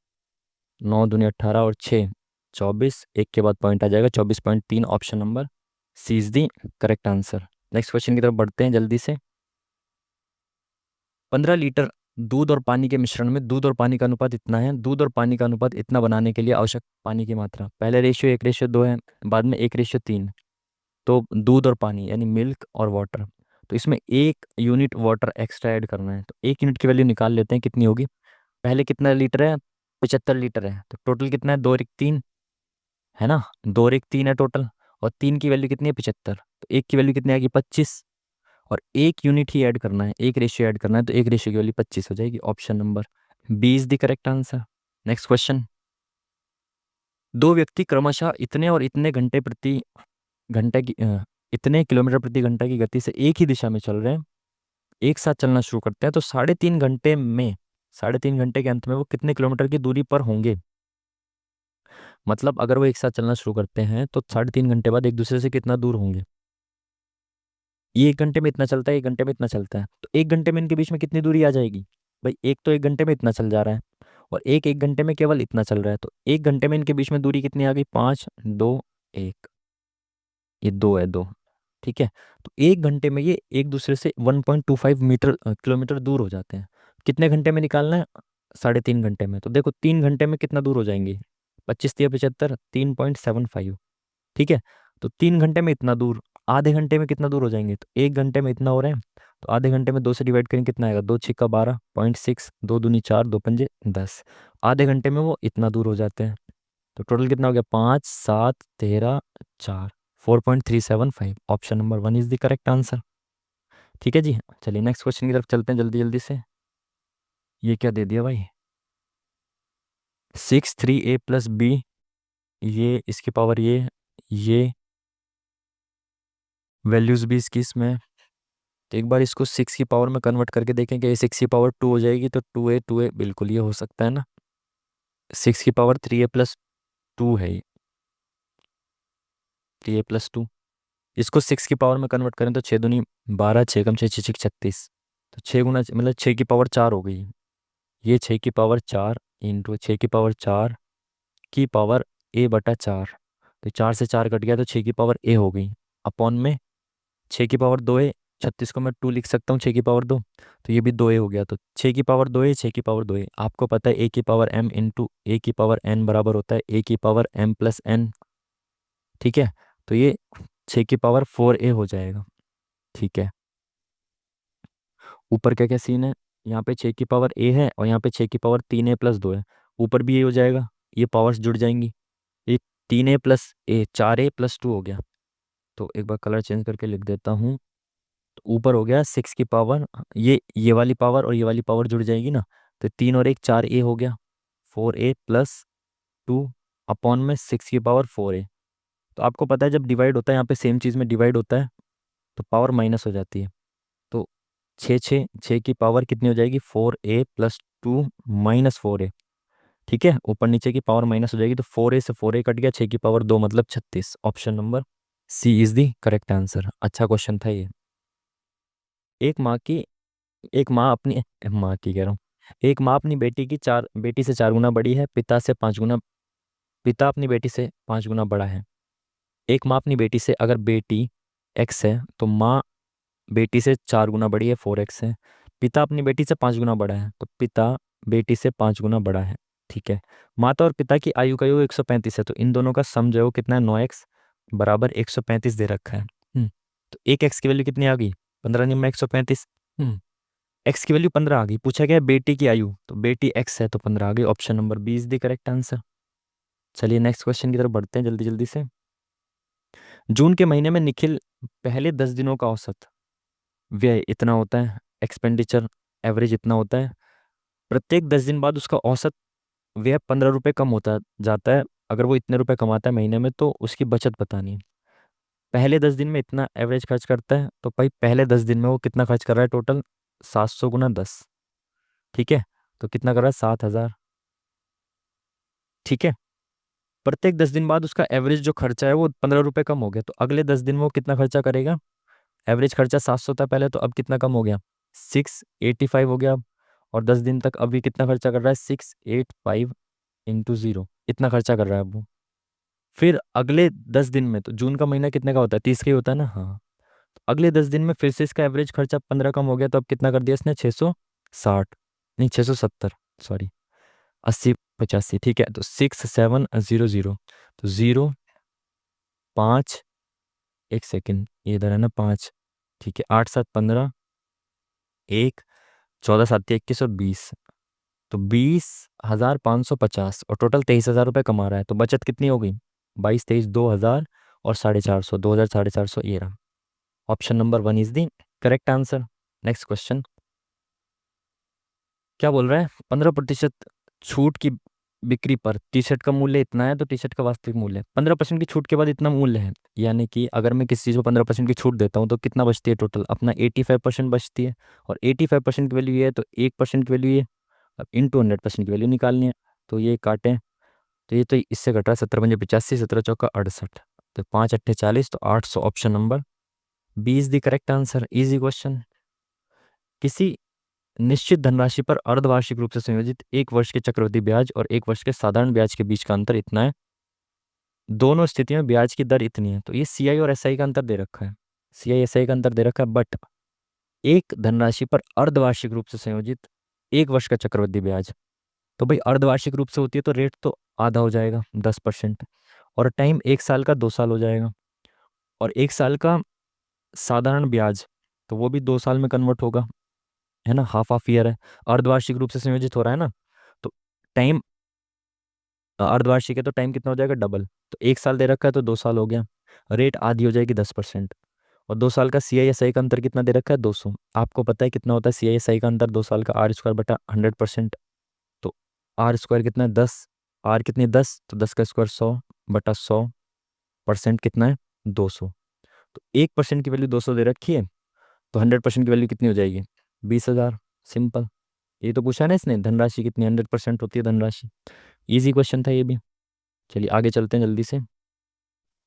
9 दूनी 18 और 6 24, एक के बाद पॉइंट आ जाएगा 24.3। Option number C is the correct answer. Next question की तरफ बढ़ते हैं जल्दी से। 15 लीटर दूध और पानी के मिश्रण में दूध और पानी का अनुपात इतना है, दूध और पानी का अनुपात इतना बनाने के लिए आवश्यक पानी की मात्रा, पहले रेशियो 1:2 है, बाद में 1:3। तो दूध और पानी यानी मिल्क और वाटर, तो इसमें 1 यूनिट वाटर एक्स्ट्रा ऐड करना है, तो 1 यूनिट की वैल्यू निकाल लेते हैं कितनी होगी। पहले कितना लीटर है, 75 लीटर है, तो टोटल कितना है, 2 और 1 3 है ना, 2 और 1 3 है टोटल। और 3 की वैल्यू कितनी है, 75, तो एक की वैल्यू कितनी आएगी 25। और 1 यूनिट ही ऐड करना है, एक रेशियो ऐड करना है, तो एक रेशियो की वैल्यू 25 हो जाएगी। Option number B is the correct answer. Next question, दो व्यक्ति क्रमशः इतने और इतने घंटे प्रति घंटे की इतने किलोमीटर प्रति घंटा की गति से एक ही दिशा में चल रहे हैं, एक साथ चलना शुरू करते हैं, तो 3.5 घंटे में, 3.5 घंटे के अंत में वो कितने किलोमीटर की दूरी पर होंगे। मतलब अगर वो एक साथ चलना शुरू करते हैं तो 3.5 घंटे बाद एक दूसरे से कितना दूर होंगे। ये 1 घंटे में इतना चलता है, 1 घंटे में इतना चलता है, तो 1 घंटे में इनके बीच में कितनी दूरी आ जाएगी। भाई एक तो 1 घंटे में इतना चल जा रहा है, और एक 1 घंटे में केवल इतना चल रहा है, तो 1 घंटे में इनके बीच में दूरी कितनी आ गई, 5 2 1, ये 2 है 2। ठीक है, तो 1 घंटे में ये एक दूसरे से 1.25 किलोमीटर दूर हो जाते हैं। कितने घंटे में निकालना है, 3.5 घंटे में। तो देखो 3 घंटे में कितना दूर हो जाएंगे, 25 × 3 = 75, 3.75। ठीक है, तो 3 घंटे में इतना दूर, आधे घंटे में कितना दूर हो जाएंगे, तो 1 घंटे में इतना हो रहे हैं, तो आधे घंटे में 2 से डिवाइड करेंगे कितना आएगा, 2 × 6 = 12.6, 2 दूनी 4, 2 पंजे 10, आधे घंटे में वो इतना दूर हो जाते हैं। तो टोटल कितना हो गया, 5 7 13 4, 4.375। Option number 1 is the correct answer. ठीक है जी, चलिए नेक्स्ट क्वेश्चन की तरफ चलते हैं जल्दी जल्दी से। ये क्या दे दिया भाई, 6 3a + b, ये इसकी पावर ये वैल्यूज भी इसकी इसमें, तो एक बार इसको 6 की पावर में कन्वर्ट करके देखें कि ये 6 की पावर 2 हो जाएगी, तो 2a बिल्कुल ये हो सकता है ना। 6 की पावर 3a + 2 है ये, 3a + 2। इसको 6 की पावर में कन्वर्ट करें तो 6 दूनी 12, 6 × 6 = 36, तो 6 × मतलब 6 की पावर 4 हो गई। ये 6 की पावर 4 इंटू 6 की पावर 4 की पावर a/4, तो 4 से 4 कट गया, तो 6 की पावर a हो गई। अपॉन में 6 की पावर 2a, 36 को मैं 2 लिख सकता हूँ 6 की पावर 2, तो ये भी 2a हो गया। तो 6 की पावर 2a, 6 की पावर 2a, आपको पता है a⁻m इंटू a⁻n बराबर होता है a⁻m + n। ठीक है, तो ये 6 की पावर 4a हो जाएगा। ठीक है, ऊपर क्या क्या सीन है, यहाँ पे 6 की पावर a है और यहाँ पे 6 की पावर 3a + 2 है, ऊपर भी ये हो जाएगा, ये पावर्स जुड़ जाएंगी, ये 3a + a 4a + 2 हो गया। तो एक बार कलर चेंज करके लिख देता हूँ, तो ऊपर हो गया 6 की पावर, ये वाली पावर और ये वाली पावर जुड़ जाएगी ना, तो 3 और 1 4a हो गया, 4a + 2 अपॉन में 6 की पावर 4a। तो आपको पता है जब डिवाइड होता है, यहाँ पे सेम चीज़ में डिवाइड होता है तो पावर माइनस हो जाती है। तो 6 की पावर कितनी हो जाएगी, 4a + 2 - 4a। ठीक है, ऊपर नीचे की पावर माइनस हो जाएगी, तो 4a से 4a कट गया, 6 की पावर 2 मतलब 36। Option number C is the correct answer. अच्छा क्वेश्चन था ये। एक माँ की एक माँ अपनी माँ की कह रहा हूँ, एक माँ अपनी बेटी से 4 गुना बड़ी है, पिता अपनी बेटी से 5 गुना बड़ा है। एक माँ अपनी बेटी से, अगर बेटी x है तो माँ बेटी से 4 गुना बड़ी है, 4x है। पिता अपनी बेटी से 5 गुना बड़ा है, तो पिता बेटी से 5 गुना बड़ा है। ठीक है। माता और पिता की आयु का योग 135 है, तो इन दोनों का सम जो है वो कितना है, 9x बराबर 135 दे रखा है। तो एक एक्स की वैल्यू कितनी आ गई, 15 निम्न 135। एक्स की वैल्यू 15 आ गई। पूछा गया है बेटी की आयु, तो बेटी एक्स है तो 15 आ गई। Option number B is the correct answer. चलिए नेक्स्ट क्वेश्चन की तरफ बढ़ते हैं जल्दी जल्दी से। जून के महीने में निखिल पहले 10 दिनों का औसत व्यय इतना होता है, एक्सपेंडिचर एवरेज इतना होता है। प्रत्येक 10 दिन बाद उसका औसत व्यय 15 रुपये कम होता जाता है। अगर वो इतने रुपए कमाता है महीने में तो उसकी बचत बतानी है। पहले 10 दिन में इतना एवरेज खर्च करता है, तो भाई पहले 10 दिन में वो कितना खर्च कर रहा है टोटल, 700 × 10। ठीक है। तो कितना कर रहा है, 7,000। ठीक है। प्रत्येक 10 दिन बाद उसका एवरेज जो खर्चा है वो 15 रुपये कम हो गया, तो अगले 10 दिन में वो कितना खर्चा करेगा। एवरेज खर्चा 700 था पहले, तो अब कितना कम हो गया, 685 हो गया अब। और 10 दिन तक अभी कितना खर्चा कर रहा है, 685 इंटू 0, इतना खर्चा कर रहा है अब वो। फिर अगले 10 दिन में, तो जून का महीना कितने का होता है, 30 का ही होता है ना, हाँ। तो अगले 10 दिन में फिर से इसका एवरेज खर्चा 15 कम हो गया, तो अब कितना कर दिया इसने, 660, नहीं 670, सॉरी 80 85। ठीक है। तो 6700, तो 0 5, एक सेकेंड ये इधर है ना 5। ठीक है। 8 7 15, 1 14 7 21 और 20, तो 20,550 और टोटल 23,000 रुपये कमा रहा है। तो बचत कितनी हो गई, 22 23 2,000 और 450, 2,000 450 ये रहा। Option number 1 is the correct answer. Next question क्या बोल रहा है, 15% छूट की बिक्री पर टी शर्ट का मूल्य इतना है, तो टी शर्ट का वास्तविक मूल्य 15% की छूट के बाद इतना मूल्य है। यानी कि अगर मैं किसी चीज़ को 15% की छूट देता हूँ तो कितना बचती है टोटल, अपना 85% बचती है। और 85% की वैल्यू ये है तो 1% की वैल्यू ये, अब इंटू 100% की वैल्यू निकालनी है। तो ये काटें, तो ये तो इससे कट रहा है, 17 × 85, 17 × 4 = 68, तो 5 × 8 = 40, तो 800। Option number B is the correct answer. Easy question. किसी निश्चित धनराशि पर अर्धवार्षिक रूप से संयोजित 1 वर्ष के चक्रवृद्धि ब्याज और 1 वर्ष के साधारण ब्याज के बीच का अंतर इतना है, दोनों स्थितियों में ब्याज की दर इतनी है। तो ये सीआई और एसआई का अंतर दे रखा है, सीआई एसआई का अंतर दे रखा है। बट एक धनराशि पर अर्धवार्षिक रूप से संयोजित 1 वर्ष का चक्रवृद्धि ब्याज, तो भाई अर्धवार्षिक रूप से होती है तो रेट तो आधा हो जाएगा 10%, और टाइम 1 साल का 2 साल हो जाएगा। और 1 साल का साधारण ब्याज, तो वो भी 2 साल में कन्वर्ट होगा, है ना, हाफ हाफ ईयर है। अर्धवार्षिक रूप से संयोजित हो रहा है ना, तो टाइम अर्धवार्षिक है तो टाइम कितना हो जाएगा, डबल। तो 1 साल दे रखा है तो 2 साल हो गया, रेट आधी हो जाएगी 10%। और 2 साल का सी आई एस आई का अंतर कितना दे रखा है, 200। आपको पता है कितना होता है सी आई एस आई का अंतर 2 साल का, R² / 100%। तो R² कितना है, 10। आर कितनी, 10, तो 10 का स्क्वायर 100/100%, कितना है, 200। तो 1% की वैल्यू 200 दे रखी है, तो 100% की वैल्यू कितनी हो जाएगी, 20,000। सिंपल। ये तो पूछा ना इसने, धनराशि कितनी 100% होती है धनराशि। इजी क्वेश्चन था ये भी। चलिए आगे चलते हैं जल्दी से।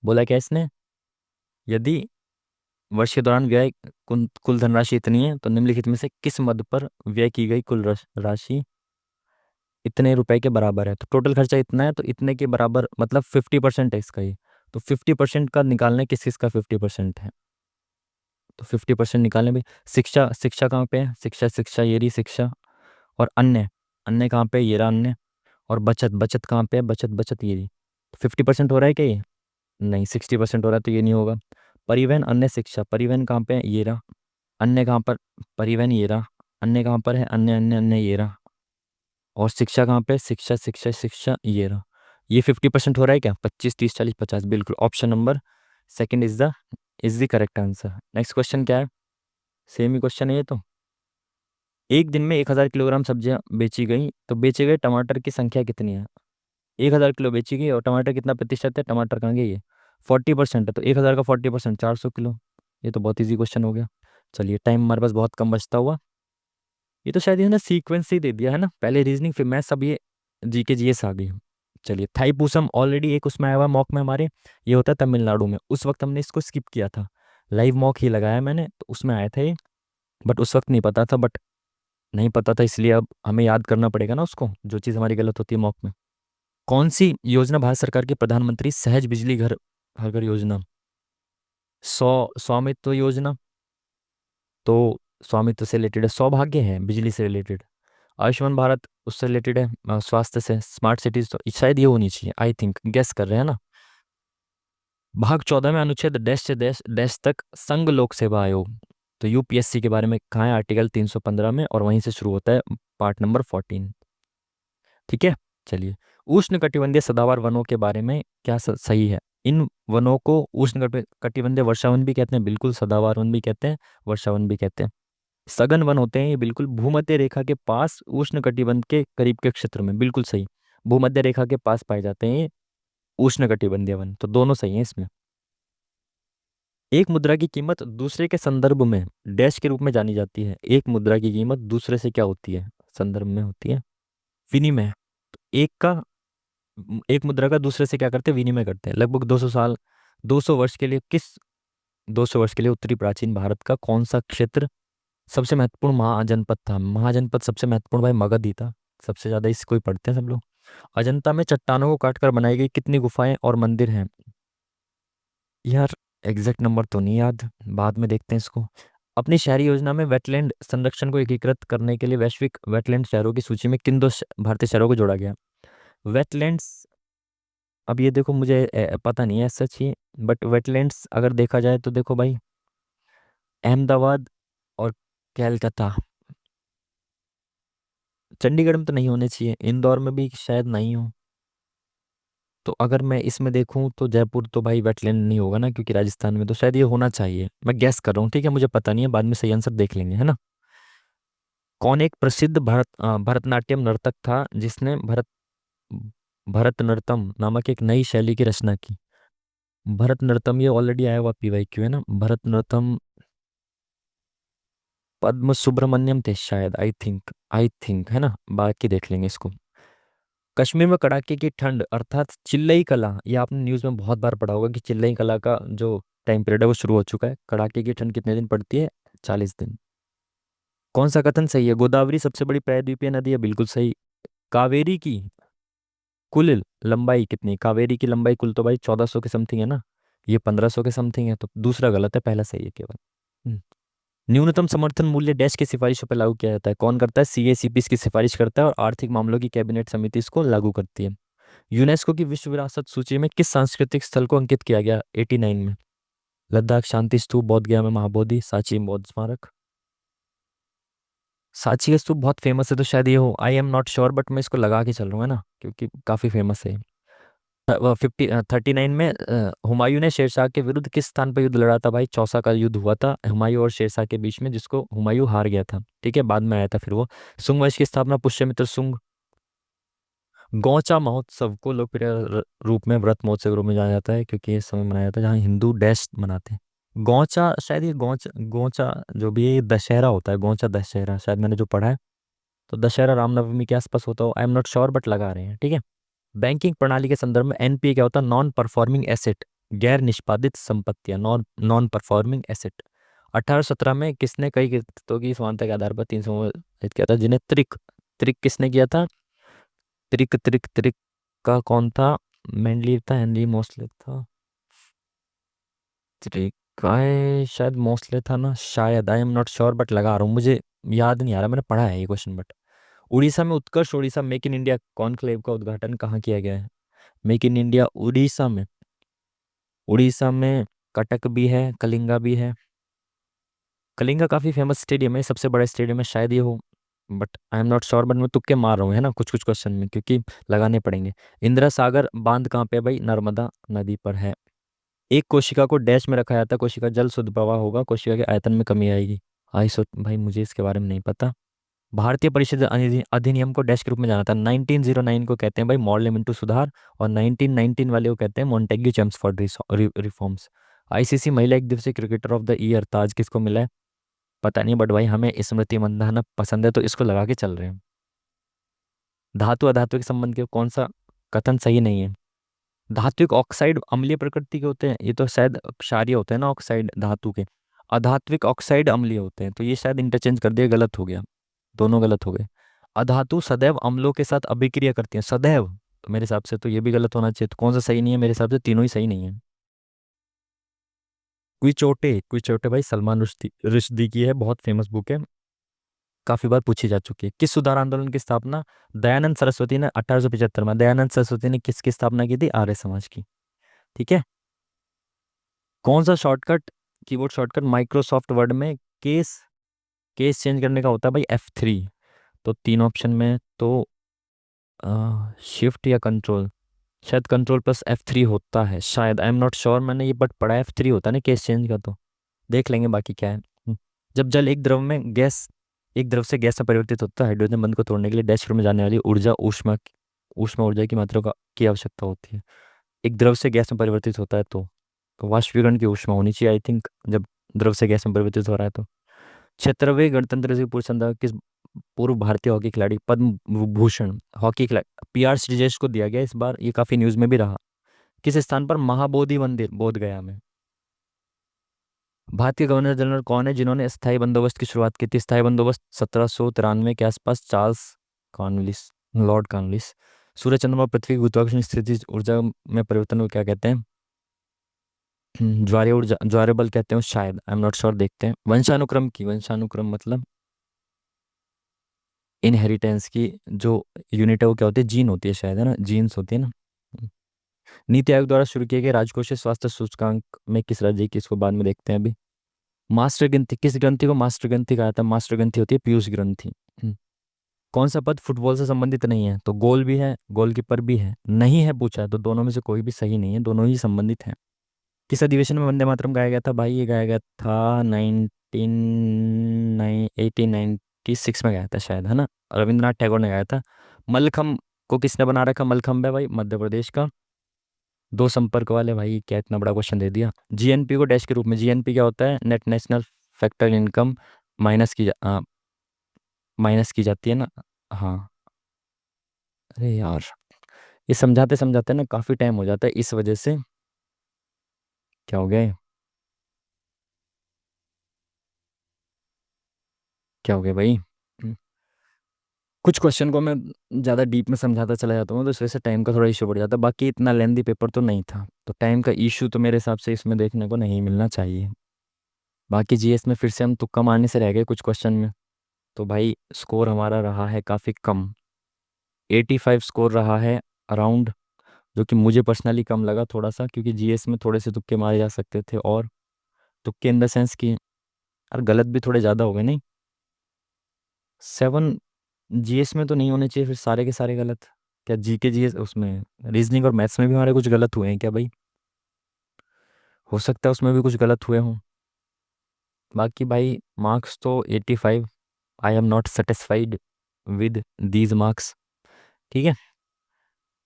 बोला क्या इसने, यदि वर्ष के दौरान व्यय कुल धनराशि इतनी है, तो निम्नलिखित में से किस मद पर व्यय की गई कुल राशि इतने रुपए के बराबर है। तो टोटल खर्चा इतना है, तो इतने के बराबर मतलब 50% है इसका ये। तो 50% का निकालना है, किस किस का 50% है, तो 50% निकालने में शिक्षा, शिक्षा कहाँ पे है, शिक्षा शिक्षा ये रही शिक्षा। और अन्य, अन्य कहाँ पे है, ये रहा अन्य। और बचत, बचत कहाँ पे है, बचत बचत ये रही। 50% हो रहा है क्या ये, नहीं 60% हो रहा है, तो ये नहीं होगा। परिवहन अन्य शिक्षा, परिवहन कहाँ पे है, ये रहा। अन्य कहाँ पर, परिवहन ये रहा। अन्य कहाँ पर है, अन्य अन्य अन्य ये रहा। और शिक्षा कहाँ पे है, शिक्षा शिक्षा शिक्षा ये रहा। ये 50% हो रहा है क्या, 25 30 40 50, बिल्कुल। Option number second is the correct answer. Next question क्या है, सेम ही क्वेश्चन है ये तो। एक दिन में 1,000 किलोग्राम सब्जियां बेची गई, तो बेचे गए टमाटर की संख्या कितनी है। 1,000 किलो बेची गई और टमाटर कितना प्रतिशत है, टमाटर कहाँ गए ये, 40% है, तो 1,000 का 40% 400 किलो। ये तो बहुत ईजी क्वेश्चन हो गया। चलिए टाइम हमारे पास बहुत कम बचता हुआ। ये तो शायद इसने सीक्वेंस ही दे दिया है ना, पहले रीजनिंग फिर मैथ्स, सब ये जीके जीएस आ गई। चलिए थाईपुसम ऑलरेडी एक उसमें आया हुआ मॉक में हमारे, ये होता है तमिलनाडु में। उस वक्त हमने इसको स्किप किया था, लाइव मॉक ही लगाया मैंने, तो उसमें आया था ये। बट उस वक्त नहीं पता था, बट नहीं पता था इसलिए अब हमें याद करना पड़ेगा ना उसको, जो चीज़ हमारी गलत होती है मॉक में। कौन सी योजना भारत सरकार की प्रधानमंत्री सहज बिजली घर हर घर योजना, स्वामित्व योजना, तो स्वामित्व से रिलेटेड है, सौभाग्य है बिजली से रिलेटेड, आयुष्मान भारत उससे रिलेटेड है, स्वास्थ्य से, स्मार्ट सिटीज तो शायद ये होनी चाहिए, आई थिंक, गेस कर रहे हैं ना। भाग 14 में अनुच्छेद डैश से डैश डैश तक संघ लोक सेवा आयोग, तो यूपीएससी के बारे में कहाँ है, आर्टिकल 315 में, और वहीं से शुरू होता है पार्ट नंबर 14। ठीक है, चलिए। उष्ण कटिबंधीय सदाबहार वनों के बारे में क्या सही है? इन वनों को उष्ण कटिबंधीय वर्षावन भी कहते हैं, बिल्कुल, सदाबहार वन भी कहते हैं, वर्षावन भी कहते हैं। सघन वन होते हैं ये बिल्कुल भूमध्य रेखा के पास उष्ण कटिबंध के करीब के क्षेत्र में, बिल्कुल सही, भूमध्य रेखा के पास पाए जाते हैं ये उष्ण कटिबंधीय वन, तो दोनों सही हैं इसमें। एक मुद्रा की कीमत दूसरे के संदर्भ में डैश के रूप में जानी जाती है, एक मुद्रा की कीमत दूसरे से क्या होती है, संदर्भ में होती है विनिमय। तो एक मुद्रा का दूसरे से क्या करते हैं, विनिमय करते हैं। लगभग 200 साल, 200 वर्ष के लिए 200 वर्ष के लिए उत्तरी प्राचीन भारत का कौन सा क्षेत्र सबसे महत्वपूर्ण महाजनपद था? महाजनपद सबसे महत्वपूर्ण भाई मगध ही था, सबसे ज्यादा इसको ही पढ़ते हैं सब लोग। अजंता में चट्टानों को काटकर बनाई गई कितनी गुफाएं और मंदिर हैं? यार एग्जैक्ट नंबर तो नहीं याद, बाद में देखते हैं इसको। अपनी शहरी योजना में वेटलैंड संरक्षण को एकीकृत करने के लिए वैश्विक वेटलैंड शहरों की सूची में किन दो भारतीय शहरों को जोड़ा गया? वेटलैंड्स, अब ये देखो मुझे पता नहीं है सच ही, बट वेटलैंड्स अगर देखा जाए तो देखो भाई, अहमदाबाद और कैलकाता, चंडीगढ़ में तो नहीं होने चाहिए, इंदौर में भी शायद नहीं हो, तो अगर मैं इसमें देखूं तो जयपुर तो भाई वेटलैंड नहीं होगा ना, क्योंकि राजस्थान में, तो शायद ये होना चाहिए, मैं गैस कर रहा हूँ, ठीक है, मुझे पता नहीं है, बाद में सही आंसर देख लेंगे, है ना। कौन एक प्रसिद्ध भरतनाट्यम नर्तक था जिसने भरतनाट्यम नामक एक नई शैली की रचना की? भरतनाट्यम ये ऑलरेडी आया हुआ पीवाईक्यू है ना, भरतनाट्यम पद्म सुब्रमण्यम थे शायद, आई थिंक है ना, बाकी देख लेंगे इसको। कश्मीर में कड़ाके की ठंड अर्थात चिल्लई कला, ये आपने न्यूज़ में बहुत बार पढ़ा होगा कि चिल्लई कला का जो टाइम पीरियड है वो शुरू हो चुका है, कड़ाके की ठंड कितने दिन पड़ती है? 40 दिन। कौन सा कथन सही है? गोदावरी सबसे बड़ी प्रायद्वीपीय नदी है, बिल्कुल सही। कावेरी की कुल लंबाई कितनी? कावेरी की लंबाई कुल तो भाई 1400 के समथिंग है ना, ये 1500 के समथिंग है, तो दूसरा गलत है, पहला सही है केवल। हम्म। न्यूनतम समर्थन मूल्य डैश की सिफारिशों पर लागू किया जाता है? कौन करता है? सीएसीपी इसकी सिफारिश करता है और आर्थिक मामलों की कैबिनेट समिति इसको लागू करती है। यूनेस्को की विश्व विरासत सूची में किस सांस्कृतिक स्थल को अंकित किया गया 89 में? लद्दाख शांति स्तूप, बोध गया में महाबोधि, सांची में बौद्ध स्मारक। सांची का स्तूप बहुत फेमस है तो शायद ये हो, I am not sure, but मैं इसको लगा के चल रहा हूँ, है ना, क्योंकि काफी फेमस है। 39 में हुमायूं ने शेरशाह के विरुद्ध किस स्थान पर युद्ध लड़ा था? भाई चौसा का युद्ध हुआ था हुमायूं और शेरशाह के बीच में, जिसको हुमायूं हार गया था, ठीक है, बाद में आया था फिर वो। सुंग वंश की स्थापना पुष्यमित्र सुंग। गौचा महोत्सव को लोकप्रिय रूप में व्रत महोत्सव के रूप में जाना जाता है, क्योंकि ये समय मनाया जाता है जहाँ हिंदू डैश मनाते हैं। गौचा शायद ये गौचा गौचा जो भी है ये दशहरा होता है, गौचा दशहरा शायद मैंने जो पढ़ा है, तो दशहरा रामनवमी के आसपास होता हो, I am not sure, but लगा रहे हैं, ठीक है। बैंकिंग प्रणाली के संदर्भ में एनपीए क्या होता है? नॉन परफॉर्मिंग एसेट, गैर निष्पादित संपत्तियां, नॉन नॉन परफॉर्मिंग एसेट। 1817 में किसने कई किस्तों की समानता के आधार पर 300 किया था, जिन्हें त्रिक, त्रिक किसने किया था? त्रिक त्रिक त्रिक का कौन था? मेंडलीव था, हेनरी मोस्ले था, त्रिक का शायद मोस्ले था ना, शायद, I am not sure, but लगा रहा हूँ, मुझे याद नहीं आ रहा, मैंने पढ़ा है ये क्वेश्चन, बट उड़ीसा में Utkarsh Odisha make in India conclave का उद्घाटन कहाँ किया गया है? मेक इन इंडिया उड़ीसा में, उड़ीसा में कटक भी है, कलिंगा भी है। कलिंगा काफी फेमस स्टेडियम है, सबसे बड़ा स्टेडियम है, शायद ये हो, but I am not sure, but मैं तुक्के मार रहा हूँ, है ना, कुछ कुछ क्वेश्चन में, क्योंकि लगाने पड़ेंगे। इंदिरा सागर बांध कहाँ पे है? भाई नर्मदा नदी पर है। एक कोशिका को डैश में रखा जाता है, कोशिका जल शुद्ध प्रवाह होगा, कोशिका के आयतन में कमी आएगी। भाई मुझे इसके बारे में नहीं पता। भारतीय परिषद अधिनियम को डैश के रूप में जाना था? 1909 को कहते हैं भाई पार्लियामेंट्री सुधार, और 1919 वाले को कहते हैं मॉन्टेग्यू चेम्सफोर्ड रिफॉर्म्स। आईसीसी महिला एक दिवसीय क्रिकेटर ऑफ द ईयर ताज किसको मिला है? पता नहीं, बट भाई हमें स्मृति मंदाना पसंद है तो इसको लगा के चल रहे हैं। धातु अधातु के संबंध के कौन सा कथन सही नहीं है? धात्विक ऑक्साइड अम्लीय प्रकृति के होते हैं, ये तो शायद क्षारीय होते हैं ना ऑक्साइड धातु के। अधात्विक ऑक्साइड अम्लीय होते हैं, तो ये शायद इंटरचेंज कर दिया, गलत हो गया, दोनों गलत हो गए। अधातु सदैव अम्लों के साथ अभिक्रिया करती हैं, सदैव, तो मेरे हिसाब से तो ये भी गलत होना चाहिए, तो कौन सा सही नहीं है? मेरे हिसाब से तीनों ही सही नहीं है। क्विचोटे क्विचोटे भाई सलमान रुश्दी रुश्दी की है, बहुत फेमस बुक है, काफी बार पूछी जा चुकी है। किस सुधार आंदोलन की स्थापना दयानंद सरस्वती ने 1875 में, दयानंद सरस्वती ने किसकी स्थापना की थी? आर्य समाज की। ठीक है। कौन सा shortcut, keyboard shortcut Microsoft word में केस केस चेंज करने का होता है भाई? F3। तो तीन ऑप्शन में तो शिफ्ट या कंट्रोल, शायद कंट्रोल प्लस F3 होता है शायद, आई एम नॉट श्योर, मैंने ये बट पढ़ा है F3 होता है ना केस चेंज का, तो देख लेंगे बाकी क्या है। जब जल एक द्रव से गैस में परिवर्तित होता है, हाइड्रोजन बंध को तोड़ने के लिए डैश में जाने वाली ऊर्जा ऊष्मा ऊर्जा की मात्रा की आवश्यकता होती है। एक द्रव से गैस में परिवर्तित होता है तो वाष्पीकरण की ऊष्मा होनी चाहिए आई थिंक, जब द्रव से गैस में परिवर्तित हो रहा है तो। 76वें गणतंत्र दिवस पूर्व संध्या किस पूर्व भारतीय हॉकी खिलाड़ी पद्म भूषण हॉकी खिलाड़ी PR श्रीजेश को दिया गया? इस बार ये काफी न्यूज में भी रहा। किस स्थान पर? महाबोधि मंदिर, बोध गया में। भारतीय गवर्नर जनरल कौन है जिन्होंने स्थायी बंदोबस्त की शुरुआत की थी? स्थायी बंदोबस्त 1793 के आसपास चार्ल्स कॉर्नवालिस, लॉर्ड कॉर्नवालिस। सूर्य चंद्रमा पृथ्वी की गुरुत्वाकर्षण स्थिति ऊर्जा में परिवर्तन को क्या कहते हैं? ज्वारीय ऊर्जा, ज्वारीय बल कहते हैं शायद, आई एम नॉट श्योर, देखते हैं। वंशानुक्रम मतलब इनहेरिटेंस की जो यूनिट है वो क्या होती है? जीन होती है शायद, है ना, जीन्स होती है ना। नीति आयोग द्वारा शुरू किए गए राजकोषीय स्वास्थ्य सूचकांक में किस राज्य की, इसको बाद में देखते हैं अभी। मास्टर ग्रंथि, किस ग्रंथि को मास्टर ग्रंथि कहा था? मास्टर ग्रंथि होती है पीयूष ग्रंथि। कौन सा पद फुटबॉल से संबंधित नहीं है? तो गोल भी है, गोलकीपर भी है, नहीं है पूछा है, तो दोनों में से कोई भी सही नहीं है, दोनों ही संबंधित हैं। किस अधिवेशन में वंदे मातरम गाया गया था भाई? ये गाया गया था 1896 में गाया था शायद, है ना, रविंद्रनाथ टैगोर ने गाया था। मलखम को किसने बना रखा? मलखम्ब है भाई मध्य प्रदेश का। दो संपर्क वाले, भाई क्या इतना बड़ा क्वेश्चन दे दिया। GNP को डैश के रूप में, GNP क्या होता है? Net national factor income minus की जाती है ना। हाँ। अरे यार, ये समझाते समझाते ना काफी टाइम हो जाता है, इस वजह से। क्या हो गया ये? क्या हो गया भाई? कुछ क्वेश्चन को मैं ज़्यादा डीप में समझाता चला जाता हूँ तो इस वजह से टाइम का थोड़ा इशू बढ़ जाता है, बाकी इतना लेंदी पेपर तो नहीं था, तो टाइम का इशू तो मेरे हिसाब से इसमें देखने को नहीं मिलना चाहिए। बाकी GS में फिर से हम तुक्का मारने से रह गए कुछ क्वेश्चन में, तो भाई स्कोर हमारा रहा है काफ़ी कम, 85 स्कोर रहा है अराउंड, जो कि मुझे पर्सनली कम लगा थोड़ा सा, क्योंकि GS में थोड़े से तुक्के मारे जा सकते थे, और तुक्के इन द सेंस कि यार गलत भी थोड़े ज़्यादा हो गए नहीं। 7 GS में तो नहीं होने चाहिए फिर सारे के सारे गलत। क्या GK GS उसमें रीजनिंग और मैथ्स में भी हमारे कुछ गलत हुए हैं क्या भाई? हो सकता है उसमें भी कुछ गलत हुए हों। बाकी भाई मार्क्स तो 85, I am not satisfied with these marks. ठीक है।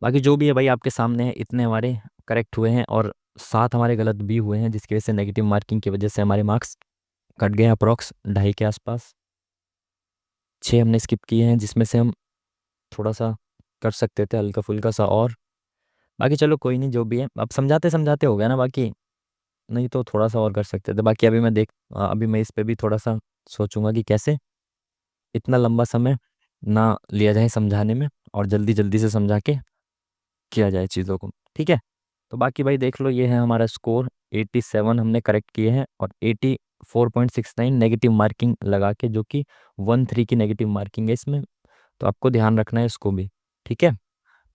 बाकी जो भी है भाई आपके सामने है, इतने हमारे करेक्ट हुए हैं और 7 हमारे गलत भी हुए हैं, जिसकी वजह से नेगेटिव मार्किंग की वजह से हमारे मार्क्स कट गए अप्रॉक्स 2.5 के आसपास। 6 हमने स्किप किए हैं, जिसमें से हम थोड़ा सा कर सकते थे हल्का फुल्का सा, और बाकी चलो कोई नहीं, जो भी है अब समझाते समझाते हो गया ना, बाकी नहीं तो थोड़ा सा और कर सकते थे। बाकी अभी मैं इस पे भी थोड़ा सा सोचूंगा कि कैसे इतना लंबा समय ना लिया जाए समझाने में, और जल्दी जल्दी से समझा के किया जाए चीज़ों को। ठीक है। तो बाकी भाई देख लो, ये है हमारा स्कोर, 87 हमने करेक्ट किए हैं और 84.69 नेगेटिव मार्किंग लगा के, जो कि 13 की नेगेटिव मार्किंग है इसमें, तो आपको ध्यान रखना है इसको भी। ठीक है।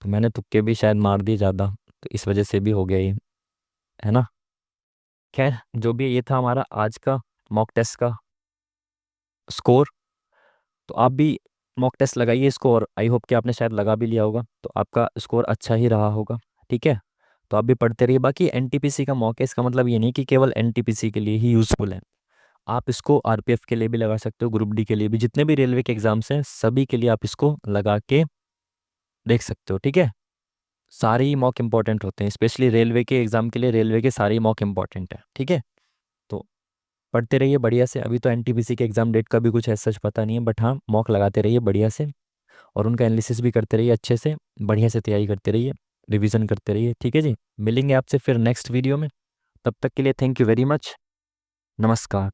तो मैंने तुक्के भी शायद मार दिए ज़्यादा, तो इस वजह से भी हो गया ये, है ना। खैर जो भी है, ये था हमारा आज का मॉक टेस्ट का स्कोर। तो आप भी मॉक टेस्ट लगाइए इसको, और आई होप कि आपने शायद लगा भी लिया होगा, तो आपका स्कोर अच्छा ही रहा होगा। ठीक है। तो आप भी पढ़ते रहिए। बाकी NTPC का मॉक है, इसका मतलब ये नहीं कि केवल NTPC के लिए ही यूज़फुल है, आप इसको RPF के लिए भी लगा सकते हो, ग्रुप D के लिए भी, जितने भी रेलवे के एग्जाम्स हैं सभी के लिए आप इसको लगा के देख सकते हो। ठीक है। सारे ही मॉक इंपॉर्टेंट होते हैं, स्पेशली रेलवे के एग्जाम के लिए रेलवे के सारे ही मॉक इंपॉर्टेंट है। ठीक है। तो पढ़ते रहिए बढ़िया से। अभी तो NTPC के एग्जाम डेट का भी कुछ ऐसा सच पता नहीं है, बट हाँ मॉक लगाते रहिए बढ़िया से, और उनका एनालिसिस भी करते रहिए अच्छे से, बढ़िया से तैयारी करते रहिए, रिवीजन करते रहिए। ठीक है जी। मिलेंगे आपसे फिर नेक्स्ट वीडियो में, तब तक के लिए थैंक यू वेरी मच। नमस्कार।